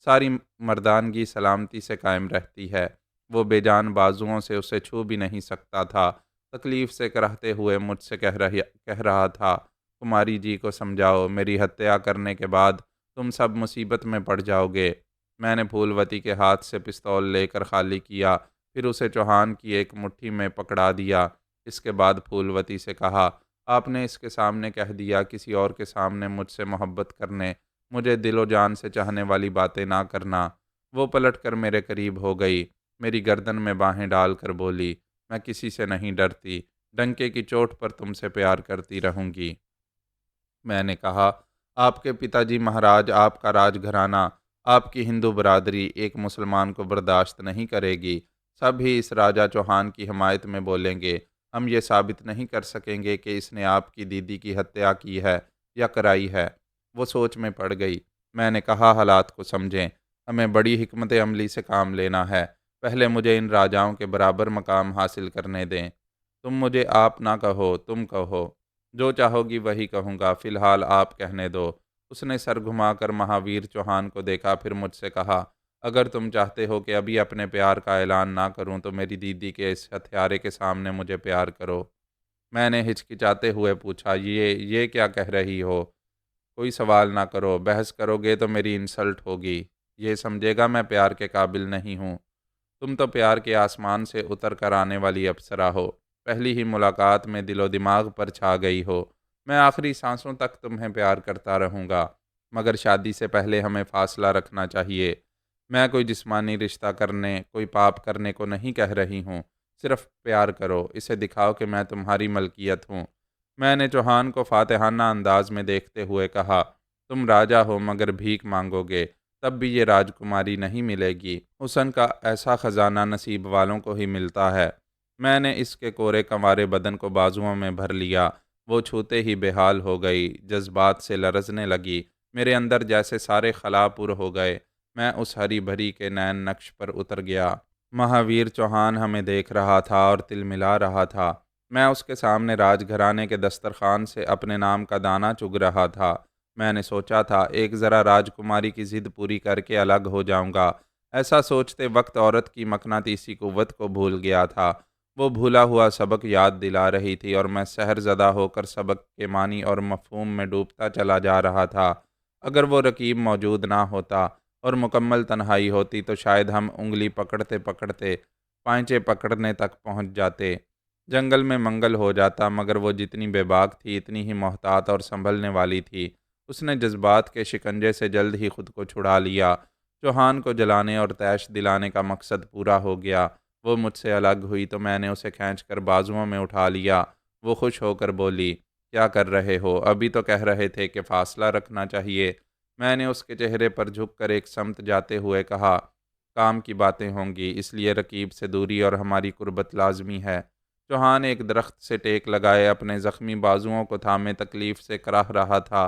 सारी मर्दानगी सलामती से कायम रहती है। वो बेजान बाजुओं से उसे छू भी नहीं सकता था। तकलीफ से कराहते हुए मुझसे कह रहा था, कुमारी जी को समझाओ, मेरी हत्या करने के बाद तुम सब मुसीबत में पड़ जाओगे। मैंने फूलवती के हाथ से पिस्तौल लेकर खाली किया, फिर उसे चौहान की एक मुट्ठी में पकड़ा दिया। इसके बाद फूलवती से कहा, आपने इसके सामने कह दिया, किसी और के सामने मुझसे मोहब्बत करने, मुझे दिलो जान से चाहने वाली बातें ना करना। वो पलटकर मेरे करीब हो गई, मेरी गर्दन में बाहें डालकर बोली, मैं किसी से नहीं डरती, डंके की चोट पर तुमसे प्यार करती रहूंगी। मैंने कहा, आपके पिताजी महाराज, आपका राजघराना, आपकी हिंदू बरादरी एक मुसलमान को बर्दाश्त नहीं करेगी। सब ही इस राजा चौहान की हिमायत में बोलेंगे। हम ये साबित नहीं कर सकेंगे कि इसने आपकी दीदी की हत्या की है या कराई है। वो सोच में पड़ गई। मैंने कहा, हालात को समझें, हमें बड़ी हिकमत अमली से काम लेना है। पहले मुझे इन राजाओं के बराबर मकाम हासिल करने दें। तुम मुझे आप ना कहो, तुम कहो। जो चाहोगी वही कहूँगा, फिलहाल आप कहने दो। उसने सर घुमाकर महावीर चौहान को देखा, फिर मुझसे कहा, अगर तुम चाहते हो कि अभी अपने प्यार का ऐलान ना करूं तो मेरी दीदी के इस हत्यारे के सामने मुझे प्यार करो। मैंने हिचकिचाते हुए पूछा, ये क्या कह रही हो? कोई सवाल ना करो, बहस करोगे तो मेरी इंसल्ट होगी। ये समझेगा मैं प्यार के काबिल नहीं हूँ। तुम तो प्यार के आसमान से उतर कर आने वाली अप्सरा हो। पहली ही मुलाकात में दिलो दिमाग पर छा गई हो। मैं आखिरी सांसों तक तुम्हें प्यार करता रहूँगा, मगर शादी से पहले हमें फासला रखना चाहिए। मैं कोई जिस्मानी रिश्ता करने, कोई पाप करने को नहीं कह रही हूँ। सिर्फ प्यार करो, इसे दिखाओ कि मैं तुम्हारी मलकियत हूँ। मैंने चौहान को फातिहाना अंदाज में देखते हुए कहा, तुम राजा हो मगर भीख मांगोगे, तब भी ये राजकुमारी नहीं मिलेगी। हुस्न का ऐसा खजाना नसीब वालों को ही मिलता है। मैंने इसके कोरे कंवारे बदन को बाजुओं में भर लिया। वो छूते ही बेहाल हो गई, जज्बात से लरजने लगी। मेरे अंदर जैसे सारे खला पुर हो गए। मैं उस हरी भरी के नैन नक्श पर उतर गया। महावीर चौहान हमें देख रहा था और तिलमिला रहा था। मैं उसके सामने राजघराने के दस्तरखान से अपने नाम का दाना चुग रहा था। मैंने सोचा था, एक ज़रा राजकुमारी की ज़िद पूरी करके अलग हो जाऊंगा। ऐसा सोचते वक्त औरत की मकनातीसी कुव्वत को भूल गया था। वो भूला हुआ सबक याद दिला रही थी और मैं सहरज़दा होकर सबक के मानी और मफहूम में डूबता चला जा रहा था। अगर वो रकीब मौजूद ना होता और मुकम्मल तन्हाई होती तो शायद हम उंगली पकड़ते पकड़ते पांचे पकड़ने तक पहुंच जाते। जंगल में मंगल हो जाता, मगर वो जितनी बेबाक थी इतनी ही मोहतात और संभलने वाली थी। उसने जज्बात के शिकंजे से जल्द ही खुद को छुड़ा लिया। चौहान को जलाने और तैश दिलाने का मकसद पूरा हो गया। वो मुझसे अलग हुई तो मैंने उसे खींचकर बाजुओं में उठा लिया। वो खुश होकर बोली, क्या कर रहे हो? अभी तो कह रहे थे कि फासला रखना चाहिए। मैंने उसके चेहरे पर झुककर एक समत जाते हुए कहा, काम की बातें होंगी, इसलिए रकीब से दूरी और हमारी कुर्बत लाजमी है। चौहान एक दरख्त से टेक लगाए अपने ज़ख्मी बाजुओं को थामे तकलीफ से कराह रहा था।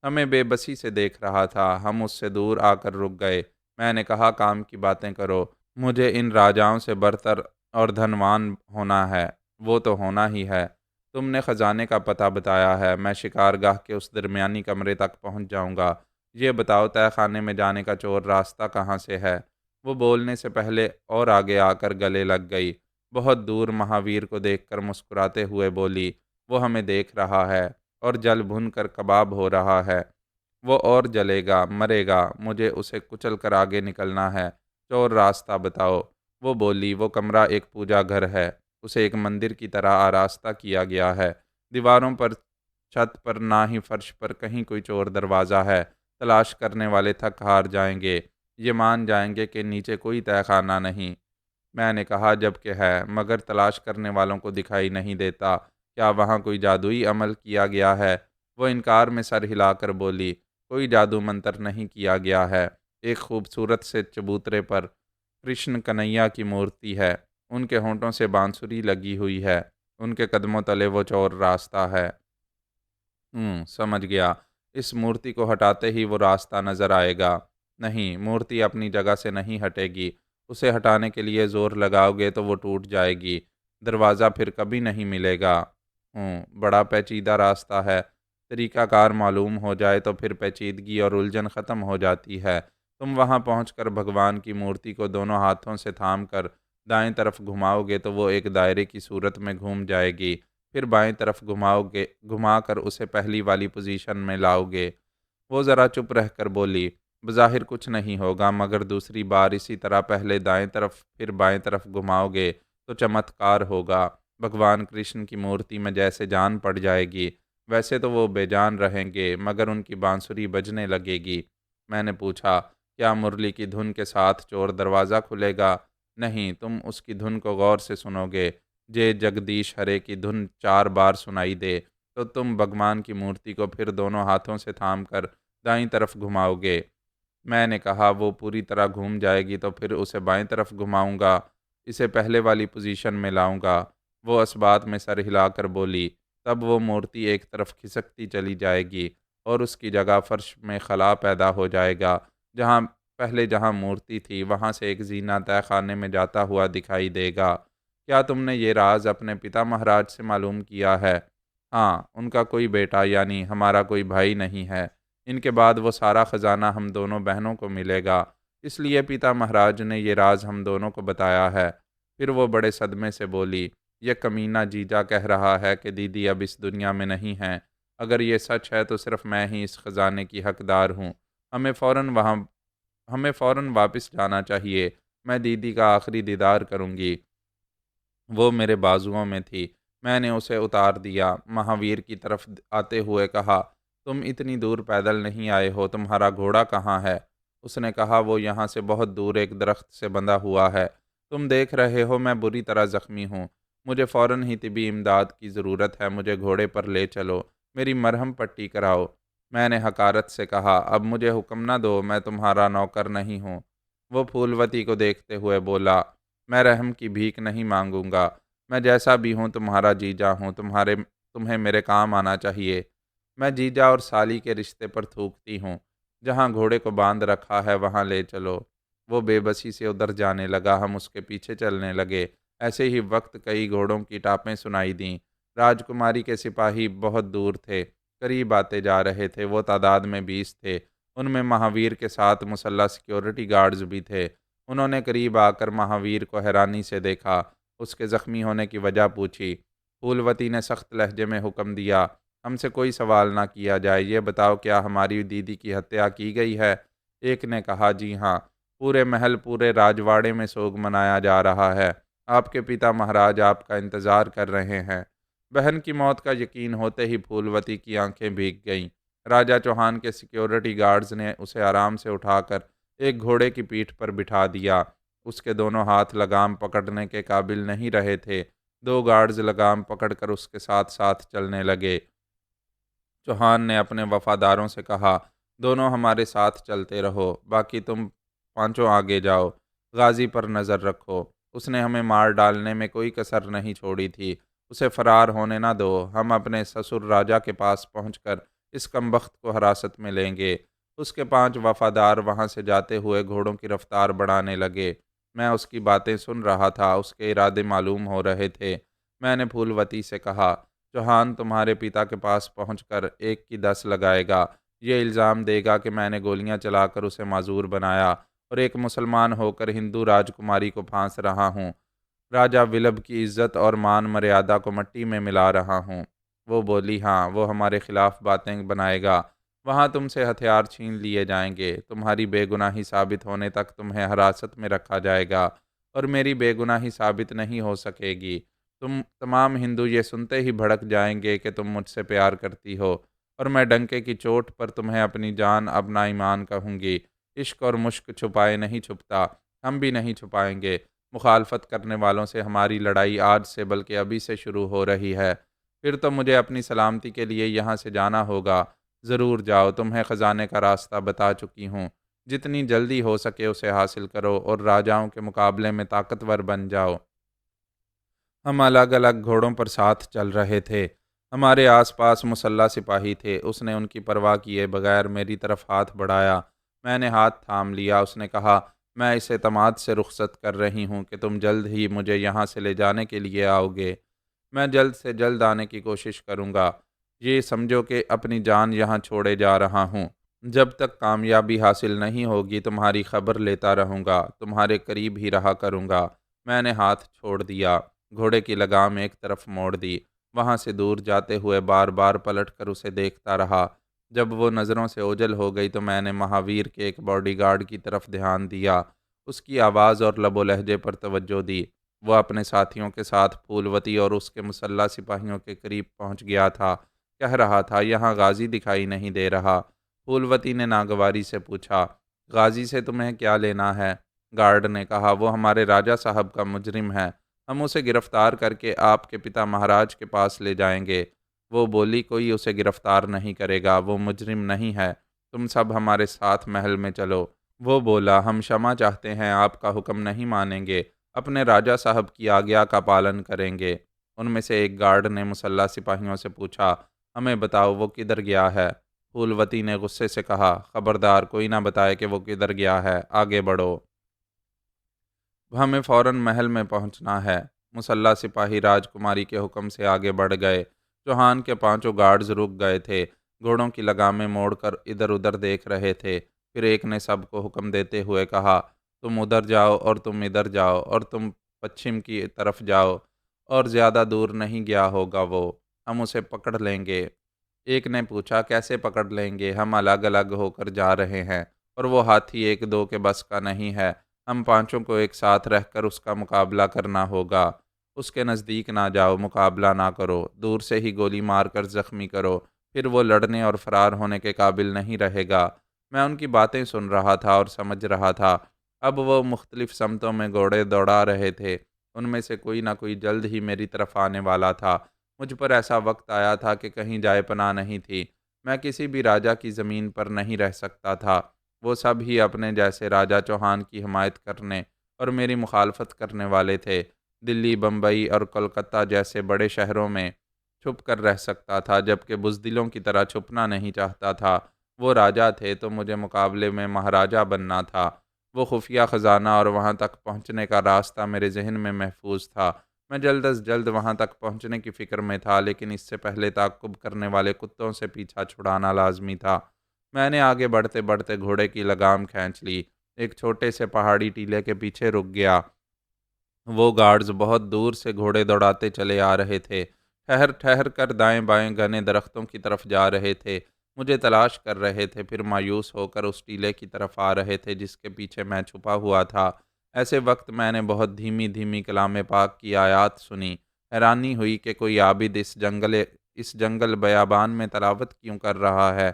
हमें बेबसी से देख रहा था। हम उससे दूर आकर रुक गए। मैंने कहा, काम की बातें करो। मुझे इन राजाओं से बरतर और धनवान होना है। वो तो होना ही है। तुमने ख़जाने का पता बताया है। मैं शिकारगाह के उस दरमियानी कमरे तक पहुंच जाऊंगा। ये बताओ, तहखाने में जाने का चोर रास्ता कहाँ से है? वो बोलने से पहले और आगे आकर गले लग गई। बहुत दूर महावीर को देखकर मुस्कुराते हुए बोली, वो हमें देख रहा है और जल भुन कर कबाब हो रहा है। वो और जलेगा, मरेगा। मुझे उसे कुचल कर आगे निकलना है। चोर रास्ता बताओ। वो बोली, वो कमरा एक पूजा घर है। उसे एक मंदिर की तरह आरास्ता किया गया है। दीवारों पर, छत पर, ना ही फर्श पर कहीं कोई चोर दरवाज़ा है। तलाश करने वाले थक हार जाएंगे। ये मान जाएंगे कि नीचे कोई तहखाना नहीं। मैंने कहा, जबकि है, मगर तलाश करने वालों को दिखाई नहीं देता। क्या वहाँ कोई जादुई अमल किया गया है? वो इनकार में सर हिलाकर बोली, कोई जादू मंतर नहीं किया गया है। एक खूबसूरत से चबूतरे पर कृष्ण कन्हैया की मूर्ति है। उनके होंठों से बांसुरी लगी हुई है। उनके कदमों तले वो चौर रास्ता है। समझ गया। इस मूर्ति को हटाते ही वो रास्ता नजर आएगा। नहीं, मूर्ति अपनी जगह से नहीं हटेगी। उसे हटाने के लिए जोर लगाओगे तो वो टूट जाएगी। दरवाज़ा फिर कभी नहीं मिलेगा। बड़ा पेचीदा रास्ता है। तरीकाकार मालूम हो जाए तो फिर पेचीदगी और उलझन ख़त्म हो जाती है। तुम वहाँ पहुँचकर भगवान की मूर्ति को दोनों हाथों से थाम कर दाएं तरफ घुमाओगे तो वो एक दायरे की सूरत में घूम जाएगी। फिर बाएं तरफ घुमाओगे, घुमाकर उसे पहली वाली पोजीशन में लाओगे। वो ज़रा चुप रहकर बोली, बज़ाहिर कुछ नहीं होगा, मगर दूसरी बार इसी तरह पहले दाएं तरफ फिर बाएं तरफ घुमाओगे तो चमत्कार होगा। भगवान कृष्ण की मूर्ति में जैसे जान पड़ जाएगी। वैसे तो वो बेजान रहेंगे, मगर उनकी बांसुरी बजने लगेगी। मैंने पूछा, क्या मुरली की धुन के साथ चोर दरवाज़ा खुलेगा? नहीं, तुम उसकी धुन को गौर से सुनोगे। जे जगदीश हरे की धुन 4 बार सुनाई दे तो तुम भगवान की मूर्ति को फिर दोनों हाथों से थाम कर दाईं तरफ घुमाओगे। मैंने कहा, वो पूरी तरह घूम जाएगी तो फिर उसे बाएं तरफ घुमाऊंगा। इसे पहले वाली पोजीशन में लाऊंगा। वो इस बात में सर हिलाकर बोली, तब वो मूर्ति एक तरफ खिसकती चली जाएगी और उसकी जगह फर्श में खला पैदा हो जाएगा। जहाँ पहले जहाँ मूर्ति थी वहाँ से एक जीना तय खाने में जाता हुआ दिखाई देगा। क्या तुमने ये राज अपने पिता महाराज से मालूम किया है? हाँ, उनका कोई बेटा यानी हमारा कोई भाई नहीं है। इनके बाद वो सारा खजाना हम दोनों बहनों को मिलेगा। इसलिए पिता महाराज ने ये राज हम दोनों को बताया है। फिर वो बड़े सदमे से बोली, ये कमीना जीजा कह रहा है कि दीदी अब इस दुनिया में नहीं है। अगर ये सच है तो सिर्फ मैं ही इस खजाने की हकदार हूँ। हमें फ़ौरन वहाँ हमें फ़ौरन वापस जाना चाहिए। मैं दीदी का आखिरी दीदार करूँगी। वो मेरे बाजुओं में थी। मैंने उसे उतार दिया। महावीर की तरफ आते हुए कहा, तुम इतनी दूर पैदल नहीं आए हो, तुम्हारा घोड़ा कहाँ है? उसने कहा, वो यहाँ से बहुत दूर एक दरख्त से बंधा हुआ है। तुम देख रहे हो मैं बुरी तरह ज़ख्मी हूँ। मुझे फ़ौरन ही तिबी इमदाद की ज़रूरत है। मुझे घोड़े पर ले चलो। मेरी मरहम पट्टी कराओ। मैंने हकारत से कहा, अब मुझे हुक्म न दो, मैं तुम्हारा नौकर नहीं हूँ। वो फूलवती को देखते हुए बोला, मैं रहम की भीख नहीं मांगूंगा। मैं जैसा भी हूँ तुम्हारा जीजा हूँ। तुम्हें मेरे काम आना चाहिए। मैं जीजा और साली के रिश्ते पर थूकती हूँ। जहाँ घोड़े को बांध रखा है वहाँ ले चलो। वो बेबसी से उधर जाने लगा। हम उसके पीछे चलने लगे। ऐसे ही वक्त कई घोड़ों की टापें सुनाई दीं। राजकुमारी के सिपाही बहुत दूर थे, करीब आते जा रहे थे। वो तादाद में 20 थे। उनमें महावीर के साथ मुसल्ला सिक्योरिटी गार्ड्स भी थे। उन्होंने करीब आकर महावीर को हैरानी से देखा। उसके ज़ख्मी होने की वजह पूछी। फूलवती ने सख्त लहजे में हुक्म दिया, हमसे कोई सवाल ना किया जाए। ये बताओ, क्या हमारी दीदी की हत्या की गई है? एक ने कहा, जी हाँ। पूरे महल, पूरे राजवाड़े में सोग मनाया जा रहा है। आपके पिता महाराज आपका इंतज़ार कर रहे हैं। बहन की मौत का यकीन होते ही फूलवती की आंखें भीग गईं। राजा चौहान के सिक्योरिटी गार्ड्स ने उसे आराम से उठाकर एक घोड़े की पीठ पर बिठा दिया। उसके दोनों हाथ लगाम पकड़ने के काबिल नहीं रहे थे। दो गार्ड्स लगाम पकड़कर उसके साथ साथ चलने लगे। चौहान ने अपने वफादारों से कहा, दोनों हमारे साथ चलते रहो, बाकी तुम पांचों आगे जाओ। गाजी पर नज़र रखो। उसने हमें मार डालने में कोई कसर नहीं छोड़ी थी। उसे फरार होने ना दो। हम अपने ससुर राजा के पास पहुंचकर इस कमबख्त को हिरासत में लेंगे। उसके 5 वफादार वहां से जाते हुए घोड़ों की रफ्तार बढ़ाने लगे। मैं उसकी बातें सुन रहा था। उसके इरादे मालूम हो रहे थे। मैंने फूलवती से कहा, चौहान तुम्हारे पिता के पास पहुंचकर 1 की 10 लगाएगा। ये इल्ज़ाम देगा कि मैंने गोलियां चलाकर उसे माजूर बनाया और एक मुसलमान होकर हिंदू राजकुमारी को फांस रहा हूँ। राजा विलब की इज्जत और मान मर्यादा को मट्टी में मिला रहा हूँ। वो बोली, हाँ, वो हमारे खिलाफ बातें बनाएगा। वहाँ तुमसे हथियार छीन लिए जाएंगे। तुम्हारी बेगुनाही साबित होने तक तुम्हें हिरासत में रखा जाएगा और मेरी बेगुनाही साबित नहीं हो सकेगी। तुम तमाम हिंदू ये सुनते ही भड़क जाएंगे कि तुम मुझसे प्यार करती हो और मैं डंके की चोट पर तुम्हें अपनी जान अपना ईमान कहूँगी। इश्क और मुश्क छुपाए नहीं छुपता। हम भी नहीं छुपाएंगे। मुखालफत करने वालों से हमारी लड़ाई आज से बल्कि अभी से शुरू हो रही है। फिर तो मुझे अपनी सलामती के लिए यहाँ से जाना होगा। ज़रूर जाओ। तुम्हें ख़जाने का रास्ता बता चुकी हूँ। जितनी जल्दी हो सके उसे हासिल करो और राजाओं के मुकाबले में ताकतवर बन जाओ। हम अलग अलग घोड़ों पर साथ चल रहे थे। हमारे आसपास मुसल्ला सिपाही थे। उसने उनकी परवाह किए बगैर मेरी तरफ हाथ बढ़ाया। मैंने हाथ थाम लिया। उसने कहा, मैं इस एतमाद से रुखसत कर रही हूँ कि तुम जल्द ही मुझे यहाँ से ले जाने के लिए आओगे। मैं जल्द से जल्द आने की कोशिश करूँगा। ये समझो कि अपनी जान यहाँ छोड़े जा रहा हूँ। जब तक कामयाबी हासिल नहीं होगी तुम्हारी खबर लेता रहूँगा, तुम्हारे करीब ही रहा करूँगा। मैंने हाथ छोड़ दिया। घोड़े की लगाम एक तरफ मोड़ दी। वहां से दूर जाते हुए बार बार पलट कर उसे देखता रहा। जब वो नज़रों से ओझल हो गई तो मैंने महावीर के एक बॉडीगार्ड की तरफ ध्यान दिया। उसकी आवाज़ और लबो लहजे पर तवज्जो दी। वह अपने साथियों के साथ फूलवती और उसके मुसल्ला सिपाहियों के करीब पहुंच गया था। कह रहा था, यहाँ गाजी दिखाई नहीं दे रहा। फूलवती ने नागवारी से पूछा, गाजी से तुम्हें क्या लेना है? गार्ड ने कहा, वो हमारे राजा साहब का मुजरिम है। हम उसे गिरफ्तार करके आपके पिता महाराज के पास ले जाएंगे। वो बोली, कोई उसे गिरफ्तार नहीं करेगा। वो मुजरिम नहीं है। तुम सब हमारे साथ महल में चलो। वो बोला, हम क्षमा चाहते हैं, आपका हुक्म नहीं मानेंगे। अपने राजा साहब की आज्ञा का पालन करेंगे। उनमें से एक गार्ड ने मुसल्ला सिपाहियों से पूछा, हमें बताओ वो किधर गया है। फूलवती ने गुस्से से कहा, खबरदार, कोई ना बताए कि वो किधर गया है, आगे बढ़ो, हमें फौरन महल में पहुंचना है। मुसल्ला सिपाही राजकुमारी के हुक्म से आगे बढ़ गए। चौहान के पांचों गार्ड्स रुक गए थे, घोड़ों की लगामें मोड़कर इधर उधर देख रहे थे। फिर एक ने सबको हुक्म देते हुए कहा, तुम उधर जाओ और तुम इधर जाओ और तुम पश्चिम की तरफ जाओ, और ज़्यादा दूर नहीं गया होगा वो, हम उसे पकड़ लेंगे। एक ने पूछा, कैसे पकड़ लेंगे, हम अलग अलग होकर जा रहे हैं और वो हाथी एक दो के बस का नहीं है, हम पांचों को एक साथ रहकर उसका मुकाबला करना होगा। उसके नज़दीक ना जाओ, मुकाबला ना करो, दूर से ही गोली मारकर ज़ख्मी करो, फिर वो लड़ने और फरार होने के काबिल नहीं रहेगा। मैं उनकी बातें सुन रहा था और समझ रहा था। अब वो मुख्तलिफ समतों में घोड़े दौड़ा रहे थे, उनमें से कोई ना कोई जल्द ही मेरी तरफ आने वाला था। मुझ पर ऐसा वक्त आया था कि कहीं जाए पनाह नहीं थी। मैं किसी भी राजा की ज़मीन पर नहीं रह सकता था। वो सब ही अपने जैसे राजा चौहान की हिमायत करने और मेरी मुखालफत करने वाले थे। दिल्ली, बम्बई और कोलकाता जैसे बड़े शहरों में छुप कर रह सकता था, जबकि बुज़दिलों की तरह छुपना नहीं चाहता था। वो राजा थे तो मुझे मुकाबले में महाराजा बनना था। वो खुफिया ख़जाना और वहाँ तक पहुँचने का रास्ता मेरे जहन में महफूज था। मैं जल्द अज़ जल्द वहाँ तक पहुँचने की फ़िक्र में था, लेकिन इससे पहले ताक़ुब करने वाले कुत्तों से पीछा छुड़ाना लाज़मी था। मैंने आगे बढ़ते बढ़ते घोड़े की लगाम खींच ली। एक छोटे से पहाड़ी टीले के पीछे रुक गया। वो गार्ड्स बहुत दूर से घोड़े दौड़ाते चले आ रहे थे, ठहर ठहर कर दाएं बाएं घने दरख्तों की तरफ जा रहे थे, मुझे तलाश कर रहे थे, फिर मायूस होकर उस टीले की तरफ आ रहे थे जिसके पीछे मैं छुपा हुआ था। ऐसे वक्त मैंने बहुत धीमी धीमी कलाम पाक की आयत सुनी। हैरानी हुई कि कोई आबिद इस जंगल बयाबान में तलावत क्यों कर रहा है।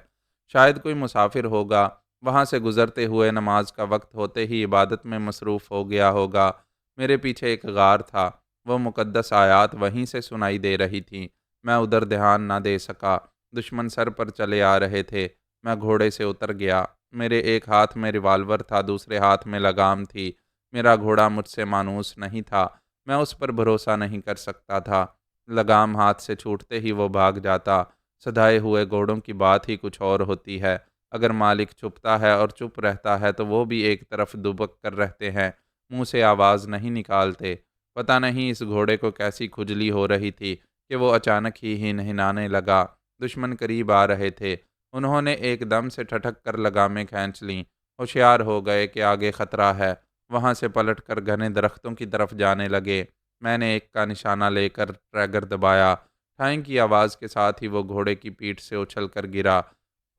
शायद कोई मुसाफिर होगा, वहाँ से गुजरते हुए नमाज का वक्त होते ही इबादत में मसरूफ़ हो गया होगा। मेरे पीछे एक गार था, वो मुकद्दस आयात वहीं से सुनाई दे रही थीं। मैं उधर ध्यान ना दे सका। दुश्मन सर पर चले आ रहे थे। मैं घोड़े से उतर गया। मेरे एक हाथ में रिवाल्वर था, दूसरे हाथ में लगाम थी। मेरा घोड़ा मुझसे मानूस नहीं था। मैं उस पर भरोसा नहीं कर सकता था। लगाम हाथ से छूटते ही वो भाग जाता। सधाए हुए घोड़ों की बात ही कुछ और होती है। अगर मालिक छुपता है और चुप रहता है तो वो भी एक तरफ दुबक कर रहते हैं, मुंह से आवाज़ नहीं निकालते। पता नहीं इस घोड़े को कैसी खुजली हो रही थी कि वो अचानक ही हिनहिनाने लगा। दुश्मन करीब आ रहे थे। उन्होंने एकदम से ठठक कर लगामें खींच लीं। होशियार हो गए कि आगे खतरा है। वहां से पलटकर घने दरख्तों की तरफ जाने लगे। मैंने एक का निशाना लेकर ट्रैगर दबाया। ठाई की आवाज़ के साथ ही वो घोड़े की पीठ से उछल कर गिरा।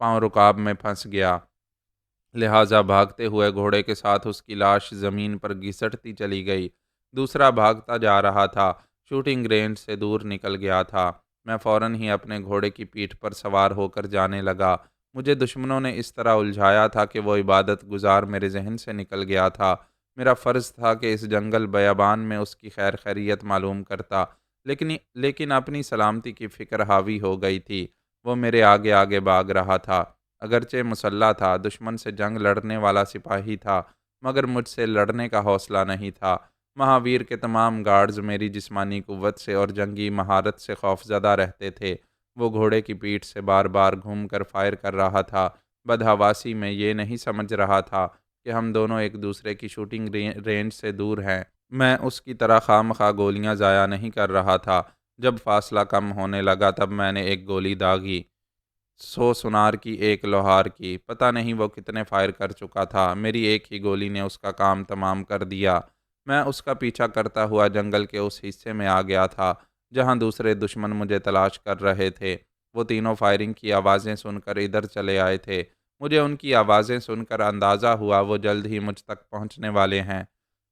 पाँव रुकाब में फंस गया। लिहाजा भागते हुए घोड़े के साथ उसकी लाश जमीन पर घिसटती चली गई। दूसरा भागता जा रहा था, शूटिंग रेंज से दूर निकल गया था। मैं फौरन ही अपने घोड़े की पीठ पर सवार होकर जाने लगा। मुझे दुश्मनों ने इस तरह उलझाया था कि वो इबादत गुजार मेरे जहन से निकल गया था। मेरा फ़र्ज़ था कि इस जंगल बयाबान में उसकी खैर खैरियत मालूम करता, लेकिन अपनी सलामती की फ़िक्र हावी हो गई थी। वो मेरे आगे आगे भाग रहा था। अगरचे मुसल्ला था, दुश्मन से जंग लड़ने वाला सिपाही था, मगर मुझसे लड़ने का हौसला नहीं था। महावीर के तमाम गार्ड्स मेरी जिस्मानी कुव्वत से और जंगी महारत से खौफजदा रहते थे। वो घोड़े की पीठ से बार बार घूम कर फायर कर रहा था। बदहवासी में ये नहीं समझ रहा था कि हम दोनों एक दूसरे की शूटिंग रेंज से दूर हैं। मैं उसकी तरह खामखा गोलियां ज़ाया नहीं कर रहा था। जब फासला कम होने लगा तब मैंने एक गोली दागी। 100 सुनार की, एक लोहार की। पता नहीं वो कितने फायर कर चुका था। मेरी एक ही गोली ने उसका काम तमाम कर दिया। मैं उसका पीछा करता हुआ जंगल के उस हिस्से में आ गया था जहां दूसरे दुश्मन मुझे तलाश कर रहे थे। वो तीनों फायरिंग की आवाज़ें सुनकर इधर चले आए थे। मुझे उनकी आवाज़ें सुनकर अंदाज़ा हुआ वो जल्द ही मुझ तक पहुंचने वाले हैं।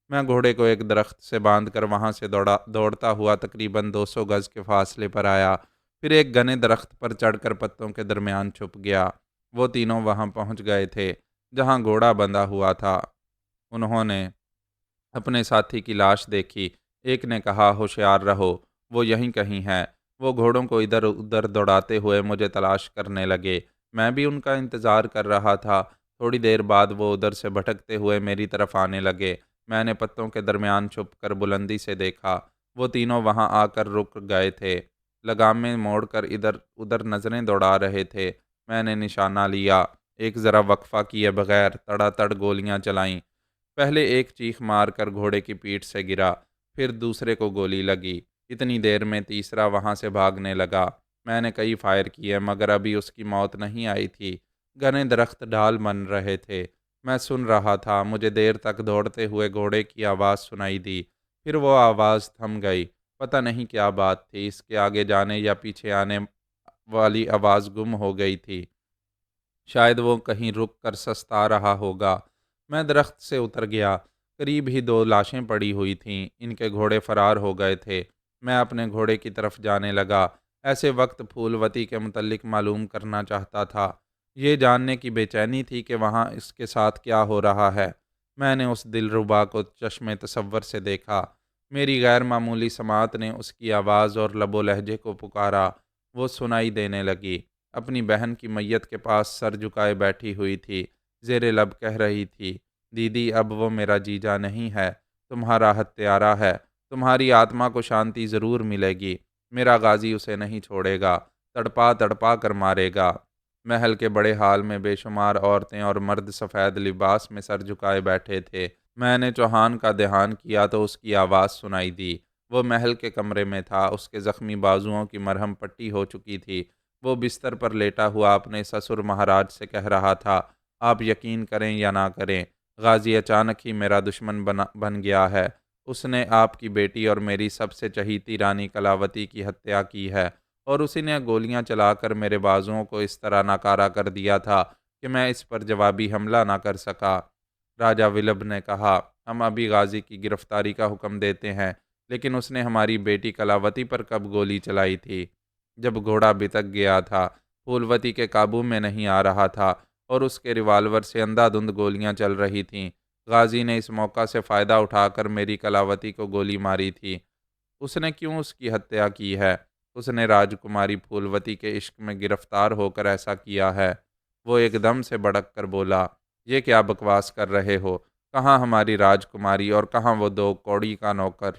मैं घोड़े को एक दरख्त से बांधकर वहां से दौड़ता हुआ तकरीबन 200 गज के फासले पर आया। फिर एक घने दरख्त पर चढ़कर पत्तों के दरमियान छुप गया। वो तीनों वहां पहुंच गए थे जहां घोड़ा बंधा हुआ था। उन्होंने अपने साथी की लाश देखी। एक ने कहा, होशियार रहो, वो यहीं कहीं है। वो घोड़ों को इधर उधर दौड़ाते हुए मुझे तलाश करने लगे। मैं भी उनका इंतज़ार कर रहा था। थोड़ी देर बाद वो उधर से भटकते हुए मेरी तरफ आने लगे। मैंने पत्तों के दरमियान छुप कर बुलंदी से देखा। वो तीनों वहां आकर रुक गए थे। लगाम में मोड़कर इधर उधर नज़रें दौड़ा रहे थे। मैंने निशाना लिया। एक ज़रा वक्फा किए बगैर तड़ातड़ गोलियां चलाईं। पहले एक चीख मारकर घोड़े की पीठ से गिरा, फिर दूसरे को गोली लगी। इतनी देर में तीसरा वहां से भागने लगा। मैंने कई फायर किए मगर अभी उसकी मौत नहीं आई थी। घने दरख्त ढाल बन रहे थे। मैं सुन रहा था। मुझे देर तक दौड़ते हुए घोड़े की आवाज़ सुनाई दी। फिर वो आवाज़ थम गई। पता नहीं क्या बात थी। इसके आगे जाने या पीछे आने वाली आवाज़ गुम हो गई थी। शायद वो कहीं रुक कर सस्ता रहा होगा। मैं दरख्त से उतर गया। करीब ही दो लाशें पड़ी हुई थीं। इनके घोड़े फरार हो गए थे। मैं अपने घोड़े की तरफ जाने लगा। ऐसे वक्त फूलवती के मुतल्लिक मालूम करना चाहता था। ये जानने की बेचैनी थी कि वहाँ इसके साथ क्या हो रहा है। मैंने उस दिलरुबा को चश्मे तसव्वुर से देखा। मेरी गैर मामूली समाअत ने उसकी आवाज़ और लबो लहजे को पुकारा। वो सुनाई देने लगी। अपनी बहन की मैयत के पास सर झुकाए बैठी हुई थी। ज़ेरे लब कह रही थी, दीदी अब वो मेरा जीजा नहीं है, तुम्हारा हत्यारा है। तुम्हारी आत्मा को शांति ज़रूर मिलेगी। मेरा गाजी उसे नहीं छोड़ेगा, तड़पा तड़पा कर मारेगा। महल के बड़े हाल में बेशुमार औरतें और मर्द सफ़ेद लिबास में सर झुकाए बैठे थे। मैंने चौहान का ध्यान किया तो उसकी आवाज़ सुनाई दी। वो महल के कमरे में था। उसके ज़ख्मी बाजुओं की मरहम पट्टी हो चुकी थी। वो बिस्तर पर लेटा हुआ अपने ससुर महाराज से कह रहा था, आप यकीन करें या ना करें, गाजी अचानक ही मेरा दुश्मन बन गया है। उसने आपकी बेटी और मेरी सबसे चहीती रानी कलावती की हत्या की है और उसी ने गोलियां चलाकर मेरे बाजुओं को इस तरह नाकारा कर दिया था कि मैं इस पर जवाबी हमला ना कर सका। राजा विलब ने कहा, हम अभी गाजी की गिरफ्तारी का हुक्म देते हैं, लेकिन उसने हमारी बेटी कलावती पर कब गोली चलाई थी? जब घोड़ा बितक गया था, फूलवती के काबू में नहीं आ रहा था और उसके रिवाल्वर से अंधाधुंध गोलियां चल रही थीं। गाजी ने इस मौका से फ़ायदा उठाकर मेरी कलावती को गोली मारी थी। उसने क्यों उसकी हत्या की है? उसने राजकुमारी फूलवती के इश्क में गिरफ्तार होकर ऐसा किया है। वो एकदम से भड़क कर बोला, ये क्या बकवास कर रहे हो? कहाँ हमारी राजकुमारी और कहाँ वो दो कौड़ी का नौकर?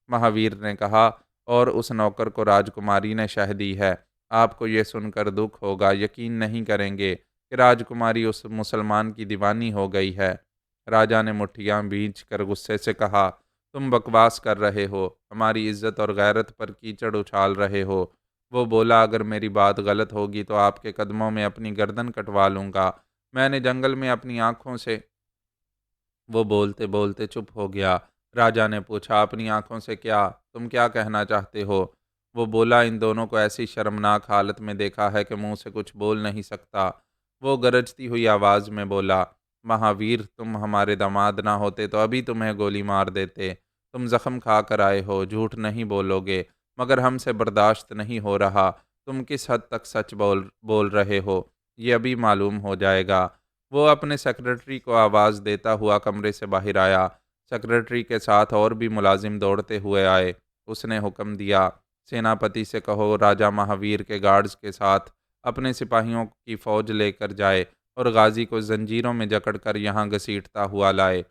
महावीर ने कहा, और उस नौकर को राजकुमारी ने शह दी है। आपको ये सुनकर दुख होगा, यकीन नहीं करेंगे कि राजकुमारी उस मुसलमान की दीवानी हो गई है। राजा ने मुठ्ठियां भींच कर गुस्से से कहा, तुम बकवास कर रहे हो, हमारी इज्जत और गैरत पर कीचड़ उछाल रहे हो। वो बोला, अगर मेरी बात गलत होगी तो आपके कदमों में अपनी गर्दन कटवा लूंगा। मैंने जंगल में अपनी आंखों से। वो बोलते बोलते चुप हो गया। राजा ने पूछा, अपनी आंखों से क्या? तुम क्या कहना चाहते हो? वो बोला, इन दोनों को ऐसी शर्मनाक हालत में देखा है कि मुंह से कुछ बोल नहीं सकता। वो गरजती हुई आवाज में बोला, महावीर, तुम हमारे दामाद ना होते तो अभी तुम्हें गोली मार देते। तुम जख्म खा कर आए हो, झूठ नहीं बोलोगे, मगर हमसे बर्दाश्त नहीं हो रहा। तुम किस हद तक सच बोल बोल रहे हो, ये अभी मालूम हो जाएगा। वो अपने सेक्रेटरी को आवाज़ देता हुआ कमरे से बाहर आया। सेक्रेटरी के साथ और भी मुलाजिम दौड़ते हुए आए। उसने हुक्म दिया, सेनापति से कहो राजा महावीर के गार्ड्स के साथ अपने सिपाहियों की फौज लेकर जाए और गाजी को जंजीरों में जकड़कर यहाँ घसीटता हुआ लाए।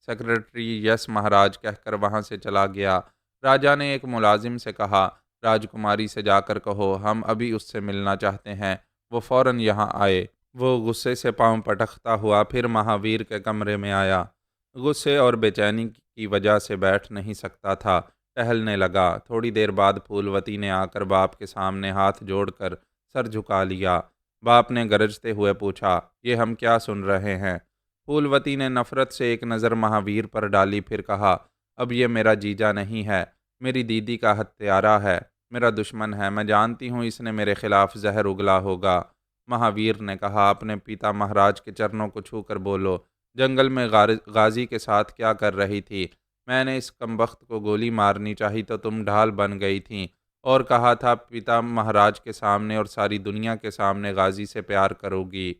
सेक्रेटरी यस महाराज कहकर वहाँ से चला गया। राजा ने एक मुलाजिम से कहा, राजकुमारी से जाकर कहो हम अभी उससे मिलना चाहते हैं, वो फौरन यहाँ आए। वो गुस्से से पांव पटकता हुआ फिर महावीर के कमरे में आया। गुस्से और बेचैनी की वजह से बैठ नहीं सकता था। टहलने लगा। थोड़ी देर बाद फूलवती ने आकर बाप के सामने हाथ जोड़कर सर झुका लिया। बाप ने गरजते हुए पूछा, ये हम क्या सुन रहे हैं? फूलवती ने नफरत से एक नज़र महावीर पर डाली, फिर कहा, अब ये मेरा जीजा नहीं है, मेरी दीदी का हत्यारा है, मेरा दुश्मन है। मैं जानती हूँ इसने मेरे खिलाफ जहर उगला होगा। महावीर ने कहा, अपने पिता महाराज के चरणों को छूकर बोलो, जंगल में गाजी के साथ क्या कर रही थी? मैंने इस कमबख्त को गोली मारनी चाही तो तुम ढाल बन गई थी और कहा था पिता महाराज के सामने और सारी दुनिया के सामने गाजी से प्यार करोगी।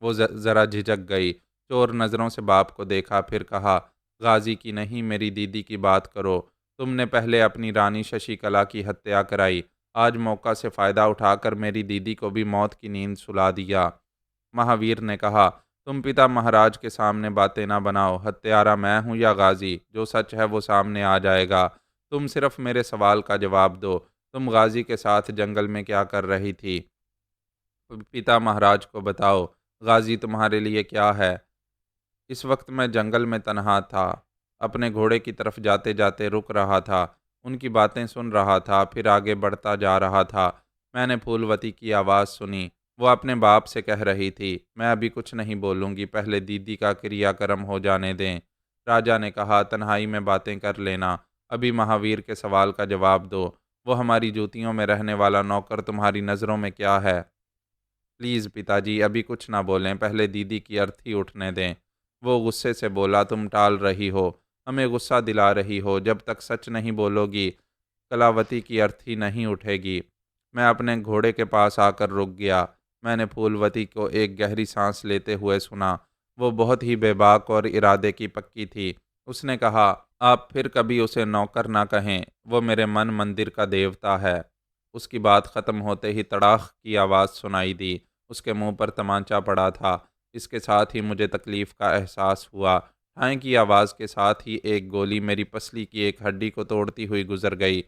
वो ज़रा झिझक गई। चोर नज़रों से बाप को देखा, फिर कहा, गाजी की नहीं, मेरी दीदी की बात करो। तुमने पहले अपनी रानी शशिकला की हत्या कराई, आज मौका से फ़ायदा उठाकर मेरी दीदी को भी मौत की नींद सुला दिया। महावीर ने कहा, तुम पिता महाराज के सामने बातें ना बनाओ। हत्यारा मैं हूँ या गाजी, जो सच है वो सामने आ जाएगा। तुम सिर्फ मेरे सवाल का जवाब दो, तुम गाजी के साथ जंगल में क्या कर रही थी? पिता महाराज को बताओ, गाजी तुम्हारे लिए क्या है? इस वक्त मैं जंगल में तन्हा था, अपने घोड़े की तरफ जाते जाते रुक रहा था, उनकी बातें सुन रहा था, फिर आगे बढ़ता जा रहा था। मैंने फूलवती की आवाज़ सुनी, वो अपने बाप से कह रही थी, मैं अभी कुछ नहीं बोलूँगी, पहले दीदी का क्रियाक्रम हो जाने दें। राजा ने कहा, तन्हाई में बातें कर लेना, अभी महावीर के सवाल का जवाब दो। वो हमारी जूतियों में रहने वाला नौकर तुम्हारी नज़रों में क्या है? प्लीज़ पिताजी अभी कुछ ना बोलें, पहले दीदी की अर्थी उठने दें। वो गुस्से से बोला, तुम टाल रही हो, हमें गुस्सा दिला रही हो, जब तक सच नहीं बोलोगी कलावती की अर्थी नहीं उठेगी। मैं अपने घोड़े के पास आकर रुक गया। मैंने फूलवती को एक गहरी सांस लेते हुए सुना। वो बहुत ही बेबाक और इरादे की पक्की थी। उसने कहा, आप फिर कभी उसे नौकर ना कहें, वो मेरे मन मंदिर का देवता है। उसकी बात खत्म होते ही तड़ाख की आवाज़ सुनाई दी। उसके मुंह पर तमाचा पड़ा था। इसके साथ ही मुझे तकलीफ़ का एहसास हुआ। ठाई की आवाज़ के साथ ही एक गोली मेरी पसली की एक हड्डी को तोड़ती हुई गुजर गई।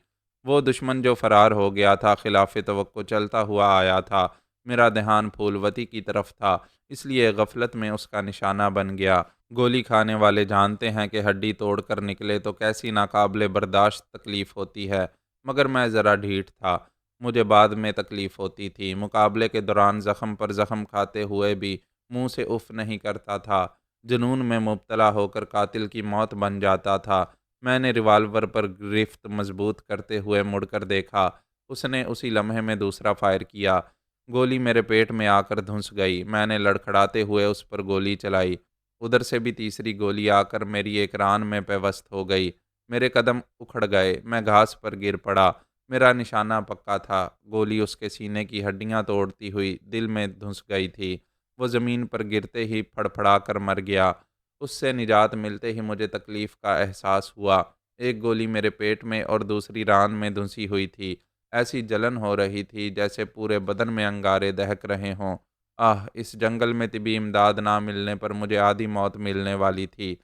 वो दुश्मन जो फरार हो गया था, खिलाफ तवक्को चलता हुआ आया था। मेरा ध्यान फूलवती की तरफ था, इसलिए गफलत में उसका निशाना बन गया। गोली खाने वाले जानते हैं कि हड्डी तोड़कर निकले तो कैसी नाकाबिले बर्दाश्त तकलीफ़ होती है, मगर मैं ज़रा ढीठ था। मुझे बाद में तकलीफ़ होती थी। मुकाबले के दौरान ज़ख्म पर ज़ख्म खाते हुए भी मुंह से उफ़ नहीं करता था। जुनून में मुब्तला होकर कातिल की मौत बन जाता था। मैंने रिवाल्वर पर गिरफ्त मजबूत करते हुए मुड़कर देखा। उसने उसी लम्हे में दूसरा फायर किया। गोली मेरे पेट में आकर धुंस गई। मैंने लड़खड़ाते हुए उस पर गोली चलाई। उधर से भी तीसरी गोली आकर मेरी एक रान में पेवस्त हो गई। मेरे कदम उखड़ गए। मैं घास पर गिर पड़ा। मेरा निशाना पक्का था। गोली उसके सीने की हड्डियां तोड़ती हुई दिल में धुंस गई थी। वो ज़मीन पर गिरते ही फड़फड़ा कर मर गया। उससे निजात मिलते ही मुझे तकलीफ़ का एहसास हुआ। एक गोली मेरे पेट में और दूसरी रान में धुंसी हुई थी। ऐसी जलन हो रही थी जैसे पूरे बदन में अंगारे दहक रहे हों। आह! इस जंगल में तिबी इमदाद ना मिलने पर मुझे आधी मौत मिलने वाली थी।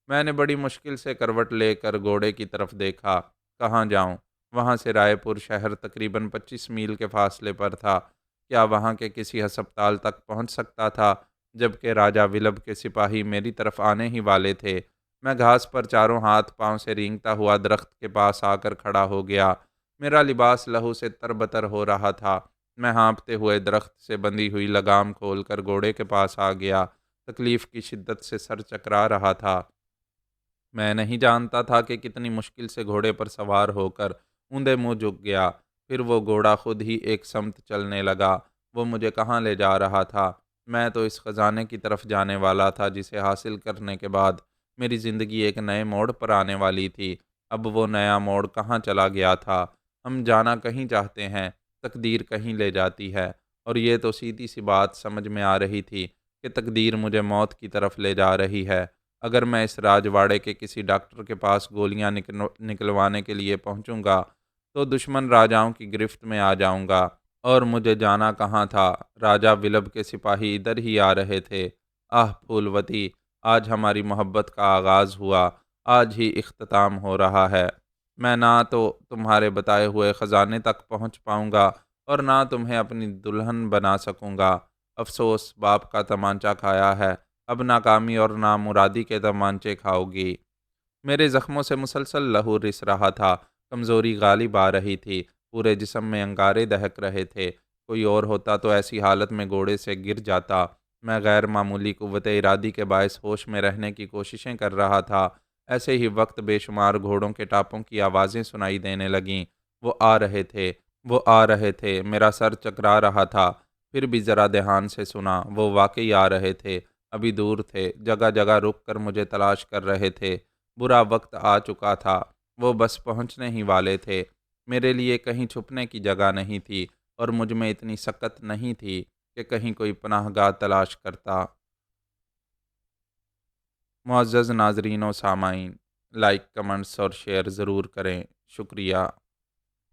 मैंने बड़ी मुश्किल से करवट लेकर घोड़े की तरफ देखा। कहाँ जाऊँ? वहाँ से रायपुर शहर तकरीबन 25 मील के फासले पर था। क्या वहाँ के किसी अस्पताल तक पहुँच सकता था, जबकि राजा विलब के सिपाही मेरी तरफ आने ही वाले थे। मैं घास पर चारों हाथ पांव से रेंगता हुआ दरख्त के पास आकर खड़ा हो गया। मेरा लिबास लहू से तरबतर हो रहा था। मैं हाँफते हुए दरख्त से बंधी हुई लगाम खोलकर घोड़े के पास आ गया। तकलीफ की शिद्दत से सर चकरा रहा था। मैं नहीं जानता था कि कितनी मुश्किल से घोड़े पर सवार होकर ऊंधे मुंह झुक गया। फिर वो घोड़ा खुद ही एक समत चलने लगा। वो मुझे कहाँ ले जा रहा था? मैं तो इस खजाने की तरफ जाने वाला था जिसे हासिल करने के बाद मेरी ज़िंदगी एक नए मोड़ पर आने वाली थी। अब वो नया मोड़ कहाँ चला गया था? हम जाना कहीं चाहते हैं, तकदीर कहीं ले जाती है। और ये तो सीधी सी बात समझ में आ रही थी कि तकदीर मुझे मौत की तरफ ले जा रही है। अगर मैं इस राजवाड़े के किसी डॉक्टर के पास गोलियां निकलवाने के लिए पहुंचूंगा तो दुश्मन राजाओं की गिरफ्त में आ जाऊंगा। और मुझे जाना कहाँ था? राजा विलब के सिपाही इधर ही आ रहे थे। आह फूलवती, आज हमारी मोहब्बत का आगाज़ हुआ, आज ही इख्तिताम हो रहा है। मैं ना तो तुम्हारे बताए हुए ख़जाने तक पहुँच पाऊँगा और ना तुम्हें अपनी दुल्हन बना सकूँगा। अफसोस, बाप का तमांचा खाया है, अब नाकामी और नामुरादी के तमांचे खाओगी। मेरे ज़ख्मों से मुसलसल लहू रिस रहा था, कमज़ोरी गालिब आ रही थी, पूरे जिस्म में अंगारे दहक रहे थे। कोई और होता तो ऐसी हालत में घोड़े से गिर जाता। मैं गैर मामूली क़ुव्वत इरादी के बायस होश में रहने की कोशिशें कर रहा था। ऐसे ही वक्त बेशुमार घोड़ों के टापों की आवाज़ें सुनाई देने लगीं। वो आ रहे थे, वो आ रहे थे। मेरा सर चकरा रहा था, फिर भी ज़रा ध्यान से सुना। वो वाकई आ रहे थे, अभी दूर थे, जगह जगह रुक कर मुझे तलाश कर रहे थे। बुरा वक्त आ चुका था, वो बस पहुंचने ही वाले थे। मेरे लिए कहीं छुपने की जगह नहीं थी और मुझ में इतनी सकत नहीं थी कि कहीं कोई पनाहगाह तलाश करता। मुअज़्ज़ज़ नाज़रीन व सामाईन, लाइक, कमेंट्स और शेयर ज़रूर करें। शुक्रिया।